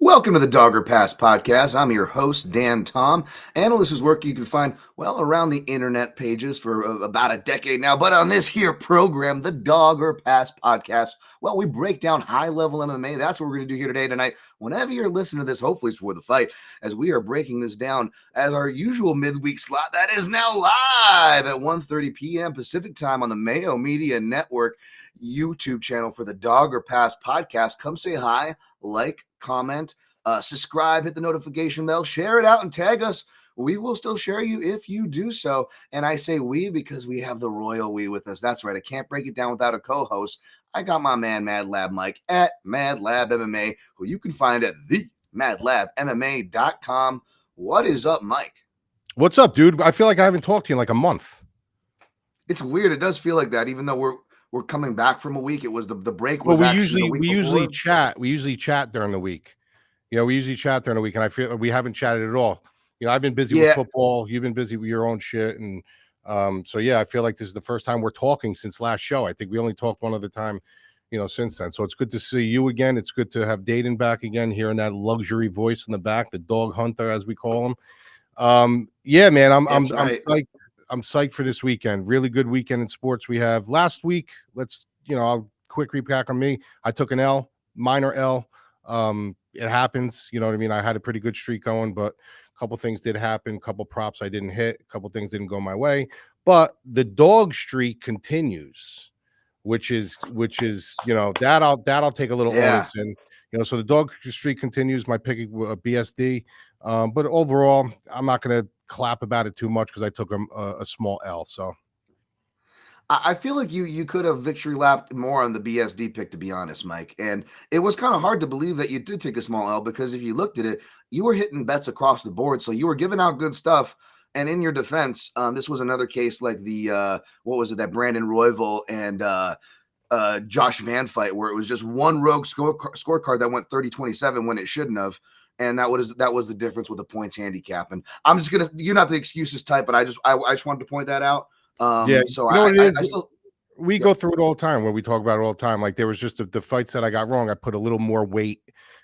Welcome to the Dogger Pass podcast. I'm your host, Dan Tom. Analyst is work you can find, well, around the internet pages for about a decade now. But on this here program, the Dogger Pass podcast, well, we break down high-level MMA. That's what we're going to do here today, tonight. Whenever you're listening to this, hopefully it's before the fight, as we are breaking this down as our usual midweek slot that is now live at 1:30 p.m. Pacific time on the Mayo Media Network YouTube channel for the Dogger Pass podcast. Come say hi, like, comment, subscribe, hit the notification bell, share it out, and tag us. We will still share you if you do so. And I say we because we have the royal we with us. That's right. I can't break it down without a co-host. I got my man Madlab Mike at Madlab MMA, who you can find at themadlabmma.com. What is up, Mike? What's up, dude? I feel like I haven't talked to you in like a month. It's weird. It does feel like that, even though we're coming back from a week. It was the break was well, we usually chat during the week. You know, we usually chat during the week, and I feel we haven't chatted at all. You know, I've been busy with football. You've been busy with your own shit, and so yeah, I feel like this is the first time we're talking since last show. I think we only talked one other time, you know, since then. So it's good to see you again. It's good to have Dayton back again, hearing that luxury voice in the back, the dog hunter as we call him. Yeah, man, I'm psyched. I'm psyched for this weekend. Really good weekend in sports we have. Last week, I'll quick recap on me. I took an L, minor L. It happens, you know what I mean? I had a pretty good streak going, but a couple things did happen. A couple props I didn't hit. A couple things didn't go my way. But the dog streak continues, which is that I'll take a little onus in. You know, so the dog streak continues. My pick BSD, but overall, I'm not going to clap about it too much because I took a small L. So I feel like you could have victory lapped more on the BSD pick, to be honest, Mike. And it was kind of hard to believe that you did take a small L, because if you looked at it, you were hitting bets across the board. So you were giving out good stuff. And in your defense, this was another case like the that Brandon Royval and Josh Van fight, where it was just one rogue scorecard that went 30-27 when it shouldn't have. And that was the difference with the points handicap. And I'm just you're not the excuses type, but I just wanted to point that out. So we go through it all the time, where we talk about it all the time. Like there was just the fights that I got wrong. I put a little more weight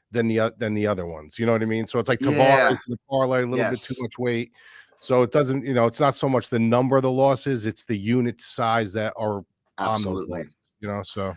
than the other ones. You know what I mean? So it's like Tavares and the parlay, a little bit too much weight. So it doesn't, it's not so much the number of the losses, it's the unit size that are on those losses, so.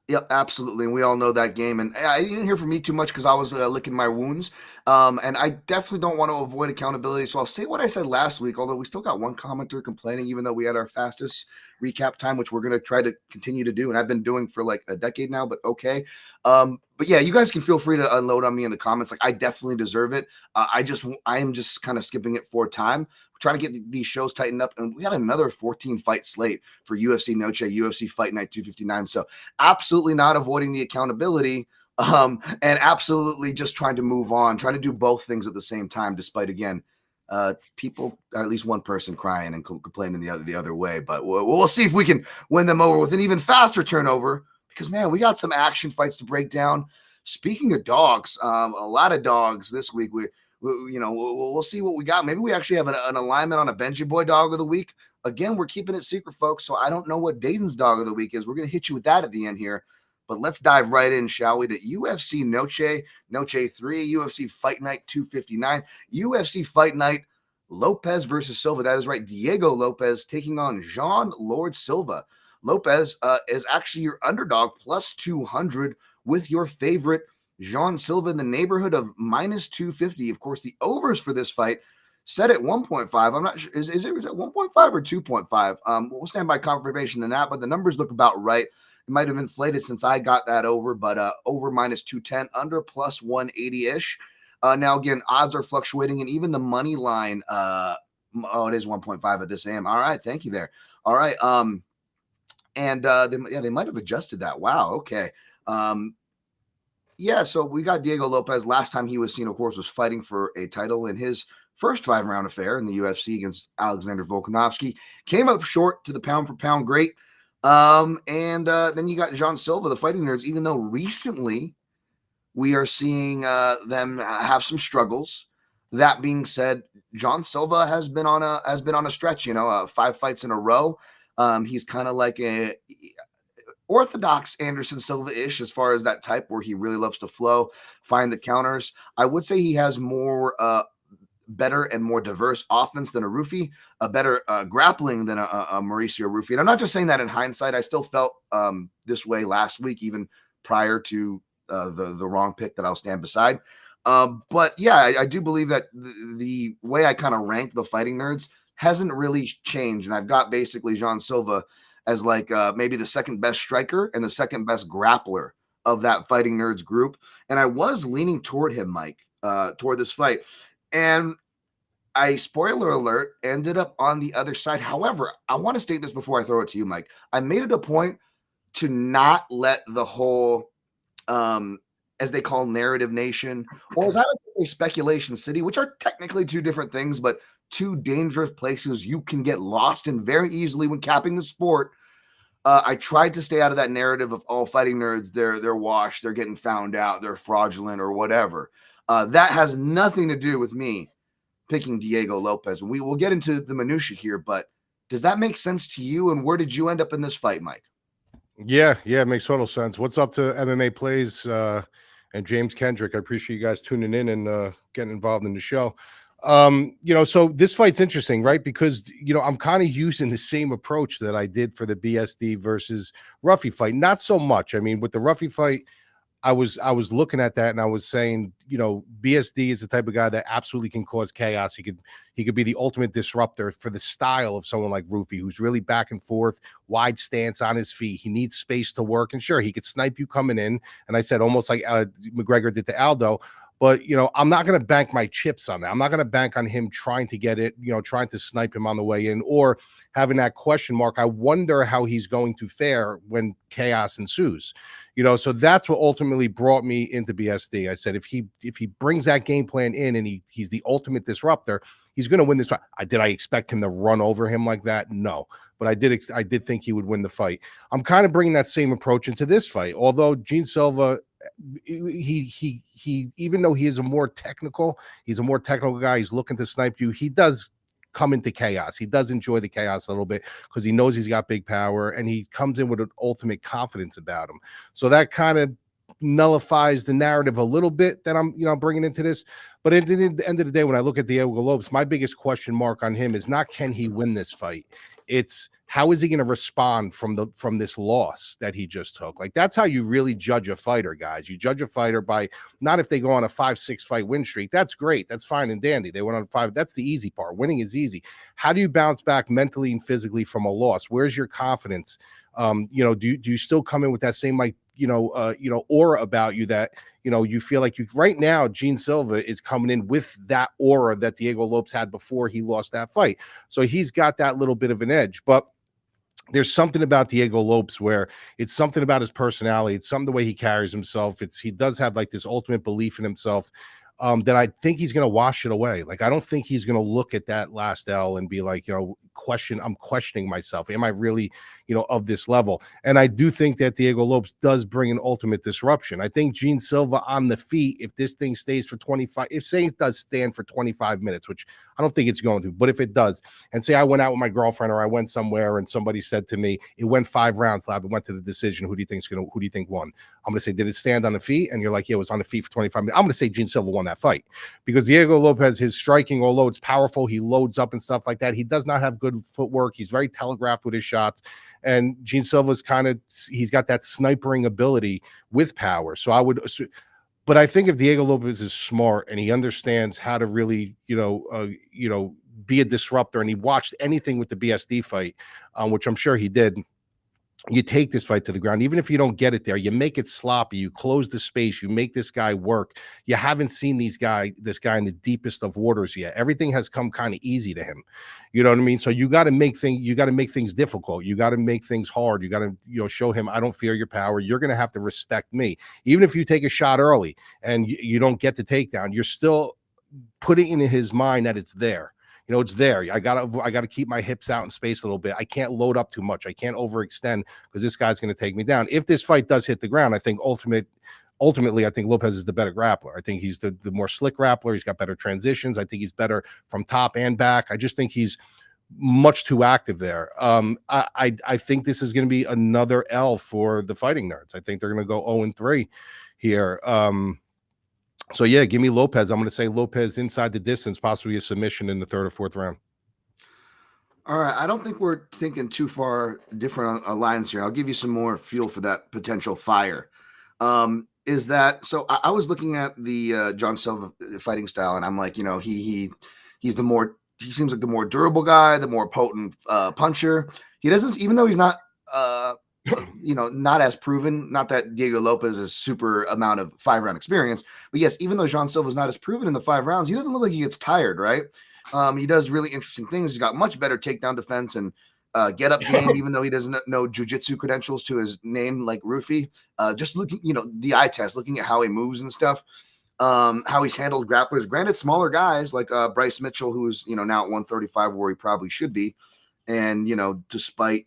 Yep, absolutely. And we all know that game. And I didn't hear from me too much because I was licking my wounds. And I definitely don't want to avoid accountability. So I'll say what I said last week, although we still got one commenter complaining, even though we had our fastest recap time, which we're going to try to continue to do. And I've been doing for like a decade now, but okay. But yeah, you guys can feel free to unload on me in the comments. Like I definitely deserve it. I am just kind of skipping it for time. We're trying to get these shows tightened up, and we got another 14 fight slate for UFC Noche, UFC Fight Night 259. So absolutely not avoiding the accountability, and absolutely just trying to move on, trying to do both things at the same time, despite again, people, at least one person crying and complaining the other way. But we'll see if we can win them over with an even faster turnover, because man, we got some action fights to break down. Speaking of dogs, a lot of dogs this week. We'll see what we got. Maybe we actually have an alignment on a Benji Boy dog of the week. Again, we're keeping it secret, folks, so I don't know what Dayton's dog of the week is. We're going to hit you with that at the end here. But let's dive right in, shall we, to UFC Noche 3, UFC Fight Night 259, UFC Fight Night Lopes versus Silva. That is right, Diego Lopes taking on Jean Lord Silva. Lopes is actually your underdog, plus 200, with your favorite Jean Silva in the neighborhood of minus 250. Of course, the overs for this fight set at 1.5. I'm not sure. Is it 1.5 or 2.5? We'll stand by confirmation than that, but the numbers look about right. It might have inflated since I got that over, but over minus 210, under plus 180-ish. Now, again, odds are fluctuating, and even the money line, it is 1.5 at this AM. All right, thank you there. All right. They might have adjusted that. Wow, okay. So we got Diego Lopes. Last time he was seen, of course, was fighting for a title in his first 5-round affair in the UFC against Alexander Volkanovski. Came up short to the pound-for-pound great. Then you got Jean Silva, the Fighting Nerds, even though recently we are seeing them have some struggles. That being said, John Silva has been on a stretch, 5 fights in a row. He's kind of like a orthodox Anderson Silva-ish as far as that type where he really loves to flow, find the counters. I would say he has more better and more diverse offense than a Rufi, a better grappling than a Mauricio Rufi. And I'm not just saying that in hindsight. I still felt this way last week, even prior to the wrong pick that I'll stand beside. But yeah, I do believe that the way I kind of rank the fighting nerds hasn't really changed. And I've got basically John Silva as like maybe the second best striker and the second best grappler of that fighting nerds group. And I was leaning toward him, Mike, toward this fight. And I, spoiler alert, ended up on the other side. However, I want to state this before I throw it to you, Mike. I made it a point to not let the whole, as they call Narrative Nation, or as I like to say, Speculation City, which are technically two different things, but two dangerous places you can get lost in very easily when capping the sport. I tried to stay out of that narrative of all fighting nerds, they're washed, they're getting found out, they're fraudulent or whatever. That has nothing to do with me picking Diego Lopes. We will get into the minutia here, but does that make sense to you? And where did you end up in this fight, Mike? Yeah, it makes total sense. What's up to MMA Plays and James Kendrick? I appreciate you guys tuning in and getting involved in the show. So this fight's interesting, right? Because, I'm kind of using the same approach that I did for the BSD versus Ruffy fight. Not so much. I mean, with the Ruffy fight, I was looking at that and I was saying, BSD is the type of guy that absolutely can cause chaos. He could be the ultimate disruptor for the style of someone like Rufi, who's really back and forth, wide stance on his feet. He needs space to work. And sure, he could snipe you coming in. And I said, almost like McGregor did to Aldo. But, I'm not going to bank my chips on that. I'm not going to bank on him trying to get it, trying to snipe him on the way in or having that question mark. I wonder how he's going to fare when chaos ensues. So that's what ultimately brought me into BSD. I said, if he brings that game plan in and he's the ultimate disruptor, he's going to win this fight. Did I expect him to run over him like that? No. But I did think he would win the fight. I'm kind of bringing that same approach into this fight. Although Gene Silva, he even though he's a more technical guy, he's looking to snipe you. He does come into chaos. He does enjoy the chaos a little bit because he knows he's got big power and he comes in with an ultimate confidence about him. So that kind of nullifies the narrative a little bit that I'm bringing into this. But at the end of the day, when I look at Diego Lopes, my biggest question mark on him is not can he win this fight? It's how is he going to respond from this loss that he just took? Like, that's how you really judge a fighter, guys. You judge a fighter by not if they go on a 5-6 fight win streak. That's great. That's fine and dandy. They went on 5. That's the easy part. Winning is easy. How do you bounce back mentally and physically from a loss? Where's your confidence? Do you still come in with that same aura about you that you feel like you right now? Gene Silva is coming in with that aura that Diego Lopes had before he lost that fight, so he's got that little bit of an edge. But there's something about Diego Lopes where it's something about his personality. It's something the way he carries himself. He does have like this ultimate belief in himself. That I think he's going to wash it away. Like, I don't think he's going to look at that last L and be like, I'm questioning myself. Am I really, of this level? And I do think that Diego Lopes does bring an ultimate disruption. I think Gene Silva on the feet, if this thing stays for 25, if say it does stand for 25 minutes, which I don't think it's going to, but if it does, and say I went out with my girlfriend or I went somewhere and somebody said to me, it went 5 rounds, Lab, it went to the decision. Who do you think won? I'm going to say, did it stand on the feet? And you're like, yeah, it was on the feet for 25 minutes. I'm going to say Gene Silva won that fight because Diego Lopes, his striking, although it's powerful, he loads up and stuff like that. He does not have good footwork. He's very telegraphed with his shots. And Gene Silva's he's got that snipering ability with power. But I think if Diego Lopes is smart and he understands how to really, be a disruptor, and he watched anything with the BSD fight, which I'm sure he did, you take this fight to the ground. Even if you don't get it there, you make it sloppy, you close the space, you make this guy work. You haven't seen this guy in the deepest of waters yet. Everything has come kind of easy to him. You know what I mean? So you got to make things difficult. You got to make things hard. You got to, show him, I don't fear your power. You're going to have to respect me. Even if you take a shot early and you don't get the takedown, you're still putting in his mind that it's there. It's there. I gotta keep my hips out in space a little bit. I can't load up too much. I can't overextend because this guy's going to take me down. If this fight does hit the ground, I think ultimate ultimately, I think Lopes is the better grappler. I think he's the more slick grappler. He's got better transitions. I think he's better from top and back. I just think he's much too active there. I think this is going to be another L for the Fighting Nerds. I think they're going to go 0-3 here. So yeah, give me Lopes. I'm going to say Lopes inside the distance, possibly a submission in the 3rd or 4th round. All right. I don't think we're thinking too far different lines here. I'll give you some more fuel for that potential fire. Is that so? I was looking at the John Silva fighting style, and I'm like, he's the more. He seems like the more durable guy, the more potent puncher. He doesn't, even though he's not, not as proven. Not that Diego Lopes is super amount of 5-round experience, but yes, even though John Silva is not as proven in the 5 rounds, he doesn't look like he gets tired, right? He does really interesting things. He's got much better takedown defense and get up game, even though he doesn't know jiu-jitsu credentials to his name like Rufy. Just looking, the eye test, looking at how he moves and stuff. How he's handled grapplers, granted smaller guys like Bryce Mitchell, who's now at 135 where he probably should be, and despite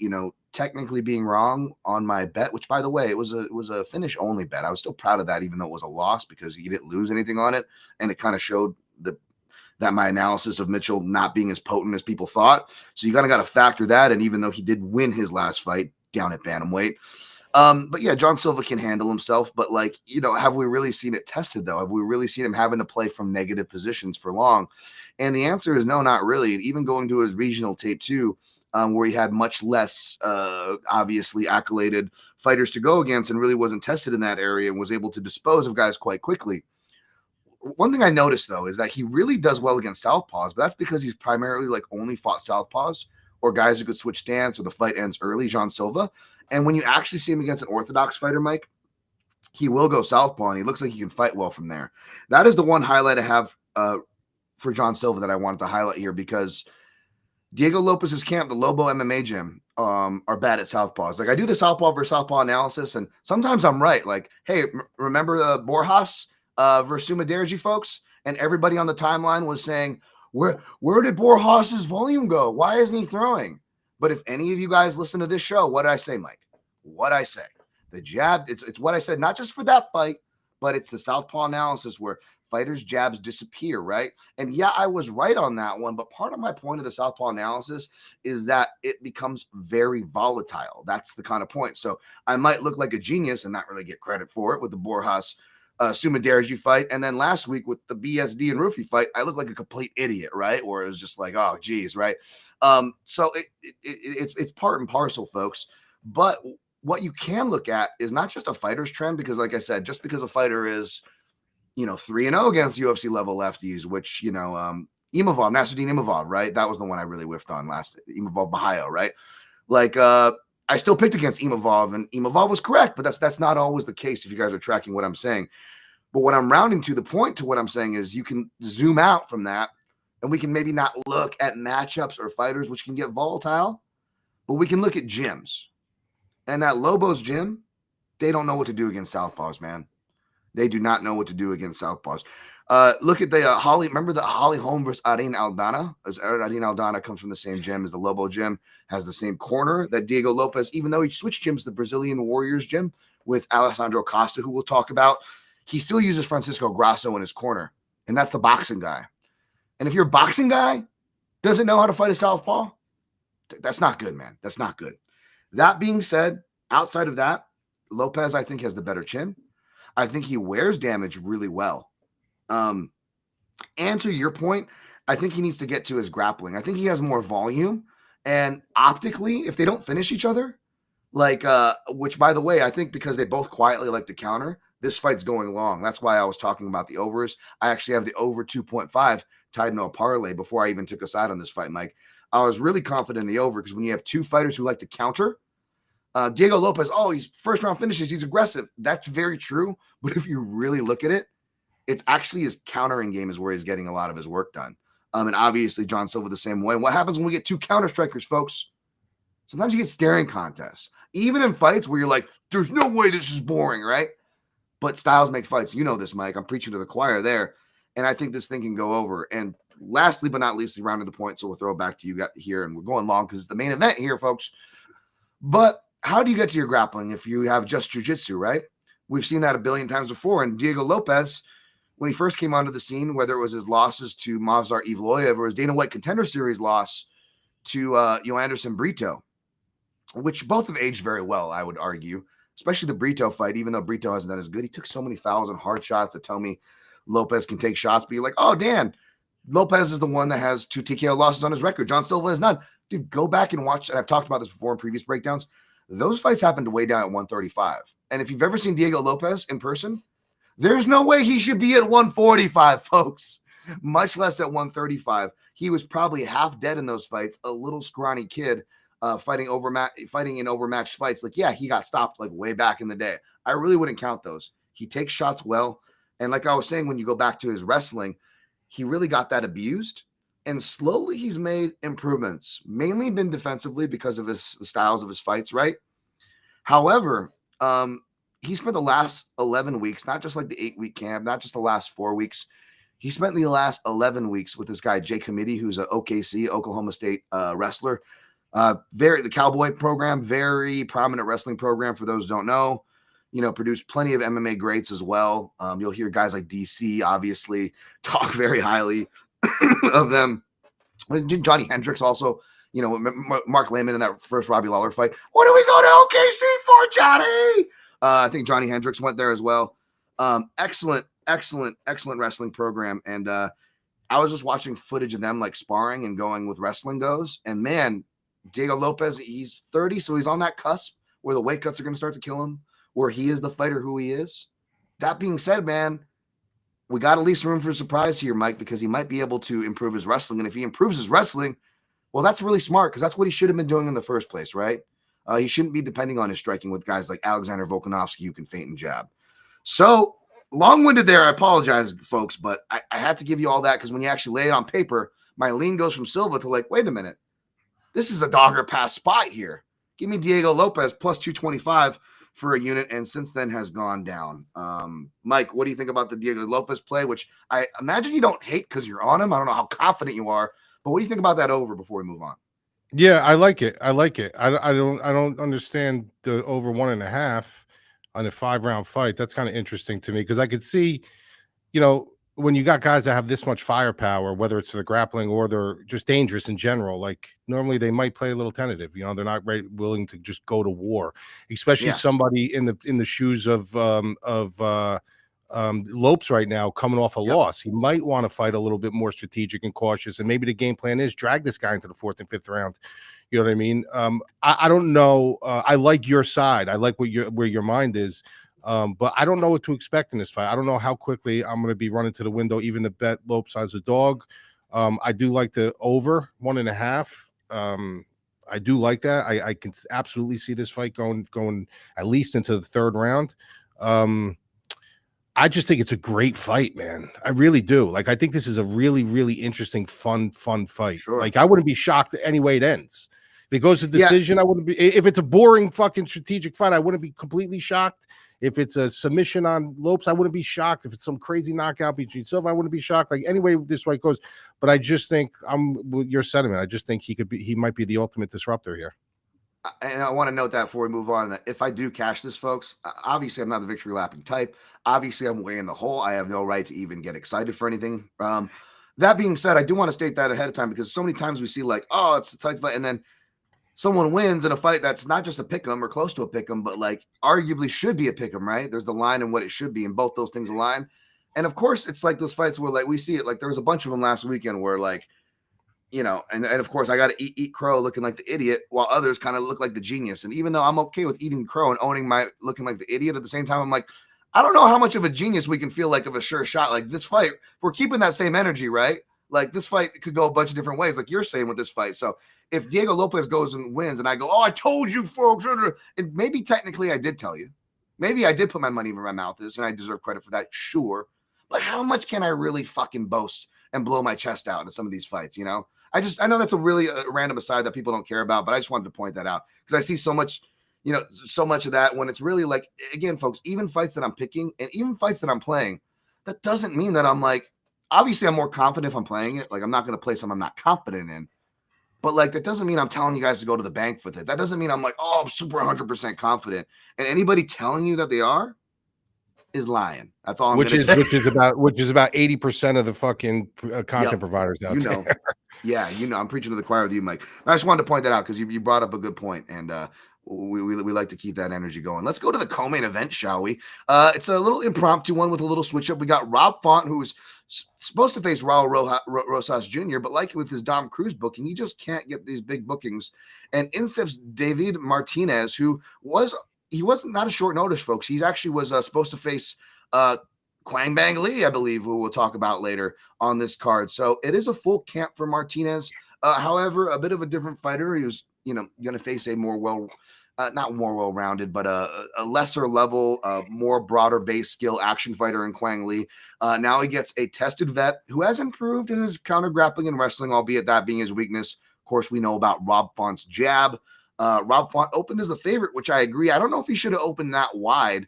technically being wrong on my bet, which by the way it was a finish only bet, I was still proud of that even though it was a loss because he didn't lose anything on it, and it kind of showed that my analysis of Mitchell not being as potent as people thought. So you got to factor that, and even though he did win his last fight down at bantamweight. But yeah, John Silva can handle himself, but have we really seen it tested though? Have we really seen him having to play from negative positions for long? And the answer is no, not really. And even going to his regional tape too, where he had much less, obviously accoladed fighters to go against and really wasn't tested in that area and was able to dispose of guys quite quickly. One thing I noticed though, is that he really does well against southpaws, but that's because he's primarily only fought southpaws or guys who could switch stance or the fight ends early, John Silva. And when you actually see him against an orthodox fighter, Mike, he will go southpaw, and he looks like he can fight well from there. That is the one highlight I have for John Silva that I wanted to highlight here, because Diego Lopes's camp, the Lobo MMA gym, are bad at southpaws. I do the southpaw versus southpaw analysis, and sometimes I'm right. Hey, remember the Borjas versus Sumaderji, folks? And everybody on the timeline was saying, where did Borjas's volume go? Why isn't he throwing? But if any of you guys listen to this show, what did I say, Mike? What I say? The jab, it's what I said, not just for that fight, but it's the southpaw analysis where fighters' jabs disappear, right? And yeah, I was right on that one, but part of my point of the southpaw analysis is that it becomes very volatile. That's the kind of point. So I might look like a genius and not really get credit for it with the Borjas Sumaderji fight. And then last week with the BSD and Rufy fight, I look like a complete idiot, right? Where it was just like, oh, geez, right? So it's part and parcel, folks. But what you can look at is not just a fighter's trend, because like I said, just because a fighter is, 3-0 against UFC level lefties, which, Nasruddin Imavov, right? That was the one I really whiffed on last, Imavov Bahayo, right? I still picked against Imavov, and Imavov was correct, but that's not always the case if you guys are tracking what I'm saying. But what I'm rounding to the point to what I'm saying is you can zoom out from that, and we can maybe not look at matchups or fighters, which can get volatile, but we can look at gyms. And that Lobos gym, they don't know what to do against southpaws, man. They do not know what to do against southpaws. Look at the Holly. Remember the Holly Holm versus Arin Aldana? As Arin Aldana comes from the same gym as the Lobo gym, has the same corner that Diego Lopes, even though he switched gyms to the Brazilian Warriors gym with Alessandro Costa, who we'll talk about, he still uses Francisco Grasso in his corner, and that's the boxing guy. And if your boxing guy doesn't know how to fight a southpaw, that's not good, man. That's not good. That being said, outside of that, Lopes, I think, has the better chin. I think he wears damage really well. And to your point, I think he needs to get to his grappling. I think he has more volume. And optically, if they don't finish each other, which, by the way, I think because they both quietly like to counter, this fight's going long. That's why I was talking about the overs. I actually have the over 2.5 tied into a parlay before I even took a side on this fight, Mike. I was really confident in the over because when you have two fighters who like to counter, Diego Lopes, he's first round finishes, he's aggressive. That's very true. But if you really look at it, it's actually his countering game is where he's getting a lot of his work done. And obviously John Silva the same way. And what happens when we get two counter strikers, folks? Sometimes you get staring contests. Even in fights where you're like, there's no way this is boring, right? But styles make fights. You know this, Mike. I'm preaching to the choir there. And I think this thing can go over. And lastly, but not leastly, rounding the point, so we'll throw it back to you here. And we're going long because it's the main event here, folks. But how do you get to your grappling if you have just jiu-jitsu, right? We've seen that a billion times before. And Diego Lopes, when he first came onto the scene, whether it was his losses to Movsar Evloev or his Dana White Contender Series loss to Anderson Brito, which both have aged very well, I would argue, especially the Brito fight. Even though Brito hasn't done as good, he took so many fouls and hard shots that tell me Lopes can take shots. But you're like, oh, Dan, Lopes is the one that has 2 TKO losses on his record. John Silva has none. Dude, go back and watch. And I've talked about this before in previous breakdowns. Those fights happened way down at 135. And if you've ever seen Diego Lopes in person, there's no way he should be at 145, folks, much less at 135. He was probably half dead in those fights, a little scrawny kid fighting in overmatched fights. Like, yeah, he got stopped like way back in the day. I really wouldn't count those. He takes shots well. And like I was saying, when you go back to his wrestling, he really got that abused. And slowly he's made improvements, mainly been defensively because of the styles of his fights, right? However, he spent the last 11 weeks, not just like the 8-week camp, not just the last 4 weeks. He spent the last 11 weeks with this guy, Jay Committee, who's an OKC, Oklahoma State wrestler. The Cowboy program, very prominent wrestling program for those who don't know. Produced plenty of MMA greats as well. You'll hear guys like DC, obviously, talk very highly of them. Johnny Hendricks also, Mark Lehman in that first Robbie Lawler fight. What do we go to OKC for, Johnny? I think Johnny Hendricks went there as well. Excellent wrestling program. And I was just watching footage of them like sparring and going with wrestling goes. And man, Diego Lopes, he's 30, so he's on that cusp where the weight cuts are going to start to kill him, where he is the fighter who he is. That being said, man, we got to leave some room for a surprise here, Mike, because he might be able to improve his wrestling. And if he improves his wrestling, well, that's really smart because that's what he should have been doing in the first place, right? He shouldn't be depending on his striking with guys like Alexander Volkanovski who can feint and jab. So long-winded there. I apologize, folks, but I had to give you all that because when you actually lay it on paper, my lean goes from Silva to like, wait a minute. This is a dogger pass spot here. Give me Diego Lopes plus 225 for a unit, and since then has gone down. Mike, what do you think about the Diego Lopes play, which I imagine you don't hate because you're on him? I don't know how confident you are, but what do you think about that over before we move on? Yeah, I like it. I don't understand the over 1.5 on a 5-round fight. That's kind of interesting to me because I could see, when you got guys that have this much firepower, whether it's the grappling or they're just dangerous in general, like normally they might play a little tentative. They're not willing to just go to war, especially somebody in the shoes of Lopes right now coming off a loss. He might want to fight a little bit more strategic and cautious, and maybe the game plan is drag this guy into the 4th and 5th round. You know what I mean? I don't know. I like your side. I like where your mind is. But I don't know what to expect in this fight. I don't know how quickly I'm going to be running to the window, even to bet Lopes as a dog. I do like the over 1.5. I do like that. I can absolutely see this fight going at least into the 3rd round. I just think it's a great fight, man. I really do. Like, I think this is a really, really interesting, fun fight. Sure. Like, I wouldn't be shocked any way it ends. If it goes to decision, I wouldn't be. If it's a boring fucking strategic fight, I wouldn't be completely shocked. If it's a submission on Lopes, I wouldn't be shocked. If it's some crazy knockout between Silva, I wouldn't be shocked. Like, anyway this fight goes. But I just think with your sentiment. I just think he might be the ultimate disruptor here. And I want to note that before we move on, that if I do cash this, folks, obviously I'm not the victory lapping type. Obviously I'm way in the hole. I have no right to even get excited for anything. That being said, I do want to state that ahead of time because so many times we see like, oh, it's a tight fight, and then someone wins in a fight that's not just a pick'em or close to a pick'em, but like arguably should be a pick'em, right? There's the line and what it should be, and both those things align. And of course, it's like those fights where like we see it. Like there was a bunch of them last weekend where like, and of course I got to eat crow looking like the idiot while others kind of look like the genius. And even though I'm okay with eating crow and owning my looking like the idiot, at the same time, I'm like, I don't know how much of a genius we can feel like of a sure shot. Like this fight, if we're keeping that same energy, right? Like this fight could go a bunch of different ways, like you're saying with this fight. So if Diego Lopes goes and wins and I go, oh, I told you folks, and maybe technically I did tell you. Maybe I did put my money where my mouth is and I deserve credit for that. Sure. But how much can I really fucking boast and blow my chest out in some of these fights, I know that's a really random aside that people don't care about, but I just wanted to point that out because I see so much, so much of that when it's really like, again, folks, even fights that I'm picking and even fights that I'm playing, that doesn't mean that I'm like, obviously I'm more confident if I'm playing it. Like I'm not going to play something I'm not confident in, but like, that doesn't mean I'm telling you guys to go to the bank with it. That doesn't mean I'm like, oh, I'm super 100% confident. And anybody telling you that they are, is lying. That's all I'm going to say. Which is about 80% of the fucking content providers out there. Yeah, I'm preaching to the choir with you, Mike. I just wanted to point that out because you brought up a good point, and we like to keep that energy going. Let's go to the co-main event, shall we? It's a little impromptu one with a little switch up. We got Rob Font, who's supposed to face Raul Rosas Jr., but like with his Dom Cruz booking, he just can't get these big bookings. And in steps David Martinez, who wasn't not a short notice, folks. He actually was supposed to face Quang Bang Lee, I believe, who we'll talk about later on this card. So it is a full camp for Martinez. However, a bit of a different fighter. He was, going to face a more not more well-rounded, but a lesser level, more broader base skill action fighter in Quang Lee. Now he gets a tested vet who has improved in his counter grappling and wrestling, albeit that being his weakness. Of course, we know about Rob Font's jab. Rob Font opened as a favorite, which I agree. I don't know if he should have opened that wide.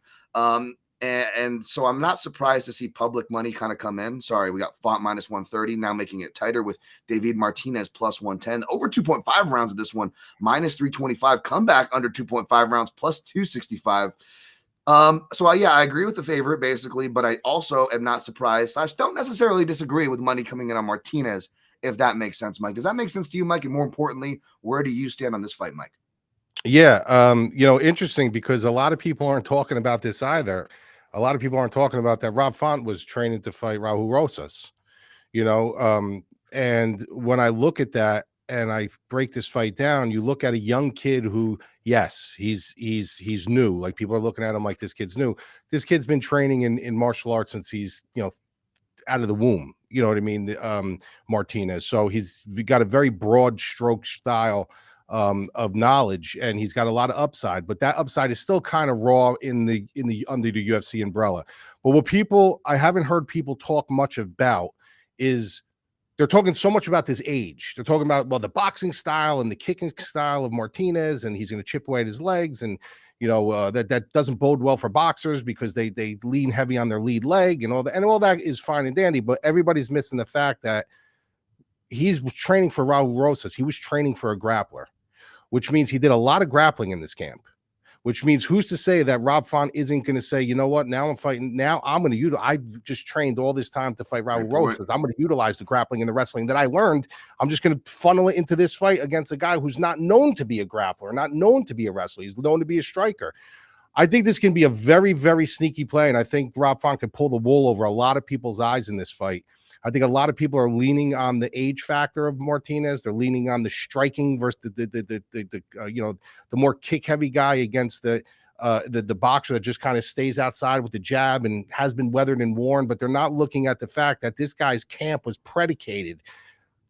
And so I'm not surprised to see public money kind of come in. Sorry, we got Font minus 130, now making it tighter with David Martinez plus 110. Over 2.5 rounds of this one, minus 325. Comeback under 2.5 rounds, plus 265. So I agree with the favorite basically, but I also am not surprised / don't necessarily disagree with money coming in on Martinez, if that makes sense, Mike. Does that make sense to you, Mike? And more importantly, where do you stand on this fight, Mike? Yeah, interesting because a lot of people aren't talking about this either. A lot of people aren't talking about that Rob Font was training to fight Raul Rosas, and when I look at that and I break this fight down, you look at a young kid who, yes, he's new. Like people are looking at him like this kid's new. This kid's been training in martial arts since he's, out of the womb. You know what I mean? Martinez. So he's got a very broad stroke style of knowledge, and he's got a lot of upside, but that upside is still kind of raw under the UFC umbrella. But what I haven't heard people talk much about is they're talking so much about this age. They're talking about, well, the boxing style and the kicking style of Martinez, and he's going to chip away at his legs, and that doesn't bode well for boxers because they lean heavy on their lead leg and all that, and all that is fine and dandy, but everybody's missing the fact that he's training for Raul Rosas. He was training for a grappler, which means he did a lot of grappling in this camp, which means who's to say that Rob Font isn't going to say, you know what, now I'm fighting, now I'm going to utilize, I just trained all this time to fight Raul Rosas. I'm going to utilize the grappling and the wrestling that I learned. I'm just going to funnel it into this fight against a guy who's not known to be a grappler, not known to be a wrestler. He's known to be a striker. I think this can be a very, very sneaky play, and I think Rob Font can pull the wool over a lot of people's eyes in this fight. I think a lot of people are leaning on the age factor of Martinez. They're leaning on the striking versus the more kick heavy guy against the boxer that just kind of stays outside with the jab and has been weathered and worn. But they're not looking at the fact that this guy's camp was predicated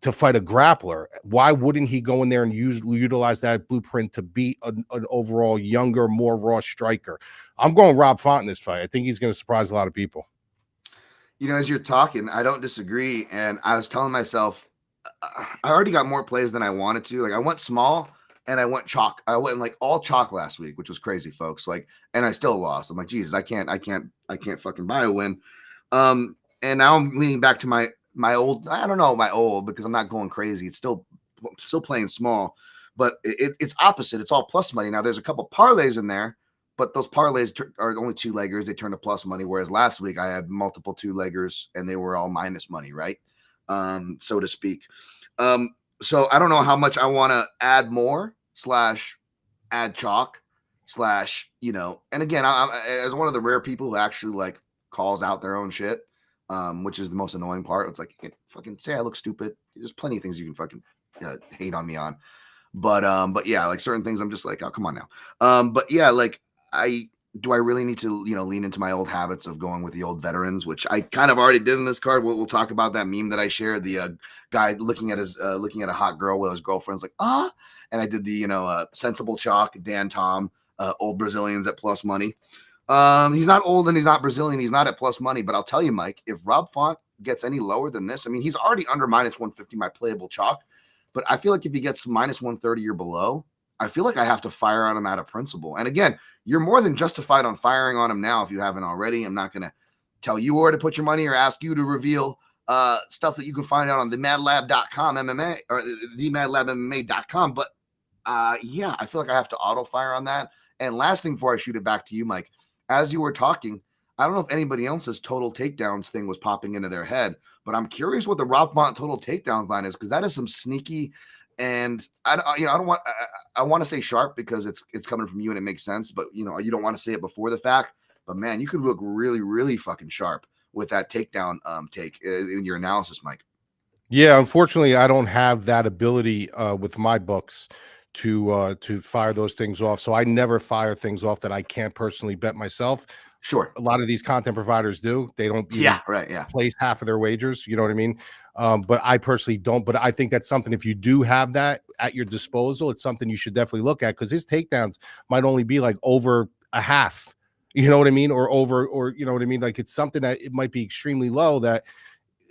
to fight a grappler. Why wouldn't he go in there and utilize that blueprint to beat an overall younger, more raw striker? I'm going Rob Font in this fight. I think he's going to surprise a lot of people. As you're talking, I don't disagree. And I was telling myself, I already got more plays than I wanted to. Like I went small and I went chalk. I went like all chalk last week, which was crazy, folks. Like, and I still lost. I'm like, Jesus, I can't fucking buy a win. And now I'm leaning back to my old, I don't know, my old, because I'm not going crazy. It's still playing small, but it's opposite. It's all plus money. Now there's a couple parlays in there, but those parlays are only two leggers. They turn to plus money. Whereas last week I had multiple two leggers and they were all minus money, right? So to speak. So I don't know how much I want to add more / add chalk / and again, I'm as one of the rare people who actually like calls out their own shit, which is the most annoying part. It's like, fucking say I look stupid. There's plenty of things you can fucking hate on me on. But yeah, like certain things I'm just like, oh, come on now. But yeah, like, I really need to, lean into my old habits of going with the old veterans, which I kind of already did in this card. We'll talk about that meme that I shared. The guy looking at a hot girl with his girlfriend's like, and I did the, sensible chalk, Dan Tom, old Brazilians at plus money. He's not old and he's not Brazilian. He's not at plus money, but I'll tell you, Mike, if Rob Font gets any lower than this, I mean, he's already under minus 150, my playable chalk, but I feel like if he gets minus 130 or below, I feel like I have to fire on him out of principle. And again, you're more than justified on firing on him now if you haven't already. I'm not going to tell you where to put your money or ask you to reveal stuff that you can find out on the madlab.com MMA or the madlabmma.com. But yeah, I feel like I have to auto fire on that. And last thing before I shoot it back to you, Mike, as you were talking, I don't know if anybody else's total takedowns thing was popping into their head, but I'm curious what the Rothmont total takedowns line is, because that is some sneaky. And I don't want, I want to say sharp because it's coming from you and it makes sense, but you don't want to say it before the fact. But man, you could look really, really fucking sharp with that takedown take in your analysis, Mike. Yeah, unfortunately, I don't have that ability with my books to fire those things off. So I never fire things off that I can't personally bet myself. Sure. A lot of these content providers do. They don't place half of their wagers. You know what I mean? But I personally don't. But I think that's something, if you do have that at your disposal, it's something you should definitely look at, because his takedowns might only be like over a half. You know what I mean? Or over, or you know what I mean? Like, it's something that it might be extremely low that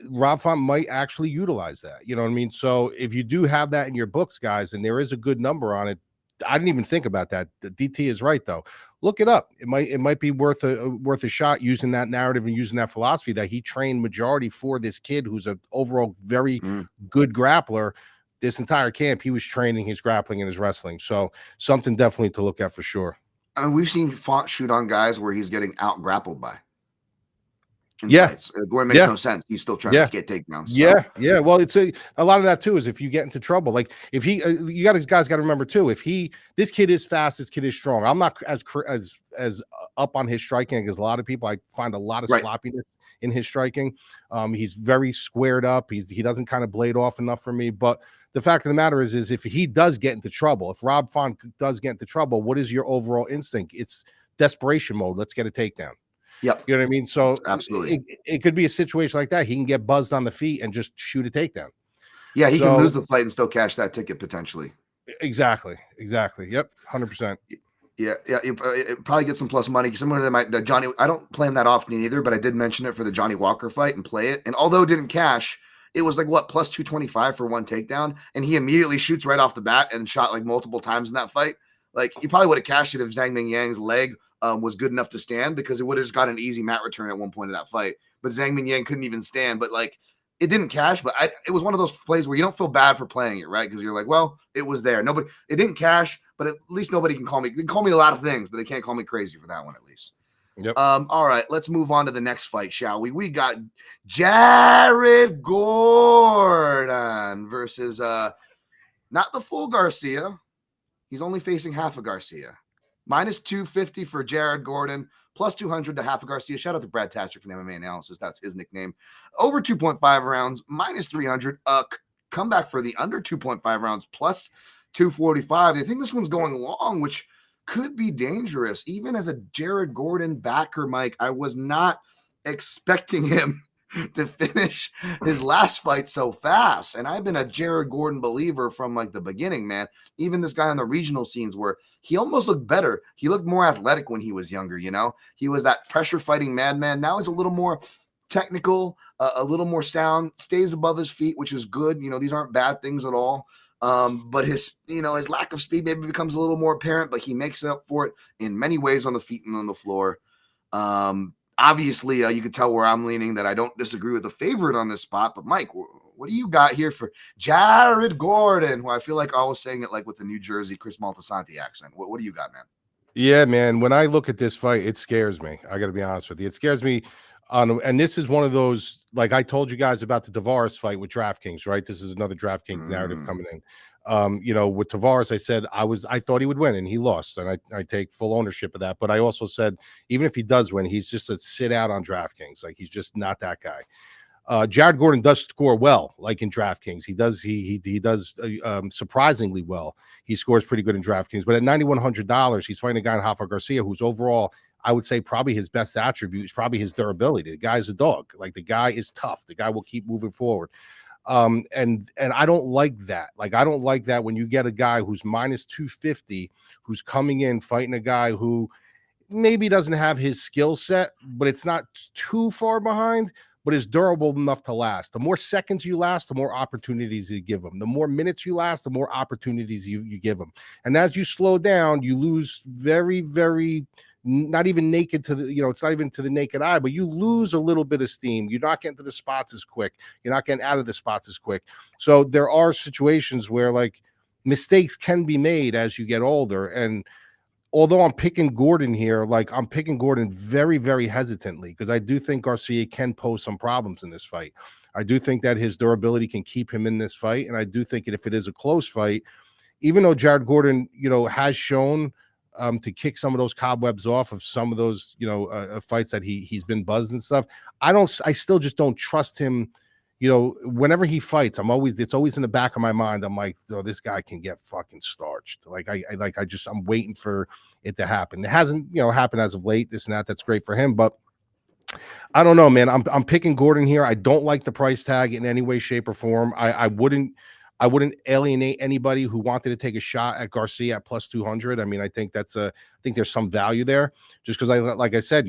Rafa might actually utilize that. You know what I mean? So if you do have that in your books, guys, and there is a good number on it, I didn't even think about that. The DT is right, though. Look it up. It might be worth a shot, using that narrative and using that philosophy that he trained majority for this kid who's an overall very good grappler. This entire camp, he was training his grappling and his wrestling. So something definitely to look at for sure. I mean, we've seen Font shoot on guys where he's getting out grappled by. Fights. Gordon makes no sense. He's still trying to get takedowns. So. Yeah. Well, it's a lot of that too is if you get into trouble. Like if he, guys got to remember too. If this kid is fast, this kid is strong. I'm not as up on his striking as a lot of people. I find a lot of sloppiness in his striking. He's very squared up. He doesn't kind of blade off enough for me. But the fact of the matter is if he does get into trouble, if Rob Font does get into trouble, what is your overall instinct? It's desperation mode. Let's get a takedown. Yep. You know what I mean? So absolutely, it could be a situation like that. He can get buzzed on the feet and just shoot a takedown. Yeah, he can lose the fight and still cash that ticket potentially. Exactly. Yep, 100%. Yeah. You probably get some plus money. Similar to the Johnny. I don't play him that often either, but I did mention it for the Johnny Walker fight and play it. And although it didn't cash, it was like plus 225 for one takedown, and he immediately shoots right off the bat and shot like multiple times in that fight. Like, you probably would have cashed it if Zhang Ming Yang's leg was good enough to stand, because it would have just got an easy mat return at one point of that fight. But Zhang Ming Yang couldn't even stand. But like, it didn't cash. But it was one of those plays where you don't feel bad for playing it, right? Because you're like, well, it was there. It didn't cash, but at least nobody can call me. They can call me a lot of things, but they can't call me crazy for that one at least. Yep. All right, let's move on to the next fight, shall we? We got Jared Gordon versus not the full Garcia. He's only facing half of Garcia. Minus 250 for Jared Gordon, plus 200 to half of Garcia. Shout out to Brad Tatcher for the MMA analysis. That's his nickname. Over 2.5 rounds, minus 300. Comeback for the under 2.5 rounds, plus 245. They think this one's going long, which could be dangerous. Even as a Jared Gordon backer, Mike, I was not expecting him to finish his last fight so fast. And I've been a Jared Gordon believer from like the beginning, man. Even this guy on the regional scenes where he almost looked better. He looked more athletic when he was younger, you know? He was that pressure fighting madman. Now he's a little more technical, a little more sound, stays above his feet, which is good. You know, these aren't bad things at all. But his lack of speed maybe becomes a little more apparent, but he makes up for it in many ways on the feet and on the floor. Obviously, you can tell where I'm leaning, that I don't disagree with the favorite on this spot. But Mike, what do you got here for Jared Gordon? Well, I feel like I was saying it like with the New Jersey Chris Maltasanti accent. What do you got, man? Yeah, man. When I look at this fight, it scares me. I got to be honest with you. It scares me. And this is one of those, like I told you guys about the Tavares fight with DraftKings, right? This is another DraftKings narrative coming in. With Tavares, I said I thought he would win, and he lost, and I take full ownership of that. But I also said, even if he does win, he's just a sit out on DraftKings. Like, he's just not that guy. Jared Gordon does score well, like in DraftKings. He does surprisingly well. He scores pretty good in DraftKings. But at $9,100, he's fighting a guy in Rafa Garcia who's overall, I would say, probably his best attribute is probably his durability. The guy's a dog. Like, the guy is tough. The guy will keep moving forward. And I don't like that. Like, I don't like that when you get a guy who's minus 250, who's coming in fighting a guy who maybe doesn't have his skill set, but it's not too far behind, but is durable enough to last. The more seconds you last, the more opportunities you give them. The more minutes you last, the more opportunities you give them. And as you slow down, you lose very, very, not even naked to the, it's not even to the naked eye, but you lose a little bit of steam. You're not getting to the spots as quick. You're not getting out of the spots as quick. So there are situations where like mistakes can be made as you get older. And although I'm picking Gordon here, like I'm picking Gordon very, very hesitantly because I do think Garcia can pose some problems in this fight. I do think that his durability can keep him in this fight. And I do think that if it is a close fight, even though Jared Gordon, has shown to kick some of those cobwebs off of some of those, fights that he's been buzzed and stuff, I still just don't trust him. Whenever he fights, it's always in the back of my mind. I'm like, oh, this guy can get fucking starched. Like I'm waiting for it to happen. It hasn't, happened as of late, this and that. That's great for him. But I don't know, man. I'm picking Gordon here. I don't like the price tag in any way, shape, or form. I wouldn't alienate anybody who wanted to take a shot at Garcia at plus 200. I mean, I think there's some value there, just because like I said,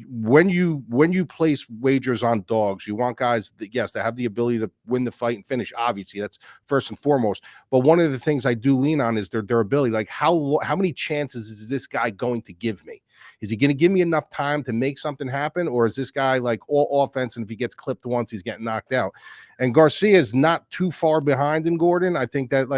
when you place wagers on dogs, you want guys that have the ability to win the fight and finish. Obviously, that's first and foremost. But one of the things I do lean on is their durability. Like how many chances is this guy going to give me? Is he going to give me enough time to make something happen, or is this guy like all offense, and if he gets clipped once, he's getting knocked out? And Garcia is not too far behind in Gordon. I think that,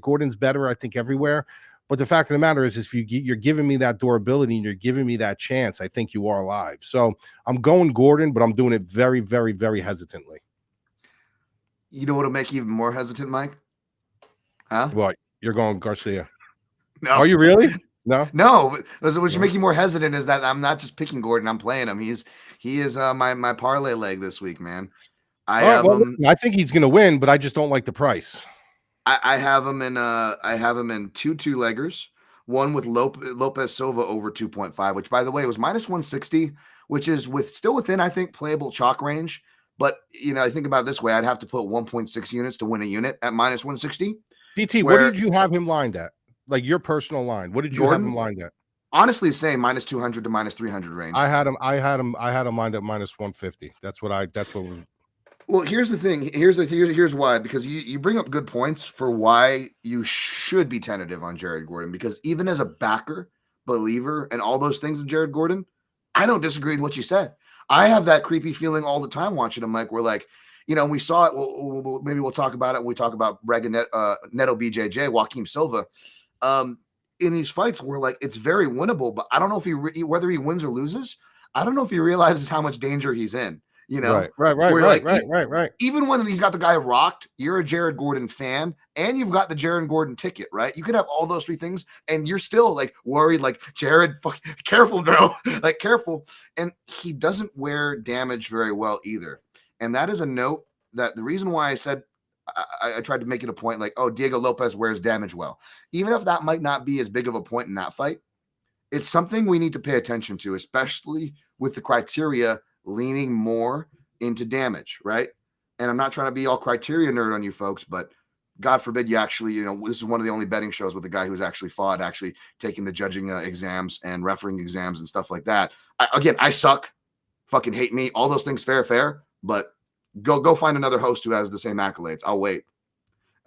Gordon's better, I think, everywhere. But the fact of the matter is you're giving me that durability and you're giving me that chance, I think you are alive. So I'm going Gordon, but I'm doing it very, very, very hesitantly. You know what'll make you even more hesitant, Mike? Huh? What? You're going Garcia. No. Are you really? No. What should make you more hesitant is that I'm not just picking Gordon. I'm playing him. He is my parlay leg this week, man. I think he's going to win, but I just don't like the price. I have him in 2 2-leggers, one with Lopez Silva over 2.5, which by the way was minus 160, which is still within, I think, playable chalk range. But I think about it this way: I'd have to put 1.6 units to win a unit at minus 160. DT, what did you have him lined at? Like your personal line, what did you have him lined at? Honestly, same minus 200 to minus 300 range. I had him lined at minus 150. Well, here's the thing. Here's why. Because you bring up good points for why you should be tentative on Jared Gordon. Because even as a backer, believer, and all those things of Jared Gordon, I don't disagree with what you said. I have that creepy feeling all the time watching him. Like we're like, we saw it. Maybe we'll talk about it when we talk about Neto BJJ, Joaquim Silva. In these fights where like it's very winnable, but I don't know if whether he wins or loses. I don't know if he realizes how much danger he's in. Right. Even when he's got the guy rocked, you're a Jared Gordon fan, and you've got the Jared Gordon ticket, right? You could have all those 3 things, and you're still like worried, like Jared, careful, bro, like careful. And he doesn't wear damage very well either. And that is a note that the reason why I said. I tried to make it a point like, oh, Diego Lopes wears damage well. Even if that might not be as big of a point in that fight, it's something we need to pay attention to, especially with the criteria leaning more into damage, right? And I'm not trying to be all criteria nerd on you folks, but God forbid you actually, this is one of the only betting shows with a guy who's actually fought, actually taking the judging exams and refereeing exams and stuff like that. I suck. Fucking hate me. All those things, fair, but Go find another host who has the same accolades. I'll wait.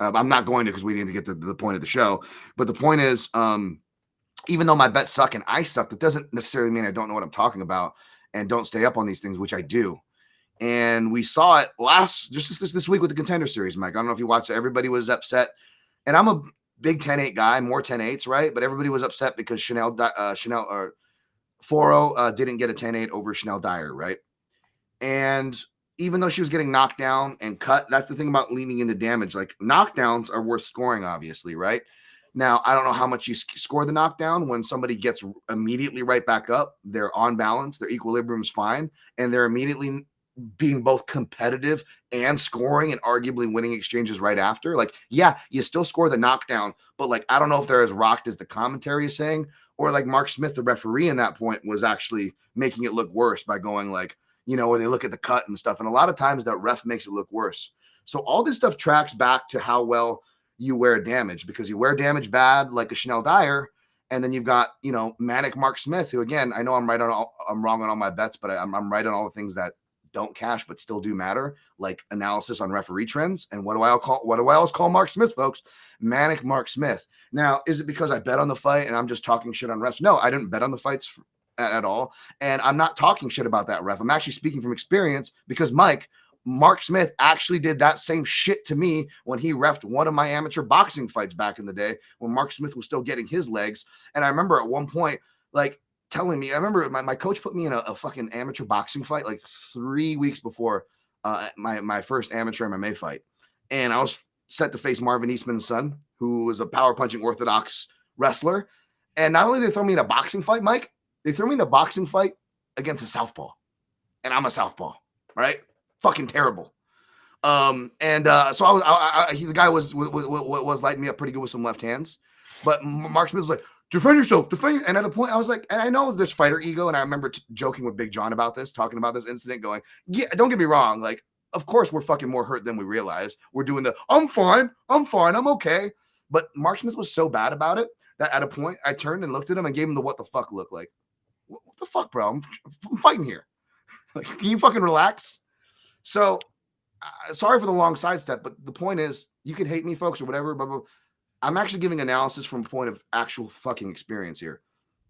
I'm not going to because we need to get to the point of the show. But the point is, even though my bets suck and I suck, that doesn't necessarily mean I don't know what I'm talking about and don't stay up on these things, which I do. And we saw it this week with the Contender Series, Mike. I don't know if you watched it. Everybody was upset. And I'm a big 10-8 guy, more 10-8s, right? But everybody was upset because Foro didn't get a 10-8 over Chanel Dyer, right? And even though she was getting knocked down and cut, that's the thing about leaning into damage. Like knockdowns are worth scoring, obviously, right? Now, I don't know how much you score the knockdown. When somebody gets immediately right back up, they're on balance, their equilibrium's fine, and they're immediately being both competitive and scoring and arguably winning exchanges right after. Like, yeah, you still score the knockdown, but like, I don't know if they're as rocked as the commentary is saying, or like Mark Smith, the referee in that point, was actually making it look worse by going like, where they look at the cut and stuff. And a lot of times that ref makes it look worse. So all this stuff tracks back to how well you wear damage, because you wear damage bad, like a Chanel Dyer. And then you've got, manic Mark Smith, who again, I know I'm wrong on all my bets, but I'm right on all the things that don't cash, but still do matter, like analysis on referee trends. And what do I else call Mark Smith, folks? Manic Mark Smith. Now, is it because I bet on the fight and I'm just talking shit on refs? No, I didn't bet on the fights at all. And I'm not talking shit about that ref. I'm actually speaking from experience because Mike, Mark Smith actually did that same shit to me when he reffed one of my amateur boxing fights back in the day when Mark Smith was still getting his legs. And I remember at one point, like, telling me, I remember my coach put me in a fucking amateur boxing fight like 3 weeks before my first amateur MMA fight. And I was set to face Marvin Eastman's son, who was a power punching orthodox wrestler. And not only did they throw me in a boxing fight, Mike, they threw me in a boxing fight against a southpaw. And I'm a southpaw, right? Fucking terrible. So the guy was lighting me up pretty good with some left hands. But Mark Smith was like, defend yourself, defend. And at a point, I was like, and I know there's fighter ego. And I remember joking with Big John about this, talking about this incident, going, yeah, don't get me wrong. Like, of course, we're fucking more hurt than we realize. We're doing I'm fine, I'm okay. But Mark Smith was so bad about it that at a point, I turned and looked at him and gave him the what the fuck look. Like, what the fuck, bro? I'm fighting here. Like, can you fucking relax? So, sorry for the long sidestep, but the point is, you can hate me, folks, or whatever, but I'm actually giving analysis from a point of actual fucking experience here.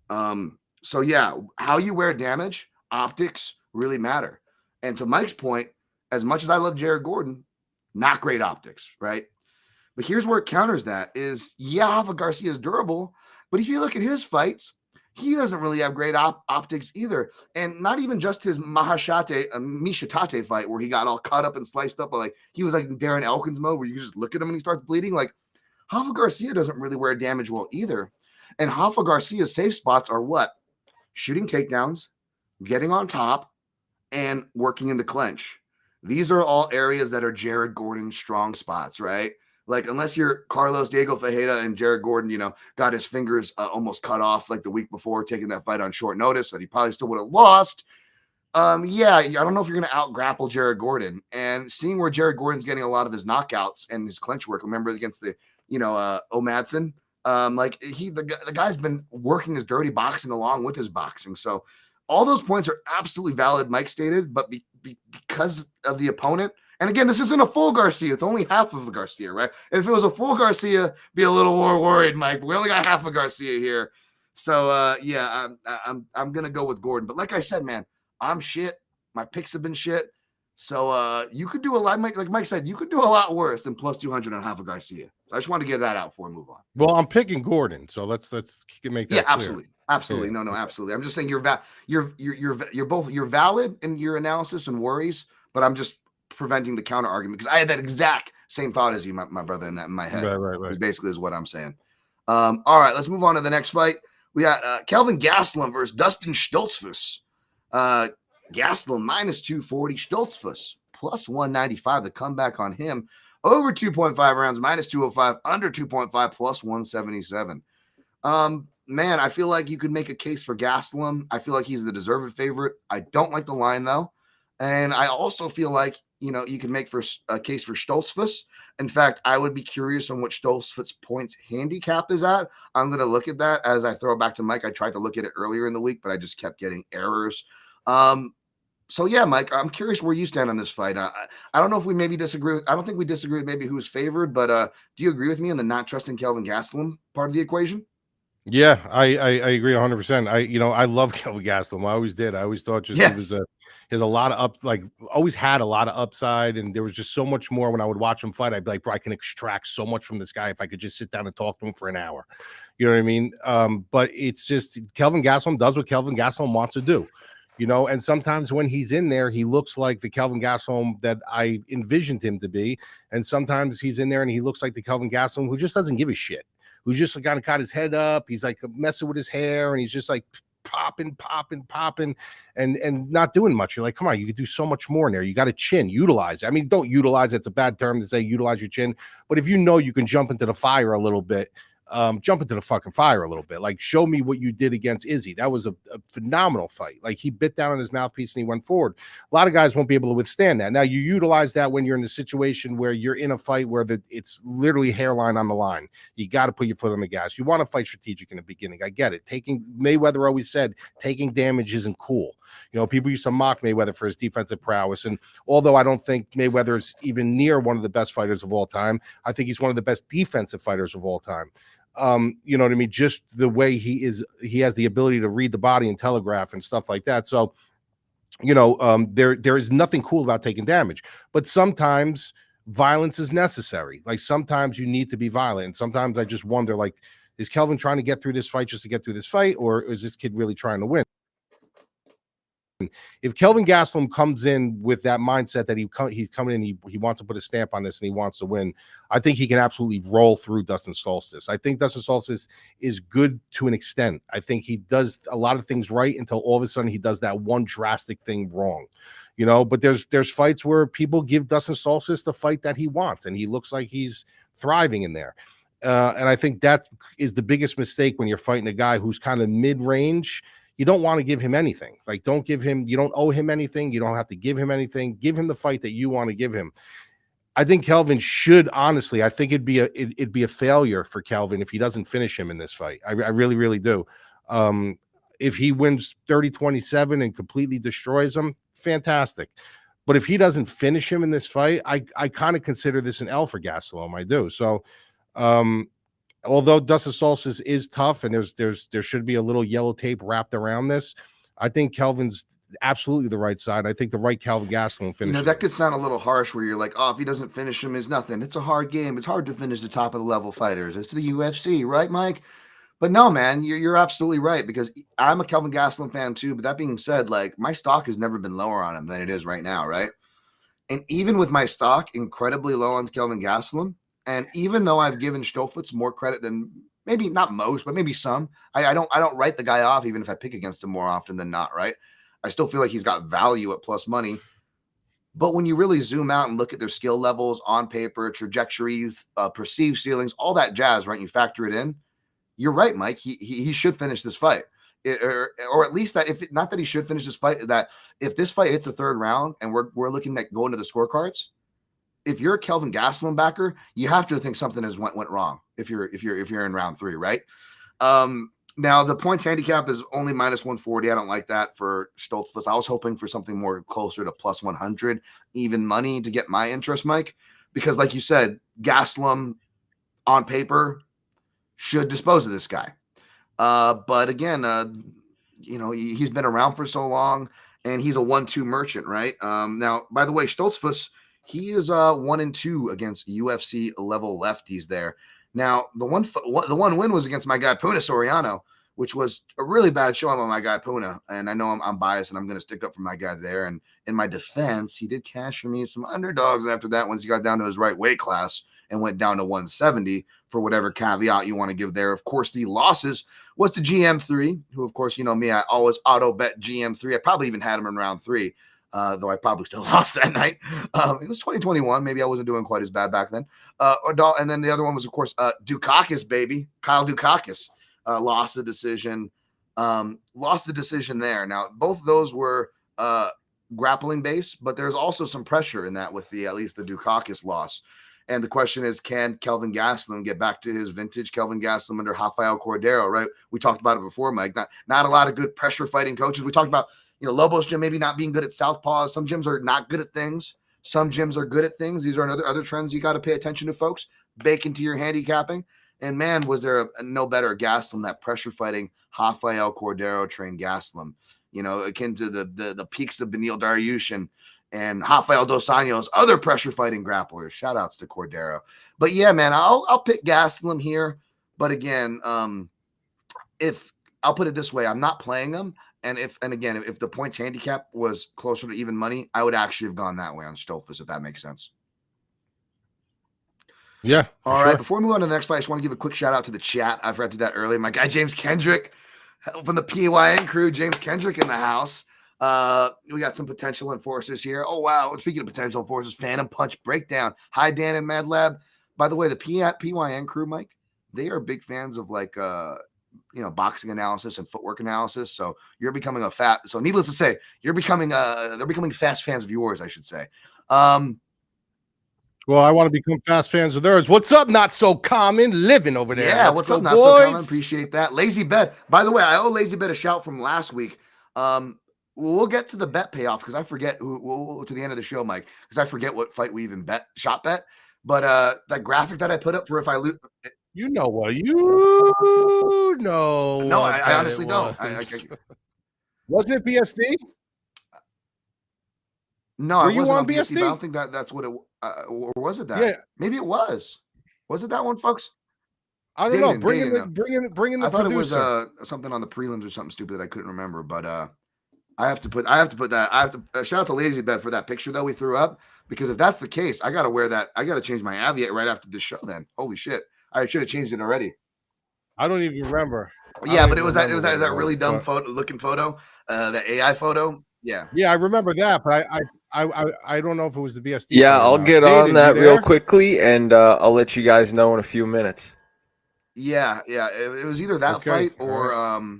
So yeah, how you wear damage, optics really matter. And to Mike's point, as much as I love Jared Gordon, not great optics, right? But here's where it counters that is, yeah, Rafa Garcia is durable, but if you look at his fights, he doesn't really have great optics either. And not even just his Mishitate fight where he got all cut up and sliced up. But like he was like Darren Elkins mode where you just look at him and he starts bleeding. Like Rafa Garcia doesn't really wear damage well either. And Rafa Garcia's safe spots are what? Shooting takedowns, getting on top, and working in the clinch. These are all areas that are Jared Gordon's strong spots, right? Like, unless you're Carlos Diego Ferreira and Jared Gordon, got his fingers almost cut off like the week before, taking that fight on short notice that he probably still would have lost. Yeah, I don't know if you're going to out-grapple Jared Gordon. And seeing where Jared Gordon's getting a lot of his knockouts and his clinch work, remember against the, O'Madsen, the guy's been working his dirty boxing along with his boxing. So all those points are absolutely valid, Mike stated, but because of the opponent. And again, this isn't a full Garcia. It's only half of a Garcia, right? If it was a full Garcia, be a little more worried, Mike. But we only got half a Garcia here. So, yeah, I'm going to go with Gordon. But like I said, man, I'm shit. My picks have been shit. So you could do a lot, like Mike said, you could do a lot worse than plus 200 on half a Garcia. So I just wanted to get that out before we move on. Well, I'm picking Gordon. So let's make that clear. Absolutely. Absolutely. Yeah. No, absolutely. I'm just saying you're both valid in your analysis and worries, but I'm just preventing the counter argument because I had that exact same thought as you, my brother, in my head. Right. Basically is what I'm saying. All right, let's move on to the next fight. We got Kelvin Gastelum versus Dustin Stoltzfus. Gastelum minus 240, Stoltzfus plus 195. The comeback on him over 2.5 rounds, minus 205, under 2.5, plus 177. Man, I feel like you could make a case for Gastelum. I feel like he's the deserved favorite. I don't like the line though. And I also feel like, you can make for a case for Stoltzfus. In fact, I would be curious on what Stoltzfus points handicap is at. I'm going to look at that as I throw it back to Mike. I tried to look at it earlier in the week, but I just kept getting errors. So yeah, Mike, I'm curious where you stand on this fight. I don't know if we maybe disagree. I don't think we disagree with maybe who's favored, but do you agree with me on the not trusting Kelvin Gastelum part of the equation? Yeah, I agree 100%. I love Kelvin Gastelum. I always did. I always thought he was a lot of always had a lot of upside, and there was just so much more when I would watch him fight. I'd be like, bro, I can extract so much from this guy if I could just sit down and talk to him for an hour. You know what I mean? But it's just Kelvin Gastelum does what Kelvin Gastelum wants to do. And sometimes when he's in there, he looks like the Kelvin Gastelum that I envisioned him to be. And sometimes he's in there and he looks like the Kelvin Gastelum who just doesn't give a shit, who's just kind of got his head up. He's like messing with his hair and he's just like popping and not doing much. You're like, come on, you could do so much more in there. You got a chin, utilize. I mean, don't utilize. It's a bad term to say utilize your chin. But if you can jump into the fire a little bit, jump into the fucking fire a little bit. Like, show me what you did against Izzy. That was a phenomenal fight. Like, he bit down on his mouthpiece and he went forward. A lot of guys won't be able to withstand that. Now, you utilize that when you're in a situation where you're in a fight where it's literally hairline on the line. You got to put your foot on the gas. You want to fight strategic in the beginning. I get it. Mayweather always said taking damage isn't cool. People used to mock Mayweather for his defensive prowess. And although I don't think Mayweather is even near one of the best fighters of all time, I think he's one of the best defensive fighters of all time. You know what I mean? Just the way he has the ability to read the body and telegraph and stuff like that. So there is nothing cool about taking damage, but sometimes violence is necessary. Like sometimes you need to be violent. And sometimes I just wonder, like, is Kelvin trying to get through this fight just to get through this fight? Or is this kid really trying to win? If Kelvin Gastelum comes in with that mindset that he's coming in, he wants to put a stamp on this and he wants to win, I think he can absolutely roll through Dustin Stoltzfus. I think Dustin Stoltzfus is good to an extent. I think he does a lot of things right until all of a sudden he does that one drastic thing wrong. But there's fights where people give Dustin Stoltzfus the fight that he wants, and he looks like he's thriving in there. And I think that is the biggest mistake when you're fighting a guy who's kind of mid-range. You don't want to give him anything. Like, you don't owe him anything. You don't have to give him anything. Give him the fight that you want to give him. I think Kelvin should, honestly, I think it'd be a failure for Kelvin if he doesn't finish him in this fight. I really, really do. If he wins 30-27 and completely destroys him, fantastic. But if he doesn't finish him in this fight, I kind of consider this an L for Gastelum. I do. So, although Dustin Stoltzfus is tough and there should be a little yellow tape wrapped around this, I think Kelvin's absolutely the right side. I think the right Kelvin Gastelum finishes. That could sound a little harsh where you're like, oh, if he doesn't finish him, it's nothing. It's a hard game. It's hard to finish the top of the level fighters. It's the UFC, right, Mike? But no, man, you're absolutely right, because I'm a Kelvin Gastelum fan too. But that being said, like, my stock has never been lower on him than it is right now, right? And even with my stock incredibly low on Kelvin Gastelum, and even though I've given Stoltzfus more credit than maybe not most, but maybe some, I don't write the guy off even if I pick against him more often than not, right? I still feel like he's got value at plus money. But when you really zoom out and look at their skill levels on paper, trajectories, perceived ceilings, all that jazz, right? You factor it in. You're right, Mike. He should finish this fight, or at least that not that he should finish this fight. That if this fight hits the third round and we're looking at going to the scorecards, if you're a Kelvin Gastelum backer, you have to think something has went wrong. If you're in round 3, right? Now the points handicap is only -140. I don't like that for Stoltzfus. I was hoping for something more closer to plus 100, even money, to get my interest, Mike, because like you said, Gastelum on paper should dispose of this guy. But again, he's been around for so long, and he's a 1-2 merchant, right? Now, by the way, Stoltzfus, he is 1-2 against UFC level lefties there. Now, the one win was against my guy Puna Soriano, which was a really bad showing on my guy Puna. And I know I'm biased, and I'm going to stick up for my guy there. And in my defense, he did cash for me some underdogs after that once he got down to his right weight class and went down to 170 for whatever caveat you want to give there. Of course, the losses was to GM3, who, of course, you know me, I always auto bet GM3. I probably even had him in round 3. Though I probably still lost that night. It was 2021. Maybe I wasn't doing quite as bad back then. And then the other one was, of course, Dukakis, baby. Kyle Dukakis lost the decision. There. Now, both of those were grappling based, but there's also some pressure in that with at least the Dukakis loss. And the question is, can Kelvin Gastelum get back to his vintage Kelvin Gastelum under Rafael Cordeiro, right? We talked about it before, Mike. Not a lot of good pressure fighting coaches. We talked about Lobos gym maybe not being good at southpaws. Some gyms are not good at things. Some gyms are good at things. These are other trends you got to pay attention to, folks. Bake into your handicapping. And man, was there no better Gastelum, that pressure fighting Rafael Cordeiro trained Gastelum, akin to the peaks of Beneil Dariush and Rafael Dos Anjos, other pressure fighting grapplers. Shout outs to Cordeiro. But yeah, man, I'll pick Gastelum here. But again, if I'll put it this way, I'm not playing him. And if the points handicap was closer to even money, I would actually have gone that way on Stoltzfus, if that makes sense. Yeah. All right. Before we move on to the next fight, I just want to give a quick shout out to the chat. I forgot to do that earlier. My guy, James Kendrick from the PYN crew. James Kendrick in the house. We got some potential enforcers here. Oh, wow. Speaking of potential enforcers, Phantom Punch Breakdown. Hi, Dan and Madlab. By the way, the PYN crew, Mike, they are big fans of boxing analysis and footwork analysis. So you're becoming so needless to say, they're becoming fast fans of yours, I should say. Well, I want to become fast fans of theirs. What's up, Not So Common? Living over there. Yeah, what's up, Not So Common? Appreciate that. Lazy Bet. By the way, I owe Lazy Bet a shout from last week. We'll get to the bet payoff because I forget to the end of the show, Mike, because I forget what fight we even shot bet. But that graphic that I put up for if I lose. You know what? No, I honestly don't. Wasn't it BSD? No, I Were you wasn't on on BSD, but I don't BSD? think that's what it. Or was it that? Yeah, Maybe it was. Was it that one, folks? I don't know. Dayton, Dayton. No. Bring in the I thought it was producer. something on the prelims or something stupid that I couldn't remember. But I have to put that. I have to shout out to Lazy Bed for that picture that we threw up, because if that's the case, I gotta wear that. I gotta change my Aviate right after the show. Then holy shit, I should have changed it already. I don't even remember. I Yeah, don't but it even was that remember what it that really was. dumb But photo looking photo, the AI photo. Yeah. yeah, I remember that. But I don't know if it was the BSD Yeah, fight or I'll not. get on Dayton, you that real there? quickly, and I'll let you guys know in a few minutes. Yeah, yeah. It was either that Okay, fight all or right.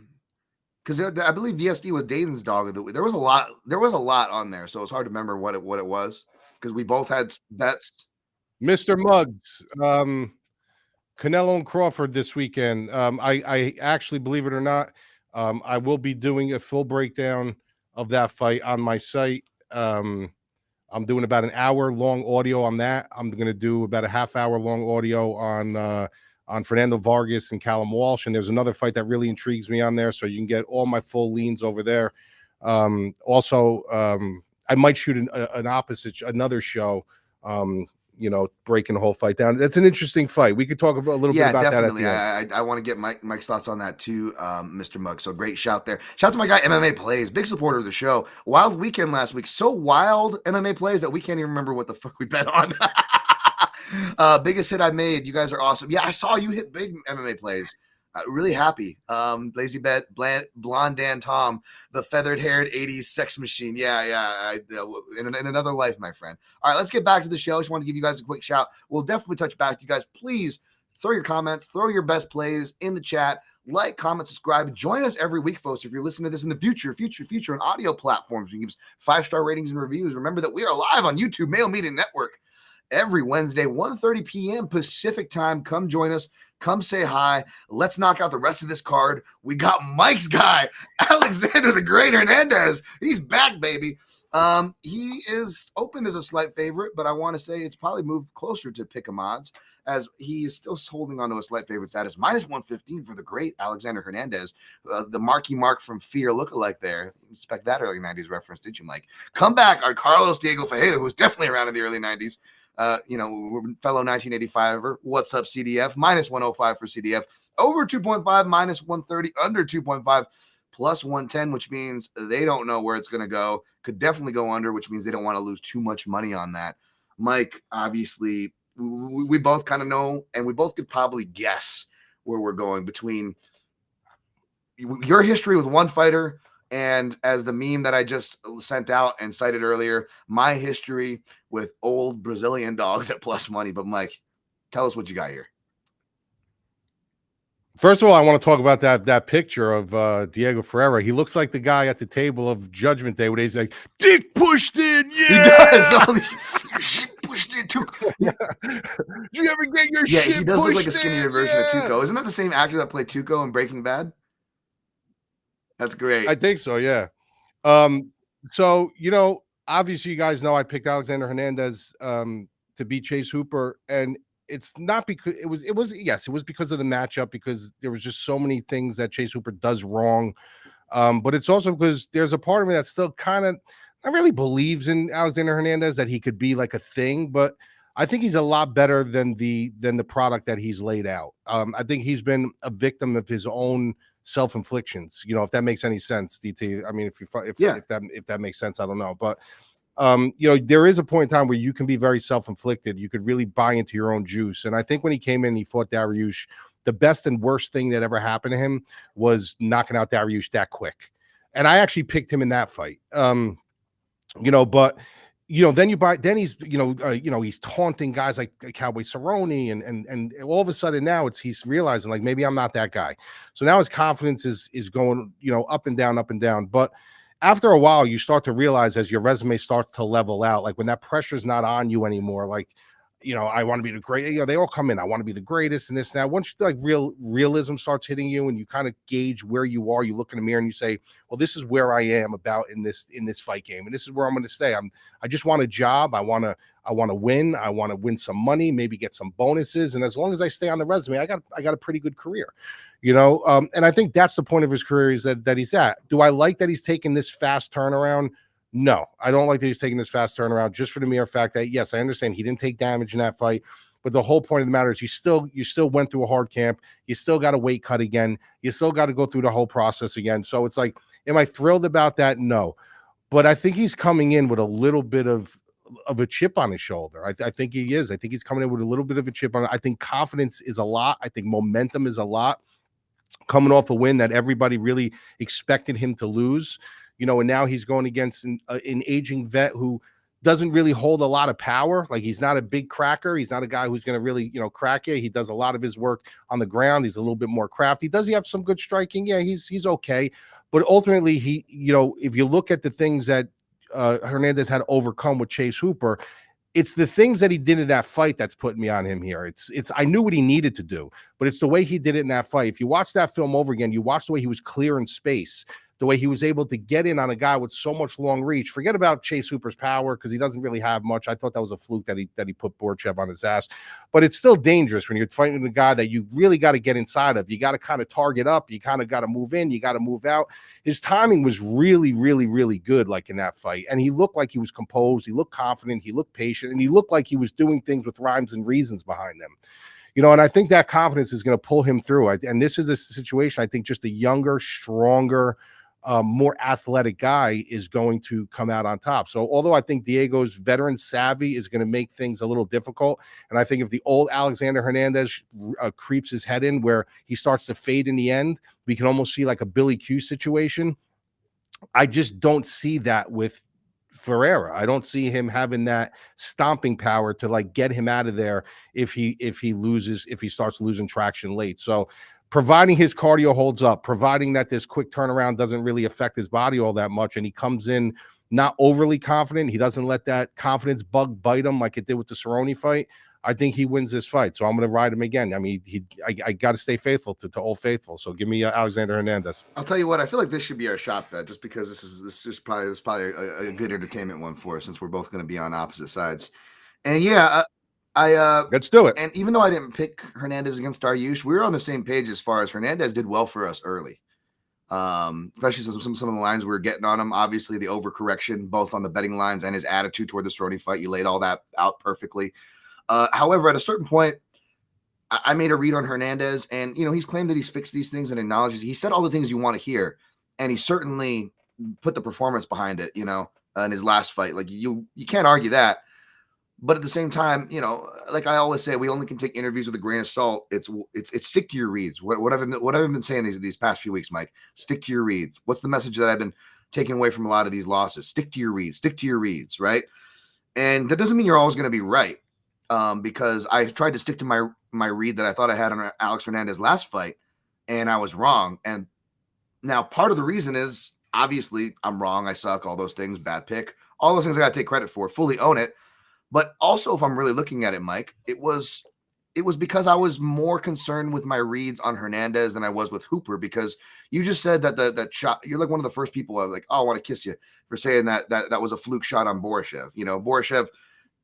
because I believe VSD was Dayton's dog of the week. There was a lot. There was a lot on there, so it's hard to remember what it was, because we both had bets. Mr. Muggs, Canelo and Crawford this weekend. I actually, believe it or not, I will be doing a full breakdown of that fight on my site. I'm doing about an hour long audio on that. I'm going to do about a half hour long audio on Fernando Vargas and Callum Walsh. And there's another fight that really intrigues me on there, so you can get all my full leans over there. Also, I might shoot an opposite, another show. Breaking the whole fight down. That's an interesting fight. We could talk about a little bit about Definitely. that at the end. I want to get Mike's thoughts on that too, Mr. Mugg. So great shout there. Shout out to my guy MMA Plays, big supporter of the show. Wild weekend last week, so wild MMA Plays that we can't even remember what the fuck we bet on. Biggest hit I made. You guys are awesome. Yeah, I saw you hit big MMA Plays. Really happy. Lazy Bet, Blonde Dan Tom, the feathered-haired 80s sex machine. Yeah. In another life, my friend. All right, let's get back to the show. I just want to give you guys a quick shout. We'll definitely touch back to you guys. Please throw your comments, throw your best plays in the chat. Like, comment, subscribe. Join us every week, folks. If you're listening to this in the future on audio platforms, you give us 5-star ratings and reviews. Remember that we are live on YouTube, Mail Media Network, every Wednesday, 1:30 p.m. Pacific time. Come join us. Come say hi. Let's knock out the rest of this card. We got Mike's guy, Alexander the Great Hernandez. He's back, baby. He is open as a slight favorite, but I want to say it's probably moved closer to pick'em odds, as he is still holding on to a slight favorite status. -115 for the great Alexander Hernandez, the Marky Mark from Fear lookalike there. Expect that early 90s reference, did you, Mike? Come back on Carlos Diego Ferreira, who was definitely around in the early 90s. Fellow 1985er. What's up, CDF? -105 for CDF. Over 2.5, -130, under 2.5, +110, which means they don't know where it's going to go. Could definitely go under, which means they don't want to lose too much money on that. Mike, obviously, we both kind of know, and we both could probably guess where we're going between your history with one fighter and, as the meme that I just sent out and cited earlier, my history with old Brazilian dogs at plus money. But Mike, tell us what you got here. First of all, I want to talk about that picture of Diego Ferreira. He looks like the guy at the table of Judgment Day where he's like, "Dick pushed in, yeah." He does. Your shit pushed in, Tuco. Did you ever get your shit pushed in? He does look like a skinnier version of Tuco. Isn't that the same actor that played Tuco in Breaking Bad? That's great. I think so, yeah. So, obviously you guys know I picked Alexander Hernandez to beat Chase Hooper, and it's not because it was because of the matchup, because there was just so many things that Chase Hooper does wrong. But it's also because there's a part of me that still kind of not really believes in Alexander Hernandez, that he could be like a thing, but I think he's a lot better than the product that he's laid out. I think he's been a victim of his own self-inflictions, if that makes any sense, DT. I mean, if that makes sense, I don't know, but there is a point in time where you can be very self-inflicted. You could really buy into your own juice. And I think when he came in, he fought Dariush. The best and worst thing that ever happened to him was knocking out Dariush that quick. And I actually picked him in that fight. But then he's he's taunting guys like Cowboy Cerrone, and all of a sudden now he's realizing, like, maybe I'm not that guy. So now his confidence is going up and down. But after a while, you start to realize, as your resume starts to level out, like when that pressure's not on you anymore, like, I want to be the great, they all come in, I want to be the greatest and this and that. Once realism starts hitting you and you kind of gauge where you are, you look in the mirror and you say, well, this is where I am about in this fight game, and this is where I'm going to stay. I just want a job. I want to win. I want to win some money, maybe get some bonuses. And as long as I stay on the resume, I got a pretty good career, and I think that's the point of his career, is that he's at. Do I like that he's taking this fast turnaround? No, I don't like that he's taking this fast turnaround just for the mere fact that, yes, I understand he didn't take damage in that fight. But the whole point of the matter is you still went through a hard camp. You still got a weight cut again. You still got to go through the whole process again. So it's like, am I thrilled about that? No. But I think he's coming in with a little bit of a chip on his shoulder. I think he is. I think he's coming in with a little bit of a chip on it. I think confidence is a lot. I think momentum is a lot. Coming off a win that everybody really expected him to lose, and now he's going against an aging vet who doesn't really hold a lot of power. Like, he's not a big cracker. He's not a guy who's going to really, crack you. He does a lot of his work on the ground. He's a little bit more crafty. Does he have some good striking? Yeah, he's okay. But ultimately, he, if you look at the things that Hernandez had to overcome with Chase Hooper, it's the things that he did in that fight that's putting me on him here. It's I knew what he needed to do, but it's the way he did it in that fight. If you watch that film over again, you watch the way he was clearing space, the way he was able to get in on a guy with so much long reach. Forget about Chase Hooper's power, because he doesn't really have much. I thought that was a fluke that he put Borchev on his ass. But it's still dangerous when you're fighting a guy that you really got to get inside of. You got to kind of target up. You kind of got to move in. You got to move out. His timing was really, really, really good, like in that fight. And he looked like he was composed. He looked confident. He looked patient. And he looked like he was doing things with rhymes and reasons behind them. And I think that confidence is going to pull him through. And this is a situation, I think, just a younger, stronger, more athletic guy is going to come out on top. So although I think Diego's veteran savvy is going to make things a little difficult, and I think if the old Alexander Hernandez creeps his head in where he starts to fade in the end, we can almost see like a Billy Q situation. I just don't see that with Ferreira. I don't see him having that stomping power to like get him out of there if he starts losing traction late. So providing his cardio holds up, providing that this quick turnaround doesn't really affect his body all that much, and he comes in not overly confident, he doesn't let that confidence bug bite him like it did with the Cerrone fight, I think he wins this fight. So I'm going to ride him again. I mean, I got to stay faithful to Old Faithful. So give me Alexander Hernandez. I'll tell you what, I feel like this should be our shot bet, just because this is probably a good entertainment one for us, since we're both going to be on opposite sides. And yeah, let's do it. And even though I didn't pick Hernandez against Dariush, we were on the same page as far as Hernandez did well for us early. Especially some of the lines we were getting on him. Obviously, the overcorrection, both on the betting lines and his attitude toward the Cerrone fight. You laid all that out perfectly. However, at a certain point, I made a read on Hernandez, and he's claimed that he's fixed these things and acknowledges. He said all the things you want to hear, and he certainly put the performance behind it. In his last fight, like you can't argue that. But at the same time, like I always say, we only can take interviews with a grain of salt. It's stick to your reads. What I've been saying these past few weeks, Mike. Stick to your reads. What's the message that I've been taking away from a lot of these losses? Stick to your reads. Stick to your reads, right? And that doesn't mean you're always going to be right, because I tried to stick to my read that I thought I had on Alex Hernandez last fight, and I was wrong. And now part of the reason is obviously I'm wrong. I suck. All those things. Bad pick. All those things I got to take credit for. Fully own it. But also, if I'm really looking at it, Mike, it was because I was more concerned with my reads on Hernandez than I was with Hooper, because you just said that shot, you're like one of the first people I was like, oh, I want to kiss you for saying that was a fluke shot on Borchev. Borchev,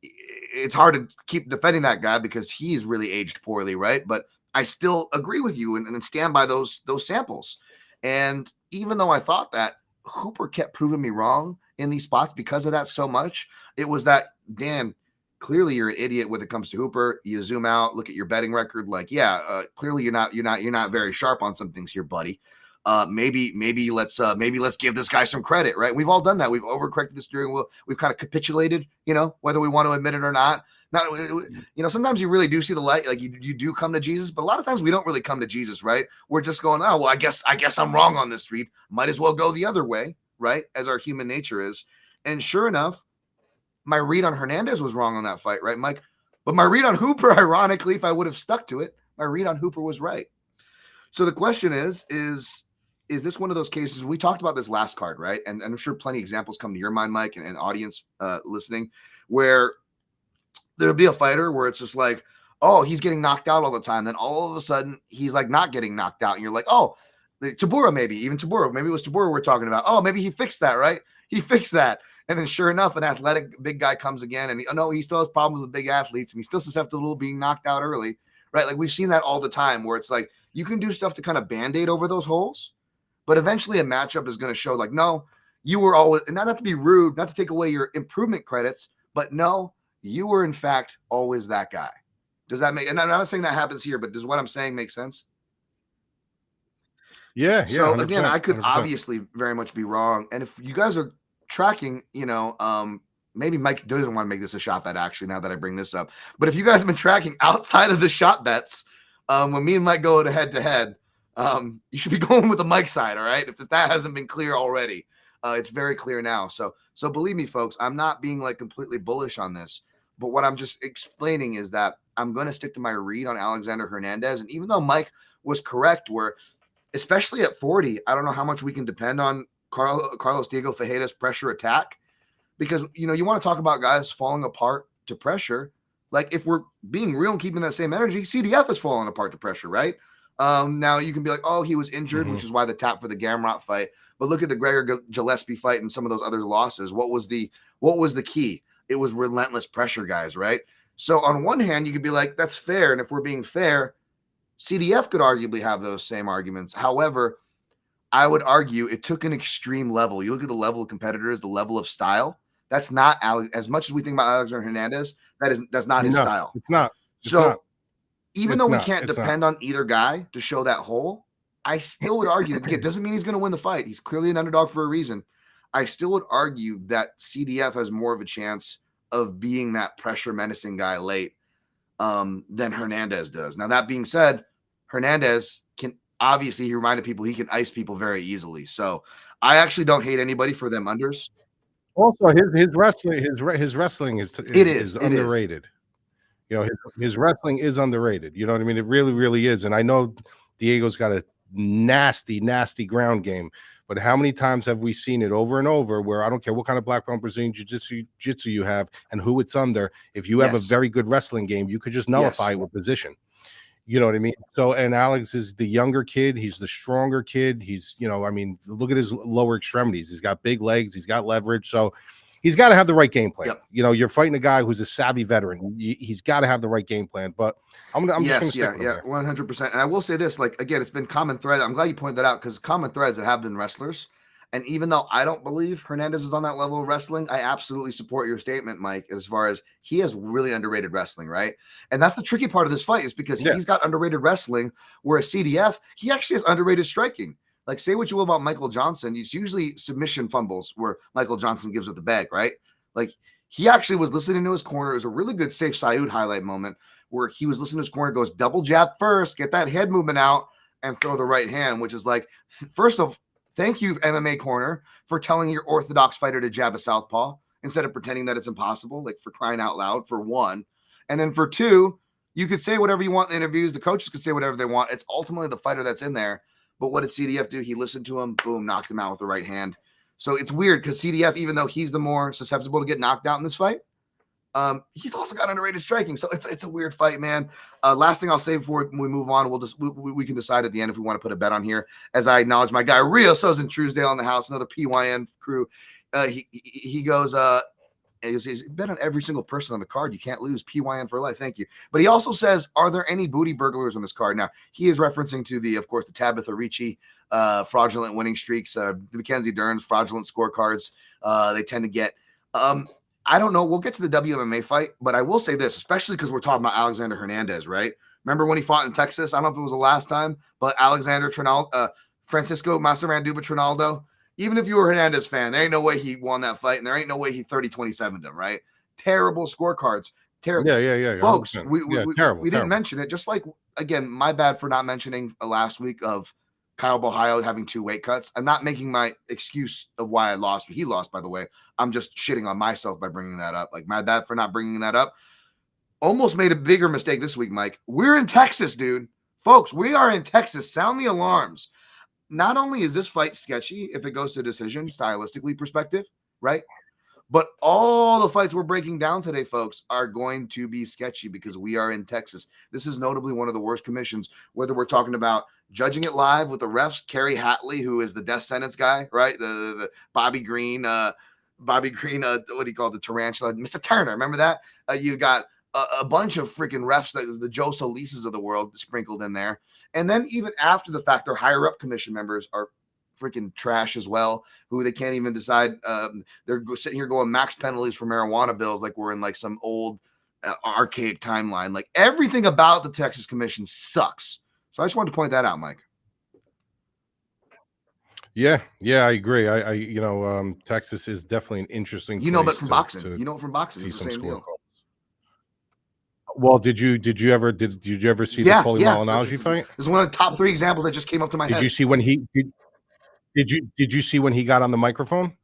it's hard to keep defending that guy because he's really aged poorly, right? But I still agree with you and stand by those samples. And even though I thought that, Hooper kept proving me wrong in these spots because of that so much. It was that, Dan, clearly you're an idiot when it comes to Hooper. You zoom out, look at your betting record, like, clearly you're not very sharp on some things here, buddy. Maybe let's give this guy some credit, right? We've all done that. We've overcorrected the steering wheel. We've kind of capitulated, whether we want to admit it or not. Sometimes you really do see the light, like you do come to Jesus, but a lot of times we don't really come to Jesus, right? We're just going, oh, well, I guess I'm wrong on this read. Might as well go the other way, right? As our human nature is. And sure enough, my read on Hernandez was wrong on that fight, right, Mike? But my read on Hooper, ironically, if I would have stuck to it, my read on Hooper was right. So the question is this one of those cases? We talked about this last card, right? And I'm sure plenty of examples come to your mind, Mike, and audience listening, where there'll be a fighter where it's just like, oh, he's getting knocked out all the time. Then all of a sudden, he's like not getting knocked out. And you're like, oh, Tabora, maybe it was Tabora we're talking about. Oh, maybe he fixed that, right? He fixed that. And then sure enough, an athletic big guy comes again. And he still has problems with big athletes. And he's still susceptible to being knocked out early, right? Like we've seen that all the time where it's like you can do stuff to kind of Band-Aid over those holes. But eventually a matchup is going to show like, no, you were always, and not to be rude, not to take away your improvement credits, but no, you were in fact always that guy. Does that make, and I'm not saying that happens here, but does what I'm saying make sense? Yeah. So 100%, again, I could 100%. obviously very much be wrong. And if you guys are tracking, maybe Mike doesn't want to make this a shot bet actually, now that I bring this up. But if you guys have been tracking outside of the shot bets, when me and Mike go head to head, you should be going with the Mike side. All right. If that hasn't been clear already, it's very clear now. So believe me, folks, I'm not being like completely bullish on this, but what I'm just explaining is that I'm going to stick to my read on Alexander Hernandez. And even though Mike was correct, where especially at 40, I don't know how much we can depend on Carlos Diego Ferreira's pressure attack, because, you want to talk about guys falling apart to pressure. Like, if we're being real and keeping that same energy, CDF is falling apart to pressure, right? Now you can be like, oh, he was injured, which is why the tap for the Gamrot fight. But look at the Gregor Gillespie fight and some of those other losses. What was the key? It was relentless pressure, guys, right? So on one hand, you could be like, that's fair. And if we're being fair, CDF could arguably have those same arguments. However, I would argue it took an extreme level. You look at the level of competitors, the level of style. That's not as much as we think about Alexander Hernandez. That's not his style. It's not. Even though we can't depend on either guy to show that hole, I still would argue that it doesn't mean he's going to win the fight. He's clearly an underdog for a reason. I still would argue that CDF has more of a chance of being that pressure menacing guy late than Hernandez does. Now, that being said, Hernandez can obviously, he reminded people he can ice people very easily. So I actually don't hate anybody for them unders. Also, his wrestling is underrated. His wrestling is underrated. You know what I mean? It really, really is. And I know Diego's got a nasty, nasty ground game, but how many times have we seen it over and over where I don't care what kind of black belt Brazilian jiu-jitsu you have and who it's under, if you have a very good wrestling game, you could just nullify it with position. You know what I mean? So, and Alex is the younger kid. He's the stronger kid. He's, look at his lower extremities. He's got big legs. He's got leverage. So he's got to have the right game plan. Yep. You're fighting a guy who's a savvy veteran. He's got to have the right game plan. But I'm just going to stick with him. 100%. And I will say this, like, again, it's been common thread. I'm glad you pointed that out, because common threads that have been wrestlers. And even though I don't believe Hernandez is on that level of wrestling, I absolutely support your statement, Mike, as far as he has really underrated wrestling, right? And that's the tricky part of this fight, is because he's got underrated wrestling, whereas CDF, he actually has underrated striking. Like, say what you will about Michael Johnson, it's usually submission fumbles where Michael Johnson gives up the bag, right? Like, he actually was listening to his corner. It was a really good Safe Saud highlight moment where he was listening to his corner, goes double jab first, get that head movement out, and throw the right hand, which is like, first of thank you, MMA corner, for telling your orthodox fighter to jab a southpaw instead of pretending that it's impossible, like, for crying out loud, for one. And then for two, you could say whatever you want in interviews. The coaches could say whatever they want. It's ultimately the fighter that's in there. But what did CDF do? He listened to him, boom, knocked him out with the right hand. So it's weird because CDF, even though he's the more susceptible to get knocked out in this fight, he's also got underrated striking. So it's a weird fight, man. Last thing I'll say before we move on, we can decide at the end if we want to put a bet on here. As I acknowledge my guy Rio So's in Truesdale in the house, another PYN crew. He goes, he's bet on every single person on the card. You can't lose. PYN for life. Thank you. But he also says, are there any booty burglars on this card? Now, he is referencing to of course, the Tabitha Ricci fraudulent winning streaks, the Mackenzie Dern's fraudulent scorecards. They tend to get. I don't know. We'll get to the WMMA fight, but I will say this, especially because we're talking about Alexander Hernandez, right? Remember when he fought in Texas? I don't know if it was the last time, but Francisco Masaranduba Trinaldo. Even if you were a Hernandez fan, there ain't no way he won that fight, and there ain't no way he 30-27'd him, right? Terrible scorecards. Terrible. Yeah. Folks, we terrible. Didn't mention it. Just like, again, my bad for not mentioning last week of Kyle Bohio having 2 weight cuts. I'm not making my excuse of why I lost. He lost, by the way. I'm just shitting on myself by bringing that up. Like, my bad for not bringing that up. Almost made a bigger mistake this week, Mike. We're in Texas, dude. Folks, we are in Texas. Sound the alarms. Not only is this fight sketchy if it goes to decision, stylistically perspective, right? But all the fights we're breaking down today, folks, are going to be sketchy because we are in Texas. This is notably one of the worst commissions, whether we're talking about judging it live with the refs, Kerry Hatley, who is the death sentence guy, right? The Bobby Green, what do you call it? The tarantula, Mr. Turner. Remember that? You got a bunch of freaking refs, the Joe Solises of the world sprinkled in there. And then even after the fact, their higher up commission members are freaking trash as well, who they can't even decide. They're sitting here going max penalties for marijuana bills like we're in like some old archaic timeline. Like everything about the Texas Commission sucks. So I just wanted to point that out, Mike. Yeah, I agree. Texas is definitely an interesting. But from boxing, from boxing, it's the same deal. Well, did you ever see the Paulie Malignaggi fight? It's one of the top 3 examples that just came up to my head. Did you see when he did you see when he got on the microphone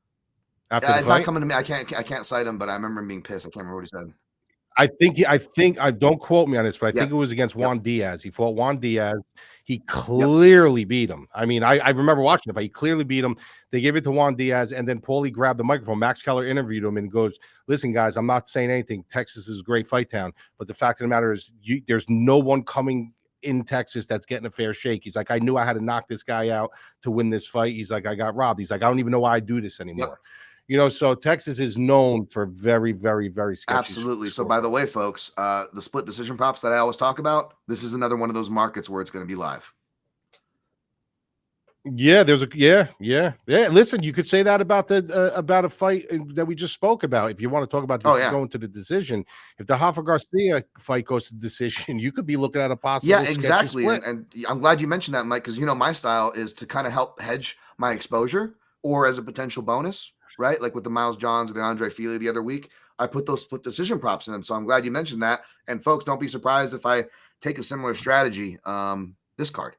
after the fight? It's not coming to me. I can't cite him, but I remember him being pissed. I can't remember what he said. I don't quote me on this, but I think it was against Juan Diaz. He fought Juan Diaz. He clearly beat him. I mean, I remember watching it, but he clearly beat him. They gave it to Juan Diaz, and then Paulie grabbed the microphone. Max Keller interviewed him and goes, "Listen, guys, I'm not saying anything. Texas is a great fight town, but the fact of the matter is, there's no one coming in Texas that's getting a fair shake." He's like, "I knew I had to knock this guy out to win this fight." He's like, "I got robbed." He's like, "I don't even know why I do this anymore." So Texas is known for very, very, very sketchy. Absolutely. So, by the way, folks, the split decision props that I always talk about, this is another one of those markets where it's going to be live. Yeah, Listen, you could say that about a fight that we just spoke about. If you want to talk about this going to the decision, if the Rafa Garcia fight goes to decision, you could be looking at a possible. Yeah, exactly. And I'm glad you mentioned that, Mike, because my style is to kind of help hedge my exposure or as a potential bonus. Right? Like with the Miles Johns or the Andre Fili the other week, I put those split decision props in. So I'm glad you mentioned that. And folks, don't be surprised if I take a similar strategy this card.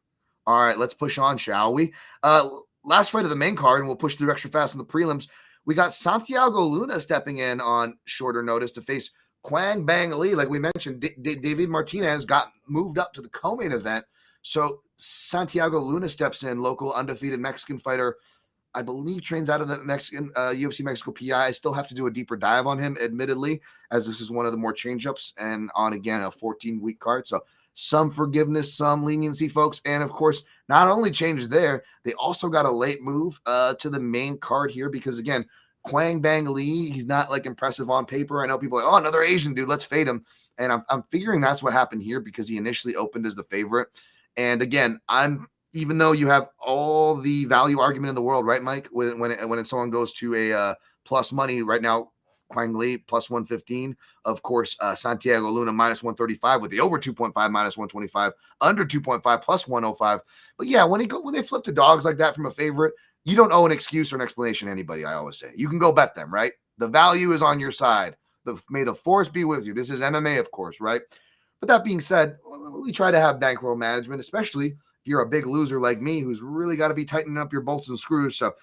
All right, let's push on, shall we? Last fight of the main card, and we'll push through extra fast in the prelims. We got Santiago Luna stepping in on shorter notice to face Quang Bang Lee. Like we mentioned, David Martinez got moved up to the co-main event. So Santiago Luna steps in, local undefeated Mexican fighter. I believe trains out of the Mexican UFC Mexico PI. I still have to do a deeper dive on him, admittedly, as this is one of the more change-ups and on, again, a 14-week card. So some forgiveness, some leniency, folks. And, of course, not only change there, they also got a late move to the main card here because, again, Quang Bang Lee, he's not, like, impressive on paper. I know people are like, oh, another Asian dude, let's fade him. And I'm figuring that's what happened here because he initially opened as the favorite. And, again, even though you have all the value argument in the world, right, Mike? When someone goes to a plus money right now, Quang Lee plus 115. Of course, Santiago Luna minus 135 with the over 2.5 minus 125, under 2.5 plus 105. But yeah, when they flip to dogs like that from a favorite, you don't owe an excuse or an explanation to anybody. I always say you can go bet them, right? The value is on your side. May the force be with you. This is MMA, of course, right? But that being said, we try to have bankroll management, especially if you're a big loser like me who's really got to be tightening up your bolts and screws. So,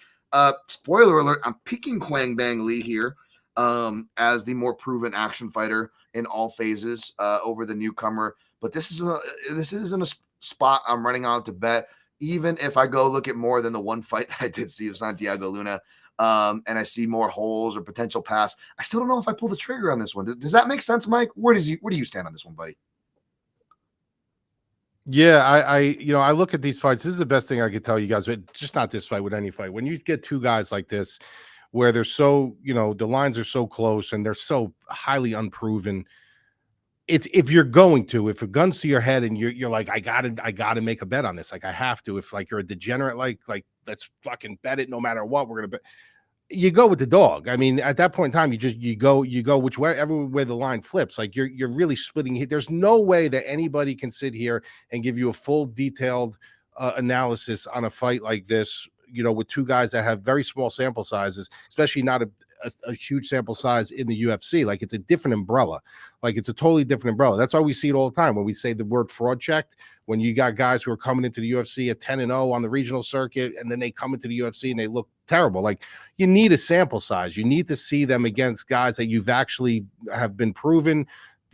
spoiler alert, I'm picking Quang Bang Lee here as the more proven action fighter in all phases over the newcomer. But this isn't a spot I'm running out to bet, even if I go look at more than the one fight that I did see of Santiago Luna and I see more holes or potential pass. I still don't know if I pull the trigger on this one. Does that make sense, Mike? Where do you stand on this one, buddy? Yeah, I look at these fights. This is the best thing I could tell you guys, but just not this fight, with any fight. When you get two guys like this, where they're so, the lines are so close and they're so highly unproven, it's if a gun's to your head and you're like, I gotta make a bet on this. Like I have to. If like you're a degenerate, like let's fucking bet it no matter what. We're gonna bet. You go with the dog. I mean, at that point in time, you go every way the line flips. Like you're really splitting. There's no way that anybody can sit here and give you a full detailed analysis on a fight like this. With two guys that have very small sample sizes, especially not a huge sample size in the UFC. Like it's a different umbrella. Like it's a totally different umbrella. That's why we see it all the time when we say the word fraud checked. When you got guys who are coming into the UFC at 10-0 on the regional circuit, and then they come into the UFC and they look terrible. Like you need a sample size. You need to see them against guys that you've actually have been proven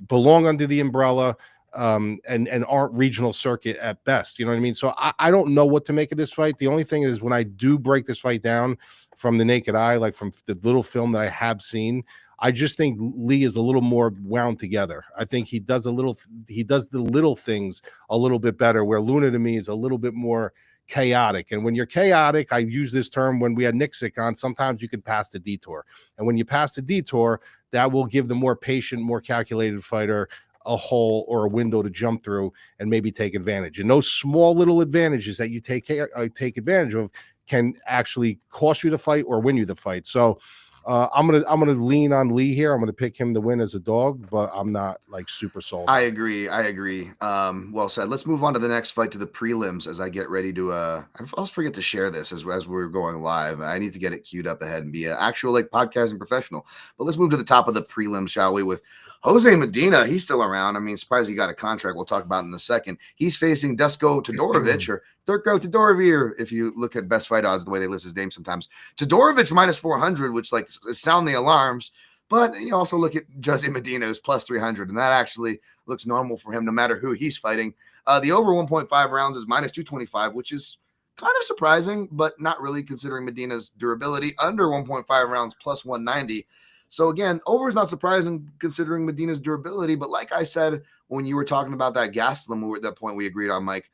belong under the umbrella. And aren't regional circuit at best. You know what I mean? So I don't know what to make of this fight. The only thing is when I do break this fight down from the naked eye, like from the little film that I have seen, I just think Lee is a little more wound together. I think he does the little things a little bit better, where Luna to me is a little bit more chaotic. And when you're chaotic, I use this term when we had Nixick on, sometimes you can pass the detour. And when you pass the detour, that will give the more patient, more calculated fighter a hole or a window to jump through and maybe take advantage. And those small little advantages that you take advantage of can actually cost you the fight or win you the fight. So I'm gonna lean on Lee here. I'm gonna pick him to win as a dog, but I'm not like super sold. I agree. Well said. Let's move on to the next fight, to the prelims, as I get ready to I always forget to share this as we're going live. I need to get it queued up ahead and be an actual like podcasting professional. But let's move to the top of the prelims, shall we, with Jose Medina. He's still around. I mean, surprised he got a contract. We'll talk about in a second. He's facing Duško Todorović, or Durko Todorović, if you look at best fight odds, the way they list his name sometimes. Todorović minus 400, which like sound the alarms. But you also look at Jose Medina, who's plus 300, and that actually looks normal for him no matter who he's fighting. The over 1.5 rounds is minus 225, which is kind of surprising, but not really considering Medina's durability. Under 1.5 rounds, plus 190. So again, over is not surprising considering Medina's durability. But like I said, when you were talking about that Gastelum, at that point we agreed on, Mike,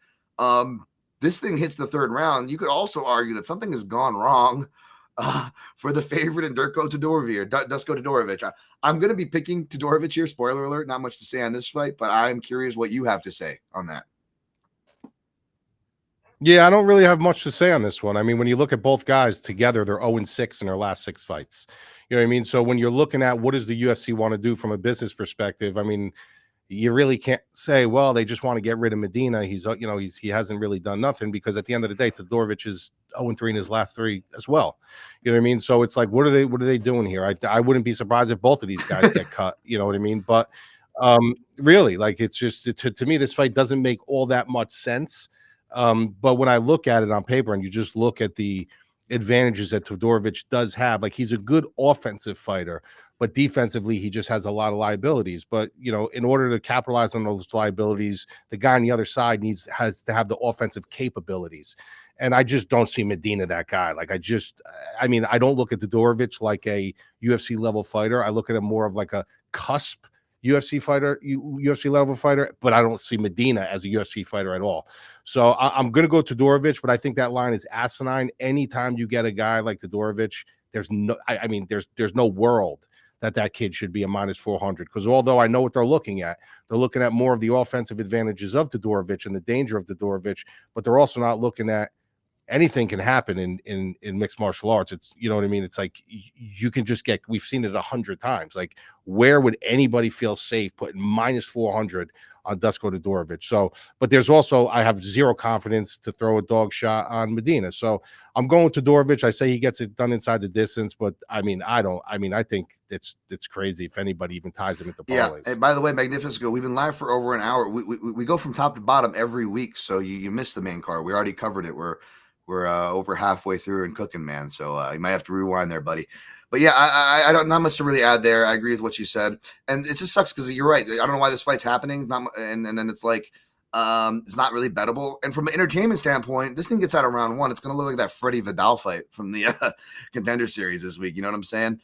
this thing hits the third round. You could also argue that something has gone wrong for the favorite in Duško Todorović. I'm going to be picking Todorović here. Spoiler alert, not much to say on this fight, but I'm curious what you have to say on that. Yeah, I don't really have much to say on this one. I mean, when you look at both guys together, they're 0-6 in their last 6 fights. You know what I mean? So when you're looking at what does the UFC want to do from a business perspective, I mean, you really can't say, well, they just want to get rid of Medina. He hasn't really done nothing, because at the end of the day, Todorović is 0-3 in his last 3 as well. You know what I mean? So it's like, what are they doing here? I wouldn't be surprised if both of these guys get cut. You know what I mean? But really, like, it's just to me, this fight doesn't make all that much sense. But when I look at it on paper and you just look at the advantages that Todorović does have, like, he's a good offensive fighter, but defensively he just has a lot of liabilities. But you know, in order to capitalize on those liabilities, the guy on the other side has to have the offensive capabilities. And I just don't see Medina that guy. Like, I mean, I don't look at Todorović like a UFC level fighter. I look at him more of like a cusp UFC fighter, UFC level fighter, but I don't see Medina as a UFC fighter at all. So I'm going to go Todorović, but I think that line is asinine. Anytime you get a guy like Todorović, there's no world that kid should be a minus 400, because although I know what they're looking at more of the offensive advantages of Todorović and the danger of Todorović, but they're also not looking at anything can happen in mixed martial arts. It's, you know what I mean? It's like you can just get, we've seen it 100 times. Like, where would anybody feel safe putting minus 400 on Duško Todorović? So, but there's also, I have zero confidence to throw a dog shot on Medina. So I'm going to Todorović. I say he gets it done inside the distance, but I think it's crazy if anybody even ties him at the parlays. Yeah. And by the way, Magnifico, we've been live for over an hour. We go from top to bottom every week. So you missed the main card. We already covered it. We're over halfway through and cooking, man. So you might have to rewind there, buddy. But yeah, I don't, not much to really add there. I agree with what you said, and it just sucks because you're right. I don't know why this fight's happening. It's not, and then it's like it's not really bettable. And from an entertainment standpoint, this thing gets out of round 1. It's going to look like that Freddie Vidal fight from the Contender Series this week. You know what I'm saying?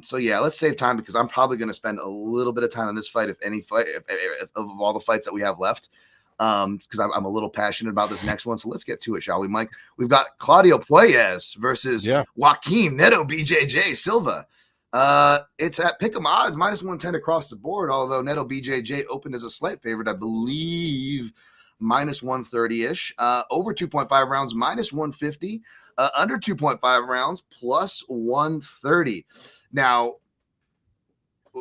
So yeah, let's save time because I'm probably going to spend a little bit of time on this fight, if any fight, if of all the fights that we have left. Because I'm a little passionate about this next one. So let's get to it, shall we, Mike? We've got Claudio Puelles versus Joaquim Neto BJJ Silva. It's at pick'em odds, minus 110 across the board, although Neto BJJ opened as a slight favorite, I believe, minus 130-ish. Over 2.5 rounds, minus 150. Under 2.5 rounds, plus 130. Now,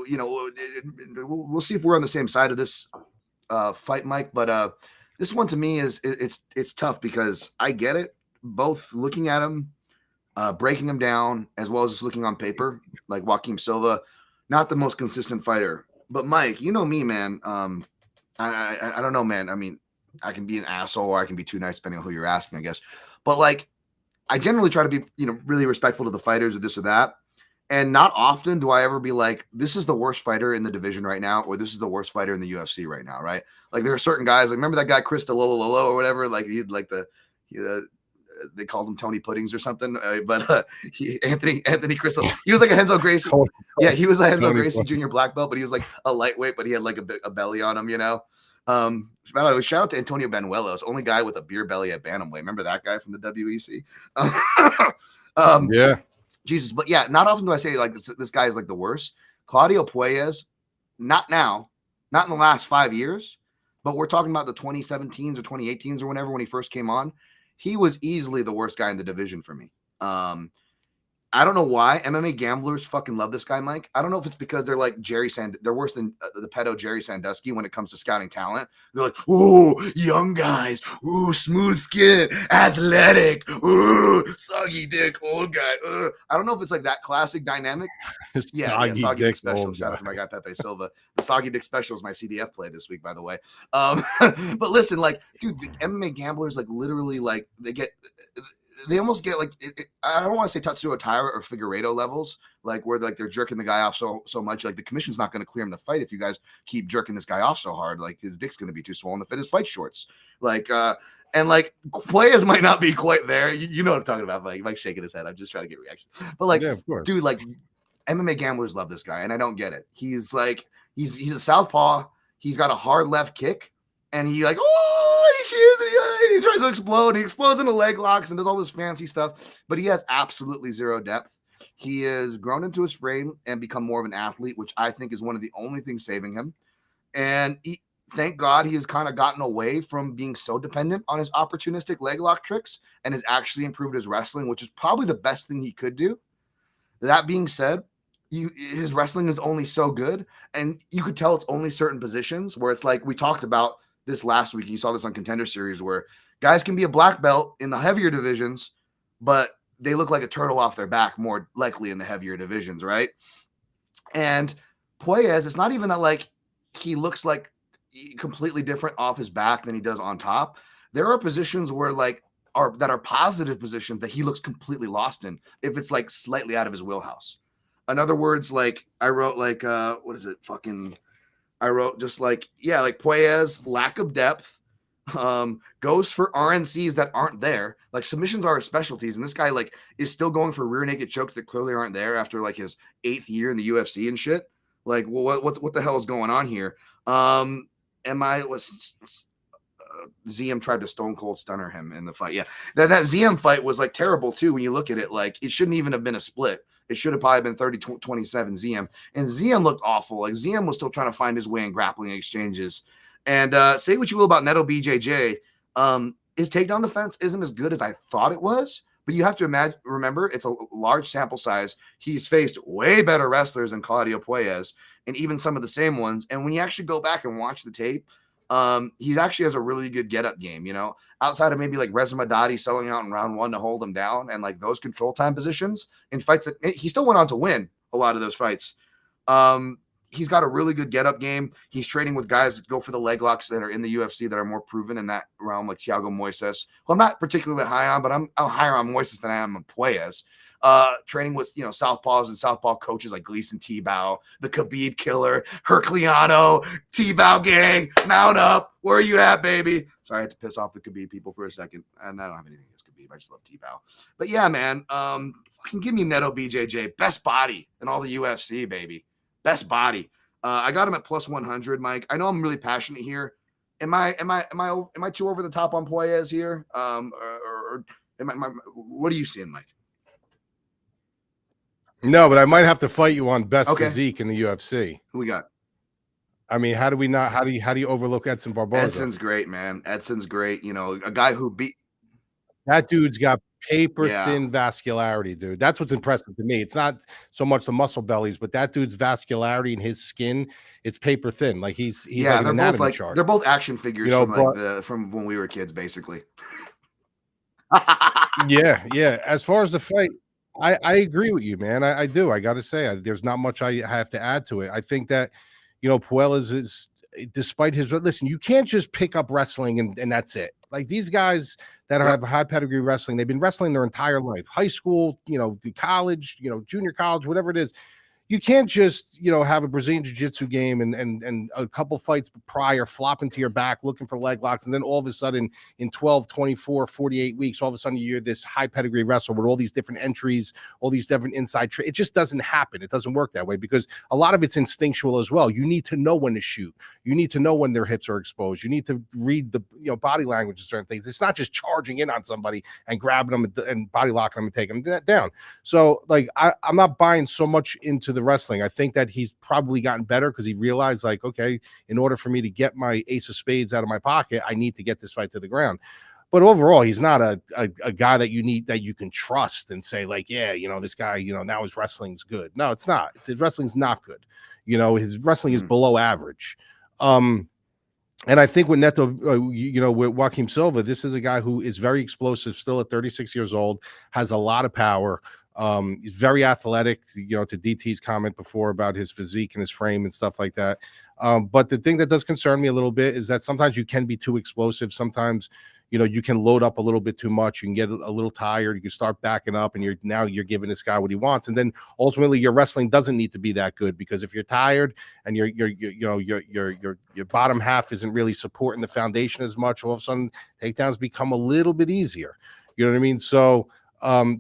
you know, we'll see if we're on the same side of this fight, Mike, but this one to me is it's tough because I get it, both looking at him, breaking him down, as well as just looking on paper. Like Joaquim Silva, not the most consistent fighter, but Mike, you know me, man. I don't know, man. I mean, I can be an asshole or I can be too nice depending on who you're asking, I guess. But like, I generally try to be, you know, really respectful to the fighters or this or that. And not often do I ever be like, this is the worst fighter in the division right now, or this is the worst fighter in the UFC right now, right? Like, there are certain guys, like, remember that guy Chris Lolo or whatever? Like, he'd like they called him Tony Puddings or something. Anthony Crystal, he was like a Henzo Gracie. Yeah, he was a Henzo Gracie Jr. black belt, but he was like a lightweight, but he had like a belly on him, you know? By the way, shout out to Antonio Banuelos, only guy with a beer belly at bantamweight. Remember that guy from the WEC? Yeah. Jesus, but yeah, not often do I say like this guy is like the worst. Claudio Puelles, not now, not in the last 5 years, but we're talking about the 2017s or 2018s or whenever when he first came on. he was easily the worst guy in the division for me. I don't know why MMA gamblers fucking love this guy, Mike. I don't know if it's because they're like they're worse than the pedo Jerry Sandusky when it comes to scouting talent. They're like, ooh, young guys, ooh, smooth skin, athletic, ooh, soggy dick, old guy. I don't know if it's like that classic dynamic. Soggy dick special. Shout out to my guy Pepe Silva. The soggy dick special is my CDF play this week, by the way. But listen, like, dude, MMA gamblers like literally like they almost get like I don't want to say Tatsuo Taira or Figueiredo levels, like where like they're jerking the guy off so much. Like the commission's not going to clear him to fight if you guys keep jerking this guy off so hard. Like his dick's going to be too swollen to fit his fight shorts. Like and like Puelles might not be quite there. You know what I'm talking about. Like Mike's shaking his head. I'm just trying to get reaction. But like, dude, like MMA gamblers love this guy, and I don't get it. He's like he's a southpaw. He's got a hard left kick, and he like he cheers and he tries to explode. He explodes into leg locks and does all this fancy stuff, but he has absolutely zero depth. He has grown into his frame and become more of an athlete, which I think is one of the only things saving him. And thank God he has kind of gotten away from being so dependent on his opportunistic leg lock tricks and has actually improved his wrestling, which is probably the best thing he could do. That being said, his wrestling is only so good, and you could tell it's only certain positions where it's like we talked about this last week. You saw this on Contender Series where guys can be a black belt in the heavier divisions, but they look like a turtle off their back more likely in the heavier divisions, right? And Puelles, it's not even that like he looks like completely different off his back than he does on top. There are positions where like that are positive positions that he looks completely lost in if it's like slightly out of his wheelhouse. In other words, like I wrote like what is it? I wrote just like, yeah, like Puelles, lack of depth, goes for RNCs that aren't there. Like submissions are his specialties. And this guy like is still going for rear naked chokes that clearly aren't there after like his 8th year in the UFC and shit. Like, well, what the hell is going on here? ZM tried to stone cold stunner him in the fight. Yeah. That ZM fight was like terrible too. When you look at it, like it shouldn't even have been a split. It should have probably been 30-27 ZM. And ZM looked awful. Like ZM was still trying to find his way in grappling exchanges. And say what you will about Neto BJJ. His takedown defense isn't as good as I thought it was. But you have to remember, it's a large sample size. He's faced way better wrestlers than Claudio Puelles and even some of the same ones. And when you actually go back and watch the tape, he actually has a really good get-up game, you know, outside of maybe like Reza Madadi selling out in round 1 to hold him down and like those control time positions in fights that he still went on to win a lot of those fights. He's got a really good get-up game. He's training with guys that go for the leg locks that are in the UFC that are more proven in that realm, like Thiago Moises, who I'm not particularly high on, but I'm higher on Moises than I am on Puelles. Training with, you know, southpaws and southpaw coaches like Gleason Tebow, the Khabib killer, Hercliano, Tebow gang, mount up. Where are you at, baby? Sorry, I had to piss off the Khabib people for a second. And I don't have anything against Khabib. I just love Tebow. But yeah, man, fucking give me Neto BJJ. Best body in all the UFC, baby. Best body. I got him at plus 100, Mike. I know I'm really passionate here. Am I too over the top on Puelles here? Or what are you seeing, Mike? No, but I might have to fight you on best physique in the UFC. Who we got? I mean, how do you overlook Edson Barboza? Edson's great, man. Edson's great. You know, a guy who beat that dude's got paper thin vascularity, dude. That's what's impressive to me. It's not so much the muscle bellies, but that dude's vascularity in his skin, it's paper thin. Like he's like an anatomy chart. They're both action figures, you know, from when we were kids, basically. yeah. As far as the fight, I agree with you, man. I do. I got to say, there's not much I have to add to it. I think that, you know, Puelles is, despite his, listen, you can't just pick up wrestling and that's it. Like these guys that have high pedigree wrestling, they've been wrestling their entire life, high school, you know, college, you know, junior college, whatever it is. You can't just, you know, have a Brazilian jiu-jitsu game and a couple fights prior flop into your back looking for leg locks. And then all of a sudden in 12, 24, 48 weeks, all of a sudden you're this high pedigree wrestler with all these different entries, all these different inside it just doesn't happen. It doesn't work that way because a lot of it's instinctual as well. You need to know when to shoot. You need to know when their hips are exposed. You need to read the, you know, body language of certain things. It's not just charging in on somebody and grabbing them and body locking them and taking them down. So like, I'm not buying so much into the wrestling. I think that he's probably gotten better because he realized like, okay, in order for me to get my ace of spades out of my pocket, I need to get this fight to the ground. But overall, he's not a guy that you can trust and say like, yeah, this guy, now his wrestling's good. No, it's not. His wrestling's not good. His wrestling is below average. And I think with with Joaquim Silva, this is a guy who is very explosive, still at 36 years old, has a lot of power. He's very athletic, to DT's comment before about his physique and his frame and stuff like that. But the thing that does concern me a little bit is that sometimes you can be too explosive. Sometimes, you can load up a little bit too much. You can get a little tired. You can start backing up, and you're giving this guy what he wants. And then ultimately, your wrestling doesn't need to be that good, because if you're tired and your bottom half isn't really supporting the foundation as much, all of a sudden takedowns become a little bit easier. You know what I mean? So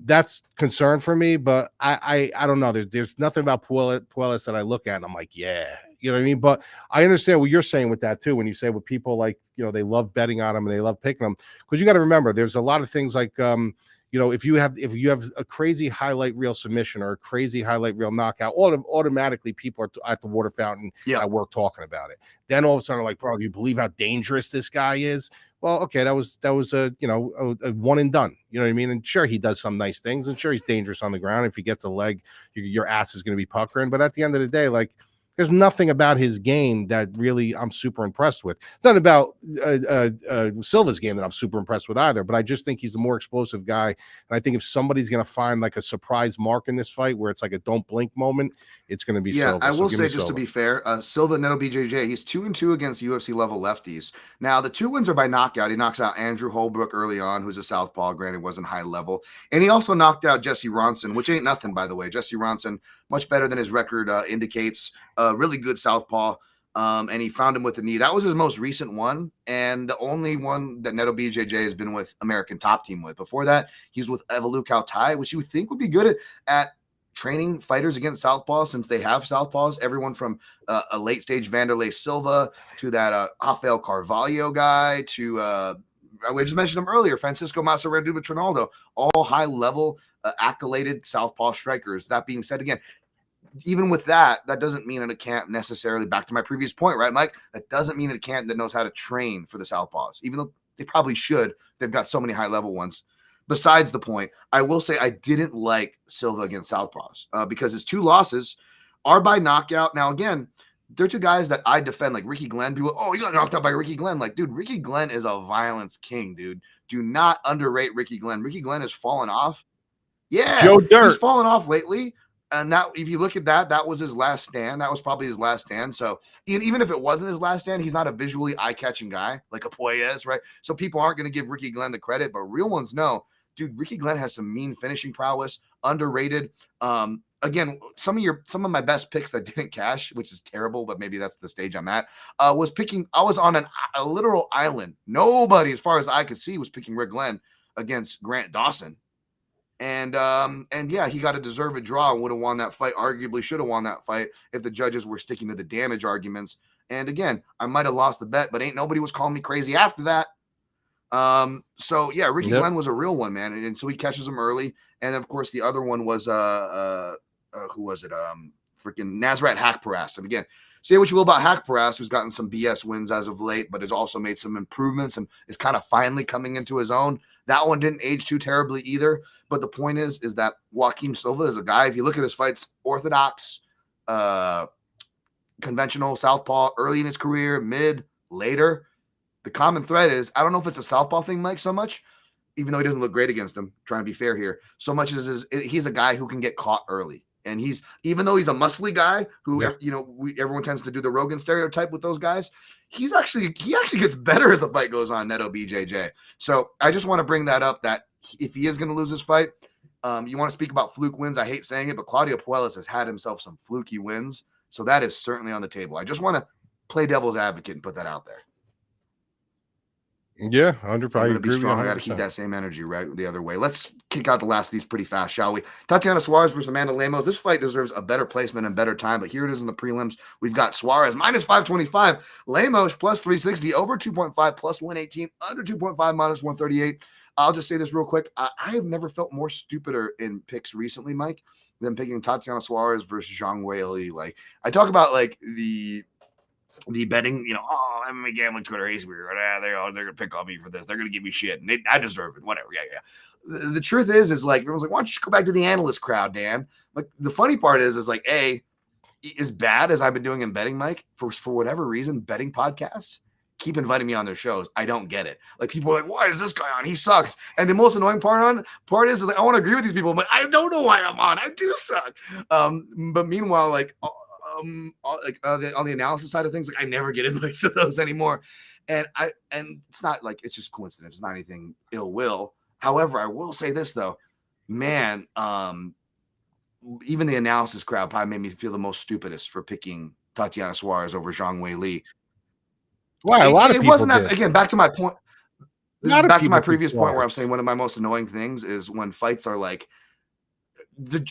that's concern for me. But I don't know. There's nothing about Puelles that I look at and I'm like, yeah. You know what I mean? But I understand what you're saying with that too. When you say with people like, they love betting on them and they love picking them, because you got to remember, there's a lot of things like, if you have a crazy highlight reel submission or a crazy highlight reel knockout, automatically people are at the water fountain at work talking about it. Then all of a sudden, like, bro, you believe how dangerous this guy is? Well, okay, that was a one and done. You know what I mean? And sure, he does some nice things, and sure, he's dangerous on the ground. If he gets a leg, your ass is going to be puckering. But at the end of the day, like, there's nothing about his game that really I'm super impressed with. It's not about Silva's game that I'm super impressed with either, but I just think he's a more explosive guy. And I think if somebody's going to find like a surprise mark in this fight where it's like a don't blink moment, it's going to be Silva. I will say, just to be fair, Silva, Neto BJJ, he's 2-2 against UFC level lefties. Now, the 2 wins are by knockout. He knocks out Andrew Holbrook early on, who's a southpaw, granted wasn't high level. And he also knocked out Jesse Ronson, which ain't nothing, by the way. Jesse Ronson, much better than his record indicates. Really good southpaw, and he found him with a knee. That was his most recent one, and the only one that Neto BJJ has been with American Top Team with. Before that, he was with Evalu Kautai, which you would think would be good at training fighters against southpaws, since they have southpaws. Everyone from a late-stage Vanderlei Silva to that Rafael Carvalho guy to we just mentioned him earlier, Francisco Massarreduba Trinaldo, all high-level accoladed southpaw strikers. That being said, again, even with that doesn't mean that a camp necessarily, back to my previous point, right, Mike? That doesn't mean a camp that knows how to train for the southpaws, even though they probably should. They've got so many high-level ones. Besides the point, I will say I didn't like Silva against southpaws because his 2 losses are by knockout. Now, again, they're 2 guys that I defend, like Ricky Glenn. People, you got knocked out by Ricky Glenn. Like, dude, Ricky Glenn is a violence king, dude. Do not underrate Ricky Glenn. Ricky Glenn has fallen off. Yeah, Joe Dirt. He's fallen off lately. And now, if you look at that was his last stand. That was probably his last stand. So even if it wasn't his last stand, he's not a visually eye-catching guy like a Puelles, right? So people aren't going to give Ricky Glenn the credit, but real ones know. Dude, Ricky Glenn has some mean finishing prowess, underrated. Again, some of my best picks that didn't cash, which is terrible, but maybe that's the stage I'm at, was picking. I was on a literal island. Nobody, as far as I could see, was picking Rick Glenn against Grant Dawson. And yeah, he got a deserved draw and would have won that fight. Arguably should have won that fight if the judges were sticking to the damage arguments. And again, I might have lost the bet, but ain't nobody was calling me crazy after that. So yeah, Ricky Glenn was a real one, man. And so he catches him early. And then of course the other one was who was it? Freaking Nasrat Hakparas. And again, say what you will about Hakparas, who's gotten some BS wins as of late, but has also made some improvements and is kind of finally coming into his own. That one didn't age too terribly either. But the point is that Joaquim Silva is a guy, if you look at his fights, orthodox, conventional southpaw, early in his career, mid, later. The common thread is, I don't know if it's a southpaw thing, Mike, so much, even though he doesn't look great against him, trying to be fair here, so much as he's a guy who can get caught early. And even though he's a muscly guy who, everyone tends to do the Rogan stereotype with those guys, he actually gets better as the fight goes on, Neto BJJ. So I just want to bring that up, that if he is going to lose his fight, you want to speak about fluke wins. I hate saying it, but Claudio Puelles has had himself some fluky wins. So that is certainly on the table. I just want to play devil's advocate and put that out there. Yeah, 100%. I'm gonna be strong. I got to keep that same energy right the other way. Let's kick out the last of these pretty fast, shall we? Tatiana Suarez versus Amanda Lemos. This fight deserves a better placement and better time, but here it is in the prelims. We've got Suarez minus 525, Lemos plus 360, over 2.5 plus 118, under 2.5 minus 138. I'll just say this real quick. I have never felt more stupider in picks recently, Mike, than picking Tatiana Suarez versus Zhang Weili. Like, I talk about like the the betting, oh, MMA gambling Twitter hates me. They're gonna pick on me for this. They're gonna give me shit, and I deserve it. Whatever. Yeah. The truth is like everyone's like, why don't you just go back to the analyst crowd, Dan? Like the funny part is like, as bad as I've been doing in betting, Mike, for whatever reason, betting podcasts keep inviting me on their shows. I don't get it. Like people are like, why is this guy on? He sucks. And the most annoying part is like, I want to agree with these people, but I don't know why I'm on. I do suck. But meanwhile, like. On the analysis side of things, like I never get invites to those anymore, and it's not like it's just coincidence. It's not anything ill will. However, I will say this though, man, even the analysis crowd probably made me feel the most stupidest for picking Tatiana Suarez over Zhang Weili. Wow, a lot of people wasn't that did. Again, back to my point. Back to my previous point where I'm saying one of my most annoying things is when fights are like.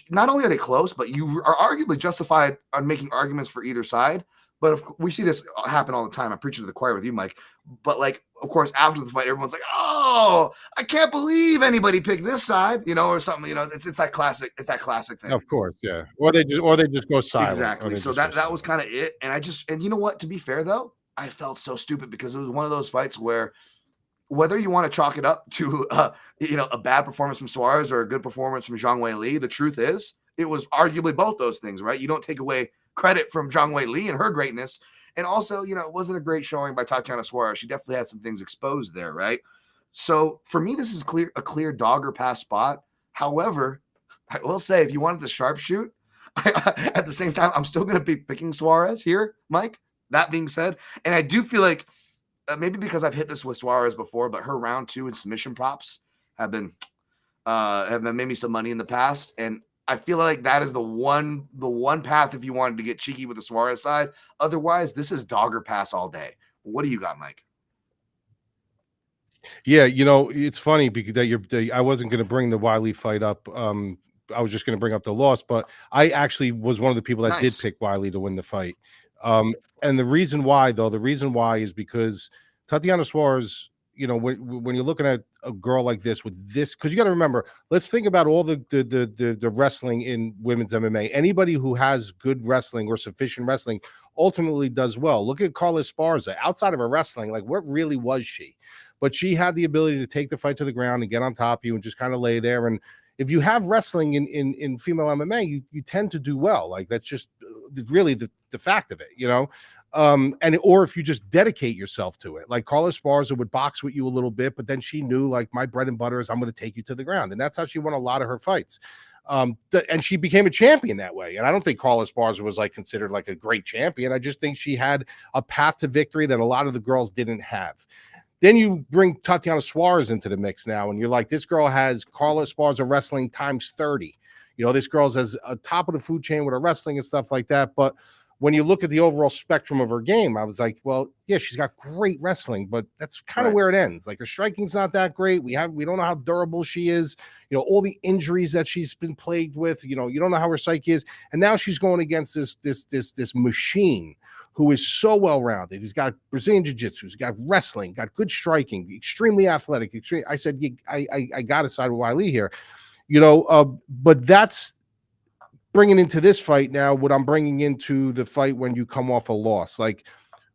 Not only are they close, but you are arguably justified on making arguments for either side. But if we see this happen all the time. I'm preaching to the choir with you, Mike. But like, of course, after the fight, everyone's like, "Oh, I can't believe anybody picked this side," or something. It's that classic. It's that classic thing. Of course, yeah. Or they just go silent. Exactly. So that was kind of it. And you know what? To be fair though, I felt so stupid because it was one of those fights where. Whether you want to chalk it up to a bad performance from Suarez or a good performance from Zhang Weili, the truth is it was arguably both those things, right? You don't take away credit from Zhang Weili and her greatness, and also it wasn't a great showing by Tatiana Suarez. She definitely had some things exposed there, right? So for me, this is a clear dog or pass spot. However, I will say if you wanted to sharpshoot, at the same time, I'm still going to be picking Suarez here, Mike. That being said, and I do feel like. Maybe because I've hit this with Suarez before, but her round 2 and submission props have been made me some money in the past, and I feel like that is the one path if you wanted to get cheeky with the Suarez side. Otherwise, this is dog or pass all day. What do you got, Mike? Yeah, it's funny because I wasn't going to bring the Weili fight up. I was just going to bring up the loss, but I actually was one of the people that did pick Weili to win the fight. And the reason why is because Tatiana Suarez, when you're looking at a girl like this with this, because you got to remember, let's think about all the wrestling in women's MMA. Anybody who has good wrestling or sufficient wrestling ultimately does well. Look at Carla Esparza. Outside of her wrestling, like what really was she? But she had the ability to take the fight to the ground and get on top of you and just kind of lay there. And if you have wrestling in female MMA, you tend to do well. Like that's just really the fact of it, or if you just dedicate yourself to it. Like Carla Esparza would box with you a little bit, but then she knew like my bread and butter is I'm going to take you to the ground, and that's how she won a lot of her fights. And she became a champion that way. And I don't think Carla Esparza was like considered like a great champion. I just think she had a path to victory that a lot of the girls didn't have. Then you bring Tatiana Suarez into the mix now, and you're like, this girl has Carla Esparza wrestling times 30. This girl's as a top of the food chain with her wrestling and stuff like that. But when you look at the overall spectrum of her game, I was like, well, yeah, she's got great wrestling, but that's kind of where it ends. Like her striking's not that great. We don't know how durable she is. All the injuries that she's been plagued with. You don't know how her psyche is, and now she's going against this machine who is so well-rounded. He's got Brazilian jiu-jitsu, he's got wrestling, got good striking, extremely athletic. I said, I got to side with Weili here, but that's bringing into this fight now what I'm bringing into the fight when you come off a loss. Like,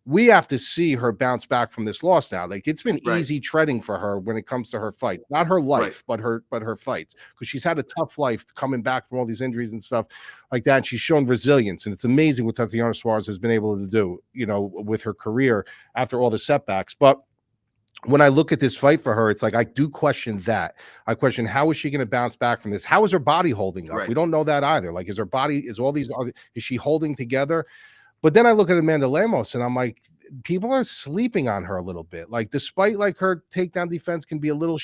we have to see her bounce back from this loss now. Like, it's been easy treading for her when it comes to her fight, not her life, but her fights, because she's had a tough life coming back from all these injuries and stuff like that. And she's shown resilience, and it's amazing what Tatiana Suarez has been able to do, with her career after all the setbacks. But when I look at this fight for her, it's like I do question that. I question, how is she going to bounce back from this? How is her body holding up? We don't know that either. Like, is she holding together? But then I look at Amanda Lemos and I'm like, people are sleeping on her a little bit. Like, despite like her takedown defense can be a little,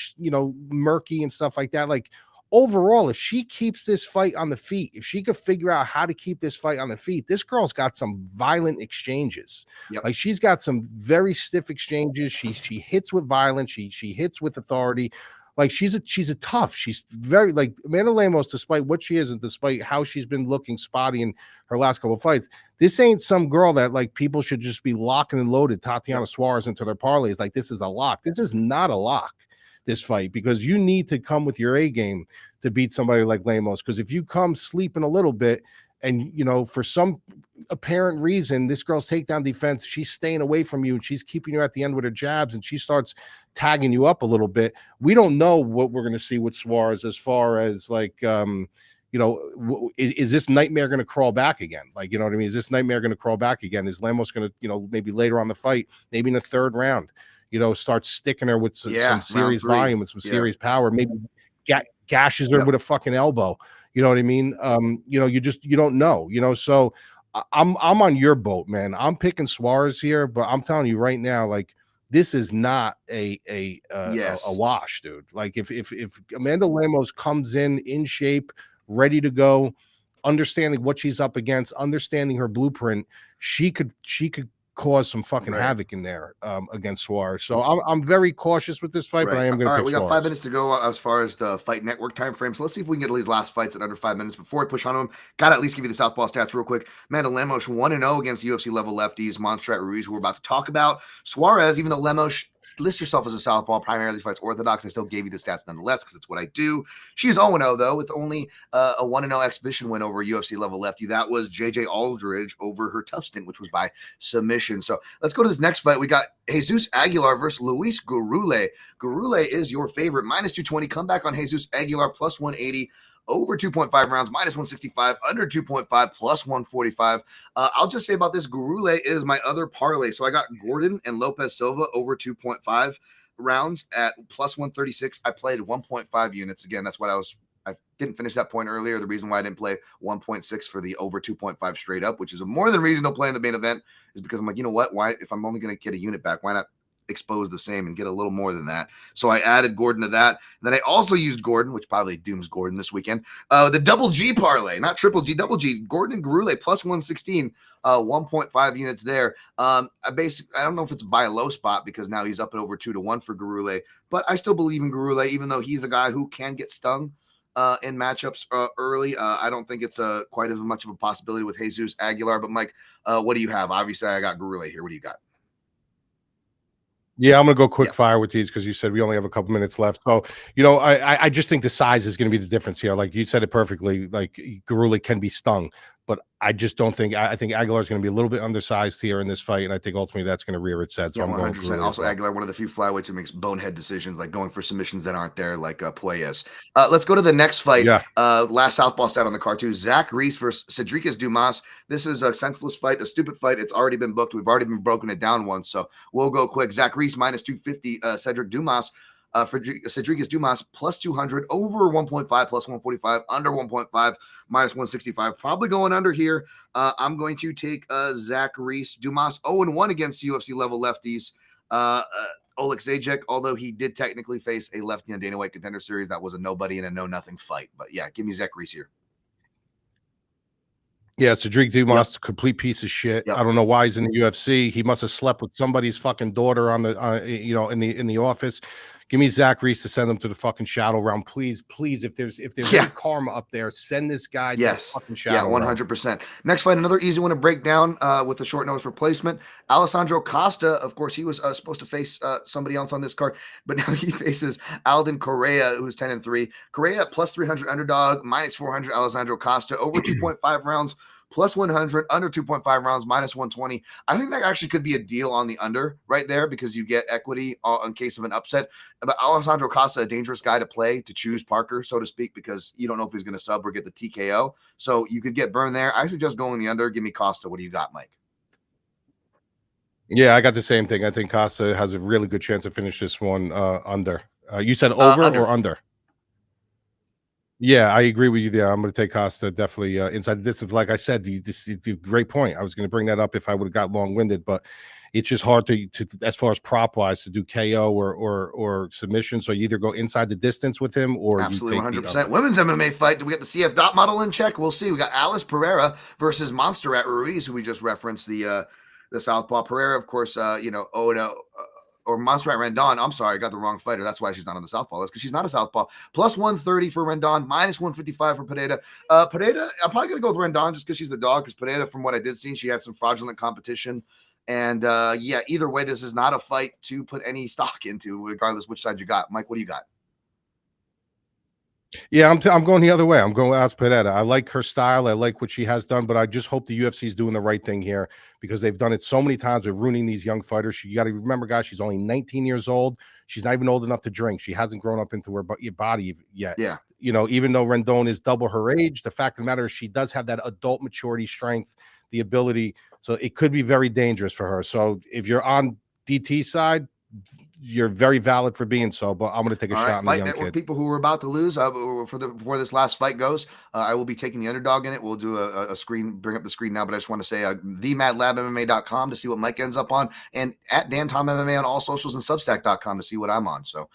murky and stuff like that. Like, overall, if she keeps this fight on the feet, if she could figure out how to keep this fight on the feet, this girl's got some violent exchanges. Like, she's got some very stiff exchanges. She hits with violence. She hits with authority. Like, she's a tough. She's very, like, Amanda Lemos, despite what she is and despite how she's been looking spotty in her last couple of fights, this ain't some girl that like people should just be locking and loaded Tatiana Suarez into their parlays. Like, this is a lock. This is not a lock, this fight, because you need to come with your A game to beat somebody like Lemos. Because if you come sleeping a little bit, And, you know, for some apparent reason, this girl's takedown defense, she's staying away from you and she's keeping you at the end with her jabs and she starts tagging you up a little bit. We don't know what we're going to see with Suarez as far as like, you know, is this nightmare going to crawl back again? Like, you know what I mean? Is this nightmare going to crawl back again? Is Lemos going to, you know, maybe later on the fight, maybe in the third round, you know, start sticking her with some serious volume and some serious power, maybe gashes her with a fucking elbow. You know what I mean? You know, you don't know, you know, so I'm on your boat, man. I'm picking Suarez here, but I'm telling you right now, like, this is not a wash, dude. Like if Amanda Lemos comes in shape, ready to go, understanding what she's up against, understanding her blueprint, she could cause some fucking havoc in there against Suarez. So I'm very cautious with this fight, but I am going to pick we got Suarez. 5 minutes to go as far as the Fight Network time frame. So let's see if we can get these last fights in under 5 minutes before we push on them. Got to at least give you the southpaw stats real quick. Amanda Lemos 1-0 against UFC level lefties. Montserrat Ruiz, who we're about to talk about. Suarez, even though Lemos list yourself as a southpaw, primarily fights orthodox, I still gave you the stats nonetheless because it's what I do. She's 0-0 though, with only a 1-0 exhibition win over a UFC level lefty. That was JJ Aldridge over her tough stint, which was by submission. So let's go to this next fight. We got Jesus Aguilar versus Luis Gurule. Gurule is your favorite, -220. Comeback on Jesus Aguilar, +180. Over 2.5 rounds, -165, under 2.5, +145. I'll just say about this, Gurule is my other parlay. So I got Gordon and Lopez Silva over 2.5 rounds at +136. I played 1.5 units. Again, that's what I didn't finish that point earlier. The reason why I didn't play 1.6 for the over 2.5 straight up, which is more than reason to play in the main event, is because I'm like, you know what? Why, if I'm only going to get a unit back, why not expose the same and get a little more than that? So I added Gordon to that. And then I also used Gordon, which probably dooms Gordon this weekend. The double G parlay, not triple G, double G. Gordon and Gurule +116, 1.5 units there. I don't know if it's by a low spot because now he's up at over 2-1 for Gurule, but I still believe in Gurule, even though he's a guy who can get stung in matchups early. I don't think it's quite as much of a possibility with Jesus Aguilar. But Mike, what do you have? Obviously, I got Gurule here. What do you got? Yeah, I'm gonna go quick fire with these because you said we only have a couple minutes left. So, you know, I just think the size is going to be the difference here. Like you said it perfectly. Like Gurule can be stung, but I just don't think. I think Aguilar is going to be a little bit undersized here in this fight, and I think ultimately that's going to rear its head. So I'm 100%. Also, Aguilar, one of the few flyweights who makes bonehead decisions, like going for submissions that aren't there, like Puelles. Let's go to the next fight. Yeah. Last southpaw stat on the card too. Zach Reese versus Sedriques Dumas. This is a senseless fight, a stupid fight. It's already been booked. We've already been broken it down once, so we'll go quick. Zach Reese -250. Cedric Dumas. For Sedriques Dumas +200, over 1.5, +145, under 1.5, -165. Probably going under here. I'm going to take Zach Reese. Dumas 0-1 against UFC level lefties. Oleg Zajek, although he did technically face a lefty on Dana White Contender Series, that was a nobody and a know-nothing fight. But yeah, give me Zach Reese here. Yeah, Sedriques Dumas, complete piece of shit. I don't know why he's in the UFC. He must have slept with somebody's fucking daughter on the, you know, in the office. Give me Zach Reese to send him to the fucking shadow round, please. If there's any karma up there, send this guy to the fucking shadow round. 100%. Next fight, another easy one to break down with a short notice replacement. Alessandro Costa, of course, he was supposed to face somebody else on this card, but now he faces Alden Correa, who's 10-3. Correa +300 underdog, -400 Alessandro Costa, over 2.5 rounds, +100, under 2.5 rounds, -120. I think that actually could be a deal on the under right there because you get equity in case of an upset. But Alessandro Costa, a dangerous guy to play, to choose Parker, so to speak, because you don't know if he's going to sub or get the TKO. So you could get burned there. I suggest going the under. Give me Costa. What do you got, Mike? Yeah, I got the same thing. I think Costa has a really good chance to finish this one under. You said over or under? Yeah, I agree with you there. I'm going to take Costa definitely inside. This is, like I said, this is a great point. I was going to bring that up if I would have got long-winded, but it's just hard to as far as prop-wise, to do KO or submission. So you either go inside the distance with him or absolutely you take 100%. Women's MMA fight. Do we get the CF dot model in check? We'll see. We got Alice Pereira versus Montserrat Ruiz, who we just referenced, the southpaw. Pereira, of course, or Montserrat Rendon. I'm sorry, I got the wrong fighter. That's why she's not on the southpaw list, because she's not a southpaw. +130 for Rendon, -155 for Pereira. Pereira, I'm probably going to go with Rendon just because she's the dog, because Pereira, from what I did see, she had some fraudulent competition. And yeah, either way, this is not a fight to put any stock into, regardless which side you got. Mike, what do you got? Yeah, I'm going the other way. I'm going with Pineda. I like her style. I like what she has done, but I just hope the UFC is doing the right thing here because they've done it so many times with ruining these young fighters. You got to remember, guys, she's only 19 years old. She's not even old enough to drink. She hasn't grown up into her body yet. Yeah. You know, even though Rendon is double her age, the fact of the matter is she does have that adult maturity, strength, the ability. So it could be very dangerous for her. So if you're on DT side, you're very valid for being so, but I'm going to take a shot on the young kid. People who were about to lose before this last fight goes, I will be taking the underdog in it. We'll do a screen, bring up the screen now, but I just want to say themadlabmma.com to see what Mike ends up on, and at Dan Tom MMA on all socials, and substack.com to see what I'm on. So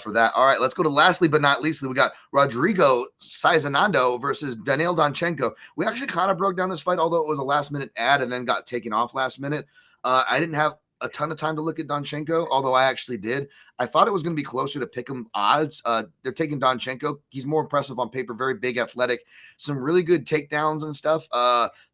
for that, all right, let's go to lastly but not leastly, we got Rodrigo Cezinando versus Daniil Danchenko. We actually kind of broke down this fight, although it was a last minute ad and then got taken off last minute. I didn't have a ton of time to look at Danchenko, although I actually did. I thought it was going to be closer to pick 'em odds. They're taking Danchenko. He's more impressive on paper, very big, athletic, some really good takedowns and stuff.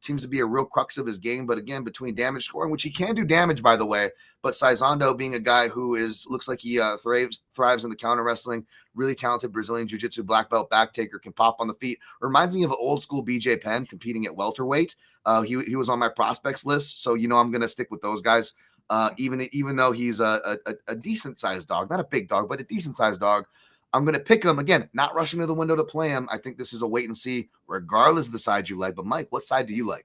Seems to be a real crux of his game, but again, between damage scoring, which he can do damage, by the way, but Cezinando being a guy who looks like he thrives in the counter wrestling, really talented Brazilian jiu-jitsu black belt back taker, can pop on the feet. Reminds me of an old school BJ Penn competing at welterweight. He was on my prospects list, so I'm going to stick with those guys. Even though he's a decent sized dog, not a big dog, but a decent sized dog, I'm going to pick him again, not rushing to the window to play him. I think this is a wait and see, regardless of the side you like. But Mike, what side do you like?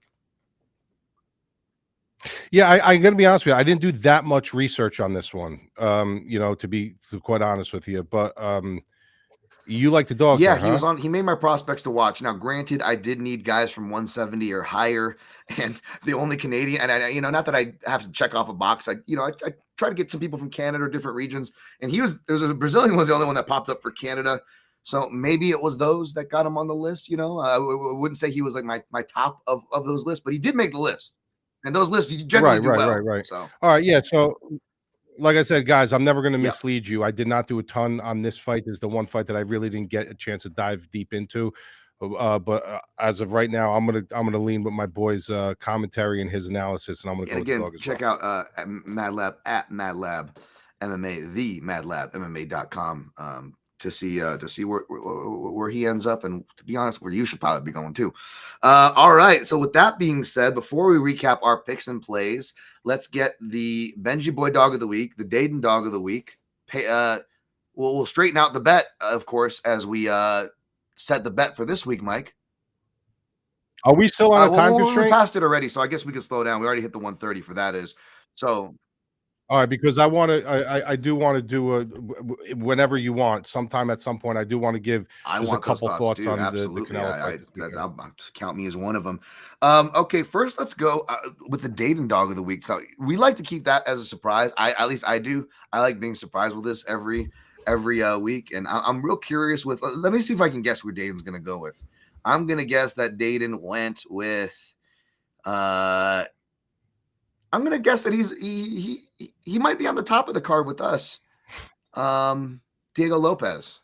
Yeah, I'm going to be honest with you. I didn't do that much research on this one, to be quite honest with you. But you like the dog? Yeah, there, he was on. He made my prospects to watch. Now, granted, I did need guys from 170 or higher, and the only Canadian. And I, not that I have to check off a box. I try to get some people from Canada or different regions. And there's a Brazilian was the only one that popped up for Canada. So maybe it was those that got him on the list. I wouldn't say he was like my top of those lists, but he did make the list. And those lists you generally do well. Right. So all right, yeah. So like I said, guys, I'm never going to mislead you. I did not do a ton on this fight. This is the one fight that I really didn't get a chance to dive deep into. But as of right now, I'm gonna lean with my boy's commentary and his analysis, and I'm gonna go again with the dog as check well. out Madlab at Madlab MMA, the madlabmma.com to see where he ends up, and to be honest, where you should probably be going too. All right. So with that being said, before we recap our picks and plays, let's get the Benji Boy Dog of the Week, the Dayton Dog of the Week. We'll straighten out the bet, of course, as we set the bet for this week, Mike. Are we still on a time constraint? We passed it already, so I guess we can slow down. We already hit the 1:30 for that is. So all right, because I do want to do whenever you want, sometime at some point, I do want to give a couple thoughts on the Canelo fight. Count me as one of them. Okay, first let's go with the Dayton Dog of the Week. So we like to keep that as a surprise. At least I do. I like being surprised with this every week, and I'm real curious with. Let me see if I can guess where Dayton's going to go with. I'm going to guess that Dayton went with. I'm going to guess that he might be on the top of the card with us. Diego Lopes.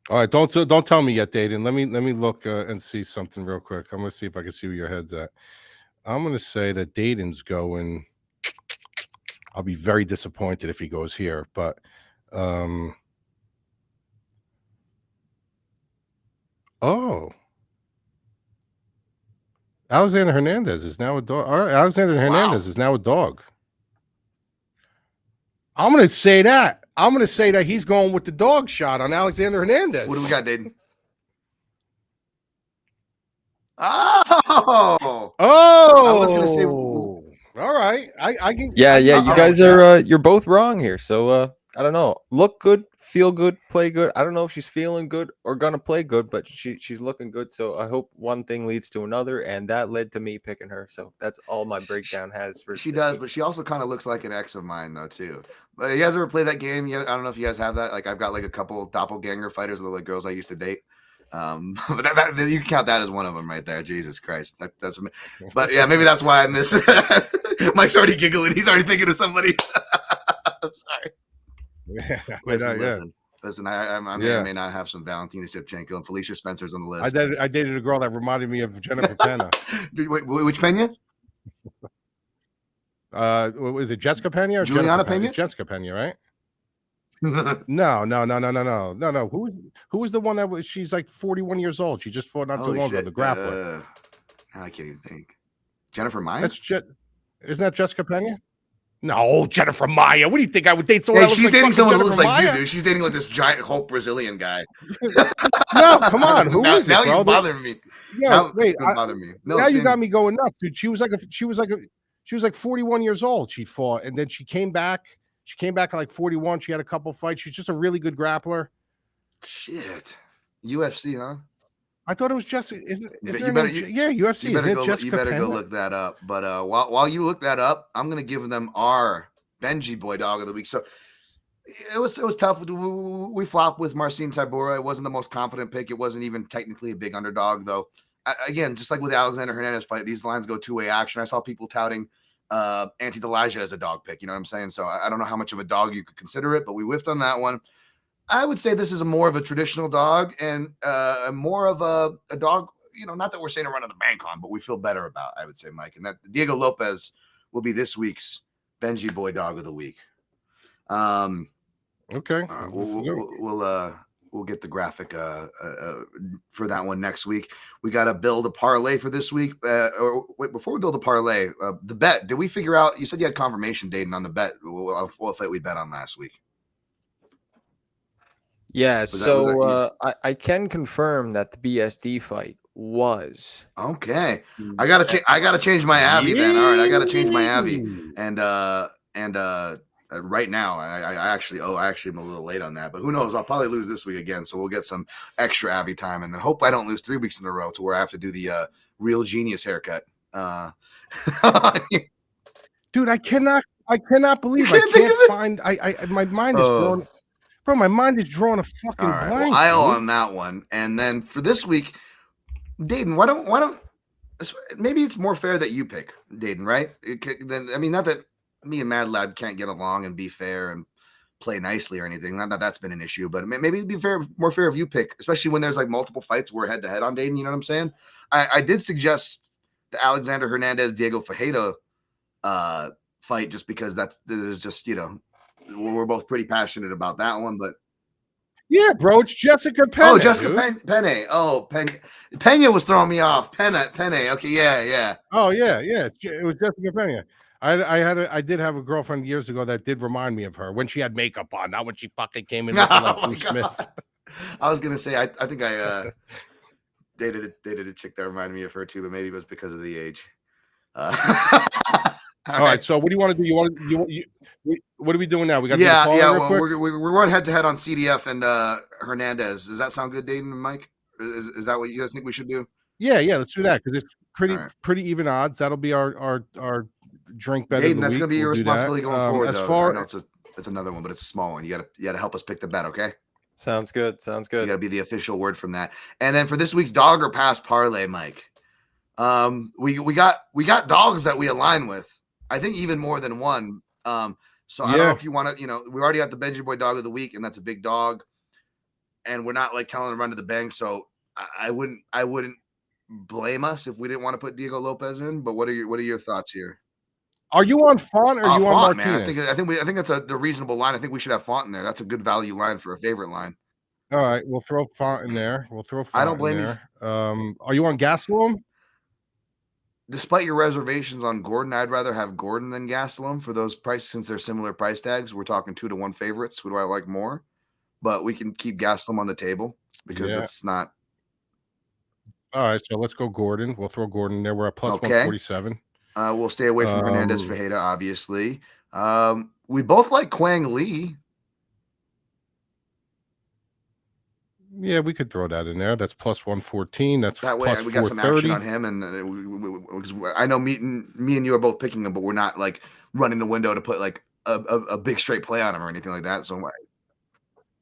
All right, don't tell me yet, Dayton. Let me look and see something real quick. I'm going to see if I can see where your head's at. I'm going to say that Dayton's going. I'll be very disappointed if he goes here, but Alexander Hernandez is now a dog. All right, Alexander Hernandez is now a dog. I'm going to say that. I'm going to say that he's going with the dog shot on Alexander Hernandez. What do we got, Dayton? Oh! I was going to say. All right, I can. Yeah. You guys are you're both wrong here. So I don't know. Look good, feel good, play good. I don't know if she's feeling good or gonna play good, but she's looking good. So I hope one thing leads to another, and that led to me picking her. So that's all my breakdown has for. She does, but she also kind of looks like an ex of mine though too. But you guys ever play that game? I don't know if you guys have that. Like I've got like a couple doppelganger fighters with like girls I used to date. But you can count that as one of them right there. Jesus Christ, that's. But yeah, maybe that's why I miss it. Mike's already giggling. He's already thinking of somebody. I'm sorry. Yeah, listen. I may or may not have some Valentina Shevchenko and Felicia Spencer's on the list. I dated a girl that reminded me of Jennifer Pena. Wait, which Pena? Was it Jessica Pena or Juliana Pena? Jessica Pena, right? No. Who was the one that was? She's like 41 years old. She just fought not too long ago. The grappler. I can't even think. Jennifer Maya. Isn't that Jessica Pena? No, Jennifer Maya. What do you think I would date someone? Hey, she's dating someone who looks like you, dude. She's dating like this giant Hulk Brazilian guy. No, come on. Who is it, now bro? you're bothering me. Yeah, wait. Bother me. No, now you got me going nuts, dude. She was like 41 years old. She fought, and then she came back. She came back at like 41. She had a couple fights. She's just a really good grappler. Shit. UFC, huh? I thought it was Jessica. Isn't yeah, UFC. You better go look that up. But while you look that up, I'm gonna give them our Benji boy dog of the week. So it was tough. We flopped with Marcin Tybura. It wasn't the most confident pick. It wasn't even technically a big underdog, though. Again, just like with the Alexander Hernandez fight, these lines go two-way action. I saw people touting Ante Delija as a dog pick. You know what I'm saying? So I don't know how much of a dog you could consider it, but we whiffed on that one. I would say this is more of a traditional dog and more of a dog, you know, not that we're saying to run to the bank on, but we feel better about, I would say, Mike. And that Diego Lopes will be this week's Benji boy dog of the week. Okay. We'll get the graphic for that one next week. We got to build a parlay for this week. Or wait, before we build a parlay, the bet, did we figure out, you said you had confirmation, Dayton, on the bet. What fight we bet on last week? Yeah, I can confirm that the BSD fight was okay. I gotta change my Avi then. All right, I gotta change my Avi, and right now I actually am a little late on that, but who knows? I'll probably lose this week again, so we'll get some extra Avi time, and then hope I don't lose 3 weeks in a row to where I have to do the real genius haircut. Dude, I cannot believe I can't find. My mind is grown. Bro, my mind is drawing a fucking blank. Well, I owe on that one. And then for this week, Dayton, why don't maybe it's more fair that you pick, Dayton, right? Not that me and Madlab can't get along and be fair and play nicely or anything. Not that that's been an issue, but maybe it'd be more fair if you pick, especially when there's like multiple fights we're head to head on, Dayton. You know what I'm saying? I did suggest the Alexander Hernandez Diego Ferreira fight just because there's just, you know, we're both pretty passionate about that one, but yeah, bro, it's Jessica Pena. Oh, Jessica Pena. Oh, Pena was throwing me off. Pena. Okay, yeah. Oh, yeah. It was Jessica Pena. I did have a girlfriend years ago that did remind me of her when she had makeup on, not when she fucking came in looking like Bruce Smith. I was gonna say I think I dated a chick that reminded me of her too, but maybe it was because of the age. All right. So what do you want to do? What are we doing now? We got we're going head to head on CDF and Hernandez. Does that sound good, Dayton and Mike? Is that what you guys think we should do? Yeah. Let's do that because it's pretty even odds. That'll be our drink bet. Dayton, that's gonna be your responsibility going forward. As far I know it's another one, but it's a small one. You gotta help us pick the bet, okay? Sounds good. You gotta be the official word from that. And then for this week's dog or pass parlay, Mike, we got dogs that we align with. I think even more than one. So I don't know if you want to, you know, we already got the Benji Boy dog of the week, and that's a big dog. And we're not like telling him to run to the bank. So I wouldn't blame us if we didn't want to put Diego Lopes in. But what are your thoughts here? Are you on Font or are you on Martinez? Man. I think that's the reasonable line. I think we should have Font in there. That's a good value line for a favorite line. All right, we'll throw Font in there. I don't blame you. Are you on Gastelum? Despite your reservations on Gordon, I'd rather have Gordon than Gastelum for those prices since they're similar price tags. We're talking 2-1 favorites. Who do I like more? But we can keep Gastelum on the table because it's not. All right, so let's go Gordon. We'll throw Gordon in there. We're at plus 147. We'll stay away from Hernandez Ferreira, obviously. We both like Quang Lee. Yeah, we could throw that in there. That's plus 114. That's that way plus we got some action on him, and I know me and you are both picking him, but we're not like running the window to put like a big straight play on him or anything like that. So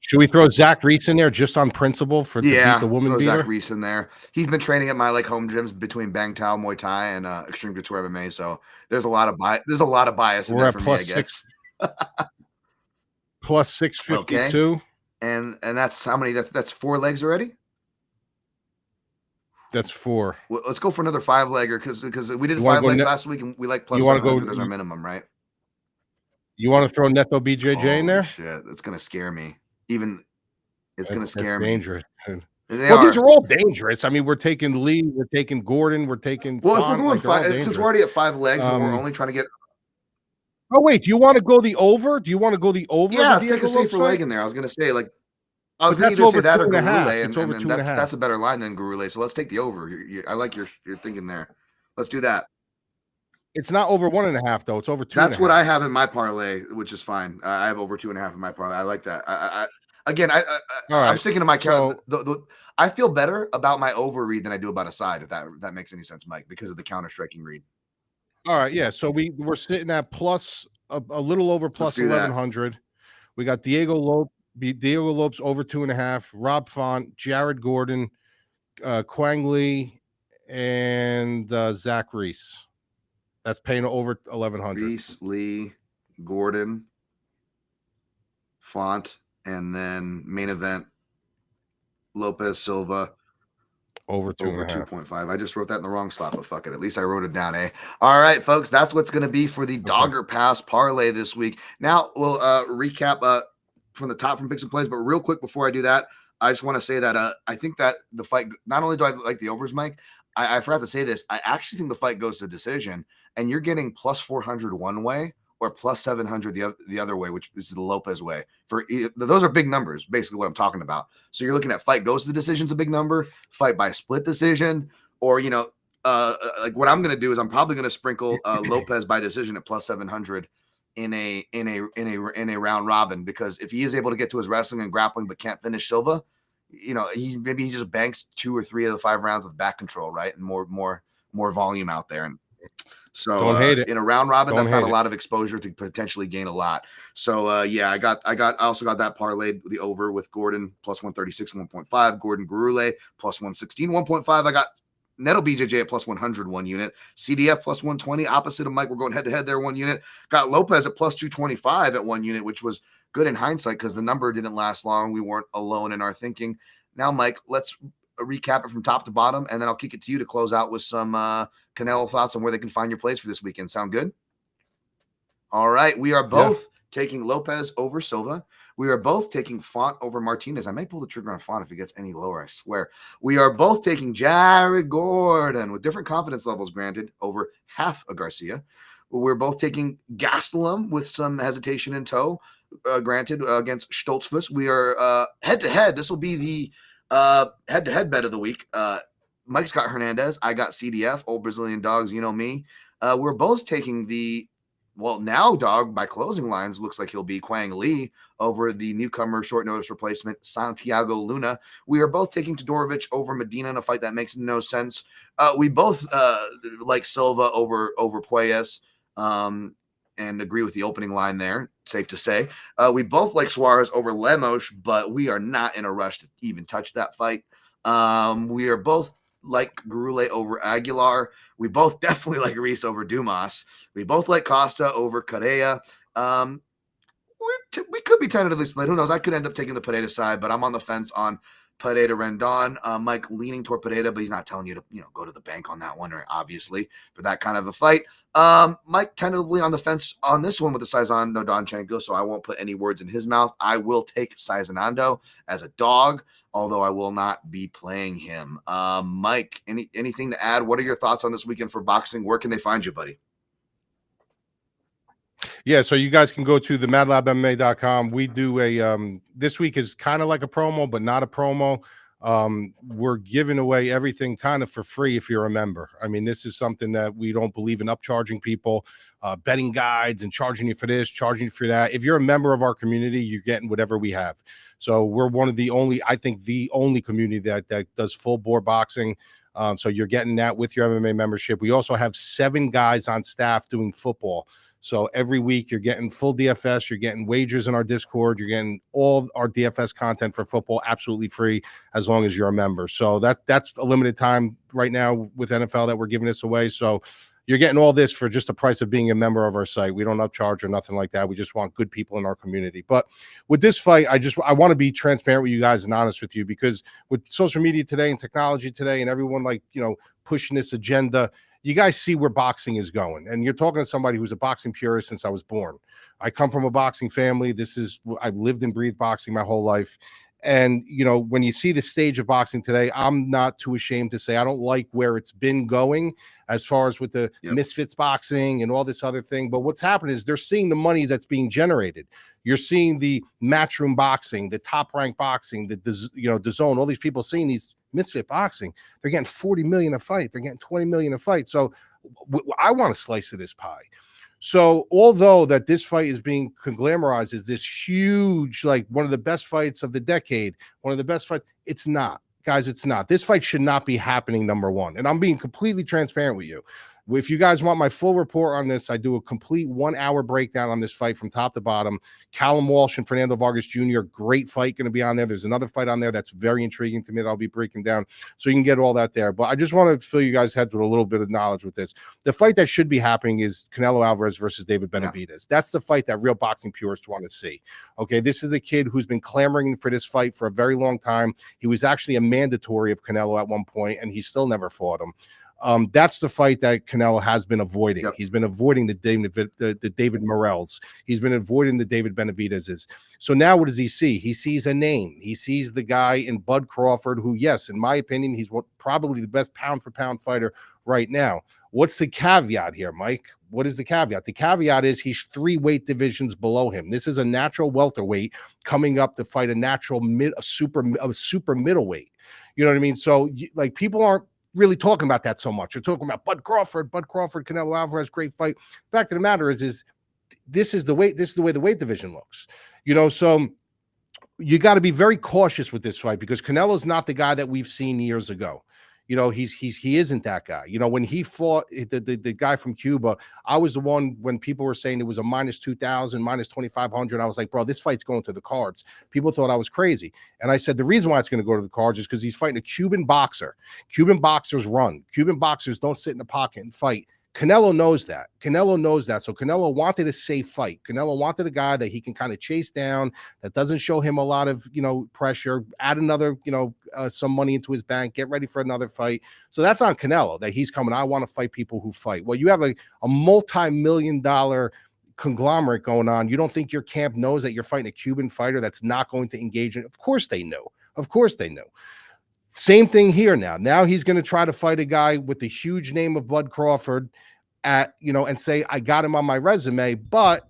should we throw Zach Reese in there just on principle to beat the woman beater? Zach Reese in there. He's been training at my like home gyms between Bang Tao, Muay Thai, and Extreme Couture MMA. So there's a lot of bias in there for me, I guess. Plus 652. Okay. And that's how many? That's 4 legs already. That's 4. Well, let's go for another 5-legger because we did 5 legs last week and we like plus 700 as our minimum, right? You want to throw Neto BJJ in there? Shit, that's gonna scare me. It's gonna That's scare me. dangerous. Dude. These are all dangerous. I mean, we're taking Lee, we're taking Gordon, we're taking. Well, Font, if we're going since we're already at 5 legs and we're only trying to get. Oh wait, do you want to go the over? Do you want to go the over? Yeah, let's take a safer leg in there. I was gonna say I was going to either say that or Gurule, and then that's a better line than Gurule. So let's take the over. I like your thinking there. Let's do that. It's not over 1.5 though. It's over 2. That's what I have in my parlay, which is fine. I have over 2.5 in my parlay. I like that. I'm sticking to my count. I feel better about my over read than I do about a side. If that makes any sense, Mike, because of the counter striking read. All right, yeah. So we're sitting at plus a little over plus 1,100. We got Diego Lopes over 2.5. Rob Font, Jared Gordon, Quang Lee, and Zach Reese. That's paying over 1,100. Reese, Lee, Gordon, Font, and then main event Lopez Silva over 2.5. I just wrote that in the wrong slot, but fuck it. At least I wrote it down, eh? All right, folks, that's what's going to be for the Dogger Pass parlay this week. Now we'll recap from the top from Picks and Plays, but real quick before I do that, I just want to say that I think that the fight, not only do I like the overs, Mike, I forgot to say this. I actually think the fight goes to decision, and you're getting plus 400 one way or plus 700 the other way, which is the Lopez way. Those are big numbers, basically what I'm talking about. So you're looking at fight goes to decision's a big number, fight by split decision, or like what I'm going to do is I'm probably going to sprinkle Lopez by decision at plus 700 in a round robin, because if he is able to get to his wrestling and grappling but can't finish Silva, he just banks 2 or 3 of the 5 rounds with back control, right, and more volume out there. And so in a round robin, that's not a lot of exposure to potentially gain a lot. So I also got that parlayed the over with Gordon plus 136 1.5, Gordon Gurule plus 116 1.5. I got Neto BJJ at plus 100 1 unit, CDF plus 120. Opposite of Mike, we're going head to head there 1 unit. Got Lopez at plus 225 at 1 unit, which was good in hindsight because the number didn't last long. We weren't alone in our thinking. Now, Mike, let's recap it from top to bottom, and then I'll kick it to you to close out with some Canelo thoughts on where they can find your plays for this weekend. Sound good? All right. We are both taking Lopez over Silva. We are both taking Font over Martinez. I might pull the trigger on Font if it gets any lower, I swear. We are both taking Jared Gordon with different confidence levels, granted, over half a Garcia. We're both taking Gastelum with some hesitation in tow, granted, against Stoltzfus. We are head-to-head. This will be the head-to-head bet of the week. Mike's got Hernandez. I got CDF, old Brazilian dogs. You know me. We're both taking now dog by closing lines. Looks like he'll be Quang Lee over the newcomer short notice replacement Santiago Luna. We are both taking Todorović over Medina in a fight that makes no sense. We both like Silva over Puelles, and agree with the opening line there. Safe to say. We both like Suarez over Lemos, but we are not in a rush to even touch that fight. We are both like Gurule over Aguilar. We both definitely like Reese over Dumas. We both like Costa over Correa. We could be tentatively split. Who knows? I could end up taking the Pereira side, but I'm on the fence on Pereira Rendon. Mike leaning toward Pereira, but he's not telling you to go to the bank on that one, or obviously for that kind of a fight. Mike tentatively on the fence on this one with the Saizando Donchenko, so I won't put any words in his mouth. I will take Saizando as a dog, although I will not be playing him. Mike, anything to add? What are your thoughts on this weekend for boxing? Where can they find you, buddy? Yeah, so you guys can go to the madlabmma.com. We do a this week is kind of like a promo, but not a promo. We're giving away everything kind of for free if you're a member. I mean, this is something that we don't believe in upcharging people, betting guides and charging you for this, charging you for that. If you're a member of our community, you're getting whatever we have. So we're one of the only, I think the only community that does full bore boxing. So you're getting that with your MMA membership. We also have 7 guys on staff doing football. So every week you're getting full DFS, you're getting wagers in our Discord, you're getting all our DFS content for football absolutely free as long as you're a member. So that's a limited time right now with NFL that we're giving this away. So you're getting all this for just the price of being a member of our site. We don't upcharge or nothing like that. We just want good people in our community. But with this fight, I want to be transparent with you guys and honest with you, because with social media today and technology today and everyone pushing this agenda, you guys see where boxing is going. And you're talking to somebody who's a boxing purist since I was born. I come from a boxing family. I've lived and breathed boxing my whole life. And, you know, when you see the stage of boxing today, I'm not too ashamed to say I don't like where it's been going as far as with the misfits boxing and all this other thing. But what's happening is they're seeing the money that's being generated. You're seeing the matchroom boxing, the top ranked boxing, the zone, all these people seeing these misfit boxing. They're getting 40 million a fight. They're getting 20 million a fight. So I want a slice of this pie. So although that this fight is being glamorized as this huge, like one of the best fights of the decade, one of the best fights, it's not. Guys, it's not. This fight should not be happening, number one. And I'm being completely transparent with you. If you guys want my full report on this, I do a complete 1 hour breakdown on this fight from top to bottom. Callum Walsh and Fernando Vargas Jr., great fight going to be on there. There's another fight on there that's very intriguing to me that I'll be breaking down. So you can get all that there. But I just want to fill you guys' heads with a little bit of knowledge with this. The fight that should be happening is Canelo Alvarez versus David Benavidez. Yeah. That's the fight that real boxing purists want to see. Okay, this is a kid who's been clamoring for this fight for a very long time. He was actually a mandatory of Canelo at one point, and he still never fought him. That's the fight that Canelo has been avoiding. Yep. He's been avoiding the David Morrells. He's been avoiding the David Benavidez's. So now what does he see? He sees a name. He sees the guy in Bud Crawford, who, yes, in my opinion, he's probably the best pound-for-pound fighter right now. What's the caveat here, Mike? What is the caveat? The caveat is he's 3 weight divisions below him. This is a natural welterweight coming up to fight a super middleweight. You know what I mean? So, like, people aren't really talking about that so much. You're talking about Bud Crawford, Canelo Alvarez, great fight. Fact of the matter is this is the way the weight division looks. You know, so you got to be very cautious with this fight because Canelo's not the guy that we've seen years ago. You know, he isn't that guy. You know, when he fought the guy from Cuba, I was the one when people were saying it was a minus 2,000, minus 2,500. I was like, bro, this fight's going to the cards. People thought I was crazy. And I said, the reason why it's going to go to the cards is because he's fighting a Cuban boxer. Cuban boxers run. Cuban boxers don't sit in the pocket and fight. Canelo knows that. So Canelo wanted a safe fight. Canelo wanted a guy that he can kind of chase down, that doesn't show him a lot of, pressure, add another, some money into his bank, get ready for another fight. So that's on Canelo, that he's coming. I want to fight people who fight. Well, you have a multi-million-dollar conglomerate going on. You don't think your camp knows that you're fighting a Cuban fighter that's not going to engage in? Of course they know. Same thing here now. Now he's going to try to fight a guy with the huge name of Bud Crawford and say, I got him on my resume, but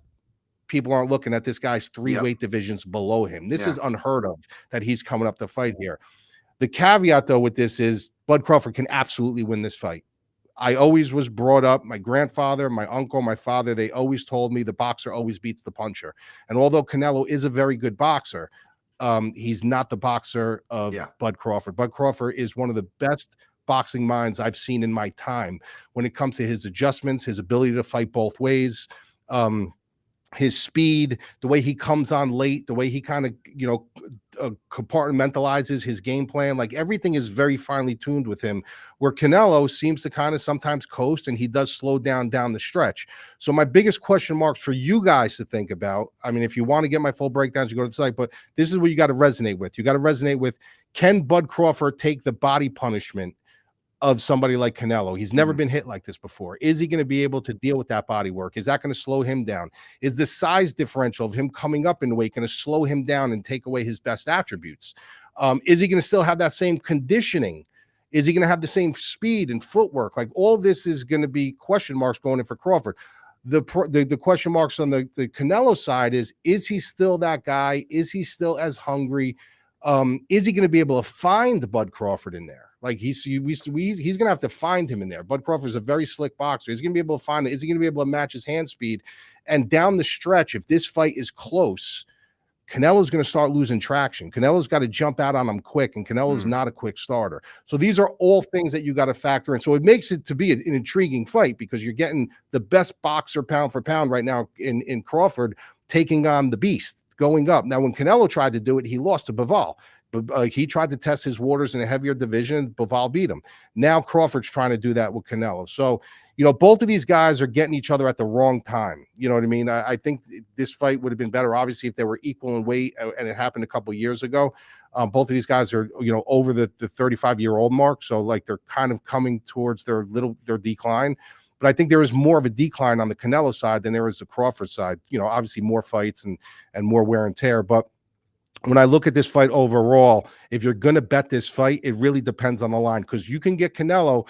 people aren't looking at this guy's 3 weight divisions below him. This is unheard of that he's coming up to fight here. The caveat, though, with this is Bud Crawford can absolutely win this fight. I always was brought up, my grandfather, my uncle, my father, they always told me the boxer always beats the puncher. And although Canelo is a very good boxer, he's not the boxer of Bud Crawford. Bud Crawford is one of the best boxing minds I've seen in my time when it comes to his adjustments, his ability to fight both ways, his speed, the way he comes on late, the way he kind of, compartmentalizes his game plan. Like everything is very finely tuned with him, where Canelo seems to kind of sometimes coast and he does slow down the stretch. So my biggest question marks for you guys to think about, I mean, if you want to get my full breakdowns, you go to the site, but this is what you got to resonate with. You got to resonate with, can Bud Crawford take the body punishment of somebody like Canelo? He's never been hit like this before. Is he going to be able to deal with that body work? Is that going to slow him down? Is the size differential of him coming up in weight going to slow him down and take away his best attributes? Is he going to still have that same conditioning? Is he going to have the same speed and footwork? Like all this is going to be question marks going in for Crawford. The question marks on the Canelo side is he still that guy? Is he still as hungry? Is he going to be able to find Bud Crawford in there? Like he's going to have to find him in there. Bud Crawford is a very slick boxer. He's going to be able to find it. Is he going to be able to match his hand speed? And down the stretch, if this fight is close, Canelo's going to start losing traction. Canelo's got to jump out on him quick, and Canelo's not a quick starter. So these are all things that you got to factor in. So it makes it to be an intriguing fight because you're getting the best boxer pound for pound right now in Crawford taking on the beast going up. Now, when Canelo tried to do it, he lost to Bivol. But he tried to test his waters in a heavier division. Bivol beat him. Now Crawford's trying to do that with Canelo. So, both of these guys are getting each other at the wrong time. You know what I mean? I think this fight would have been better, obviously, if they were equal in weight, and it happened a couple of years ago. Both of these guys are, over the 35-year-old mark. So like they're kind of coming towards their decline. But I think there is more of a decline on the Canelo side than there is the Crawford side. Obviously more fights and more wear and tear. But when I look at this fight overall, if you're going to bet this fight, it really depends on the line, because you can get Canelo,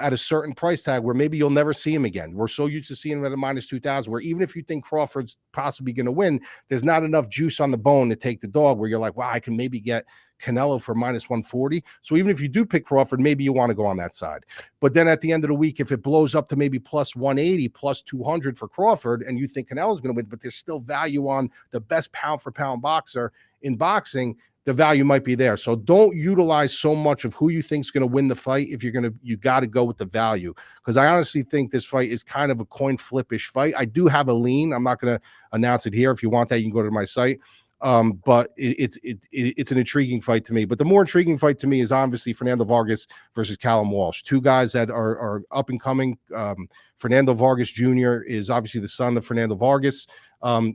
at a certain price tag where maybe you'll never see him again. We're so used to seeing him at a -2,000, where even if you think Crawford's possibly going to win, there's not enough juice on the bone to take the dog, where you're like, wow, I can maybe get Canelo for -140. So even if you do pick Crawford, maybe you want to go on that side. But then at the end of the week, if it blows up to maybe +180, +200 for Crawford, and you think Canelo's going to win, but there's still value on the best pound for pound boxer in boxing, the value might be there. So don't utilize so much of who you think is going to win the fight. If you got to go with the value, because I honestly think this fight is kind of a coin flip-ish fight. I do have a lean. I'm not going to announce it here. If you want that, you can go to my site. But it's an intriguing fight to me. But the more intriguing fight to me is obviously Fernando Vargas versus Callum Walsh, two guys that are up and coming. Fernando Vargas Jr. is obviously the son of Fernando Vargas.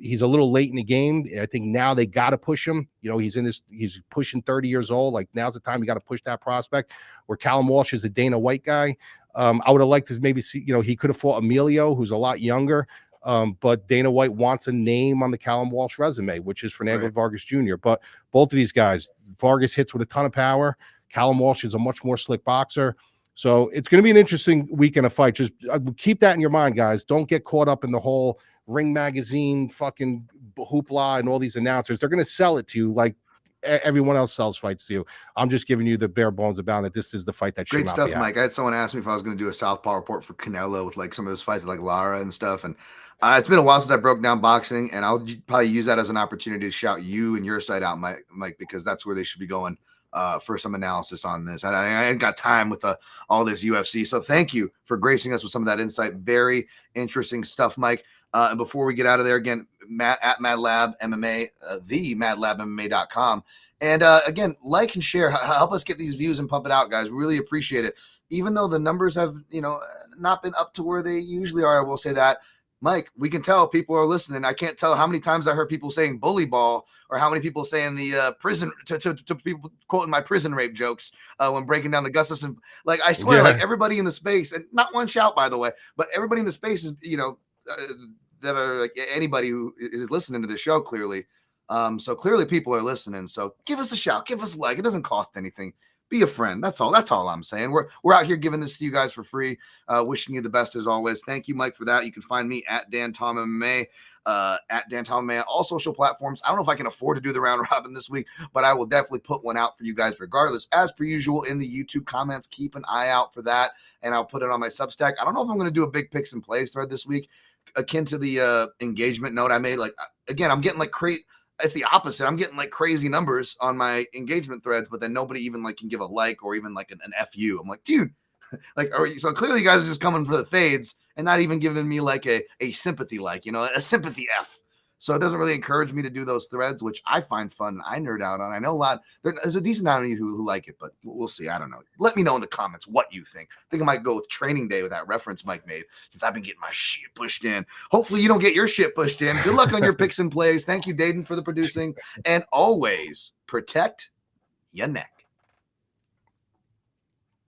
He's a little late in the game. I think now they got to push him. He's pushing 30 years old. Like, now's the time you got to push that prospect. Where Callum Walsh is a Dana White guy. I would have liked to maybe see, he could have fought Emilio, who's a lot younger. But Dana White wants a name on the Callum Walsh resume, which is Fernando Vargas Jr. But both of these guys, Vargas hits with a ton of power. Callum Walsh is a much more slick boxer. So it's going to be an interesting weekend of fight. Just keep that in your mind, guys. Don't get caught up in the whole Ring Magazine fucking hoopla and all these announcers. They're going to sell it to you like everyone else sells fights to you. I'm just giving you the bare bones about it. This is the fight that should great not stuff, be Mike. I had someone ask me if I was going to do a Southpaw report for Canelo with like some of his fights, like Lara and stuff. And it's been a while since I broke down boxing, and I'll probably use that as an opportunity to shout you and your side out, Mike, because that's where they should be going for some analysis on this. I ain't got time with all this UFC. So thank you for gracing us with some of that insight. Very interesting stuff, Mike. And before we get out of there, again, Matt at Madlab MMA, the madlabmma.com. And again, like and share, help us get these views and pump it out, guys. We really appreciate it. Even though the numbers have, not been up to where they usually are, I will say that. Mike, we can tell people are listening. I can't tell how many times I heard people saying bully ball, or how many people saying the prison to people quoting my prison rape jokes when breaking down the Gustafson. Like, I swear, like everybody in the space, and not one shout, by the way, but everybody in the space is, that are like anybody who is listening to the show clearly. So clearly people are listening. So give us a shout, give us a like. It doesn't cost anything. Be a friend. That's all I'm saying. We're out here giving this to you guys for free. Wishing you the best as always. Thank you, Mike, for that. You can find me at Dan Tom MMA, at Dan Tom MMA on all social platforms. I don't know if I can afford to do the round robin this week, but I will definitely put one out for you guys regardless. As per usual in the YouTube comments, keep an eye out for that, and I'll put it on my Substack. I don't know if I'm going to do a big picks and plays thread this week, akin to the engagement note I made. Like, again, I'm getting like crazy. It's the opposite. I'm getting like crazy numbers on my engagement threads, but then nobody even like can give a like or even like an FU. I'm like, dude, like, so clearly you guys are just coming for the fades and not even giving me like a sympathy, like, a sympathy F. So it doesn't really encourage me to do those threads, which I find fun and I nerd out on. I know there's a decent amount of you who like it, but we'll see. I don't know. Let me know in the comments what you think. I think I might go with Training Day with that reference Mike made, since I've been getting my shit pushed in. Hopefully you don't get your shit pushed in. Good luck on your picks and plays. Thank you, Dayton, for the producing. And always protect your neck.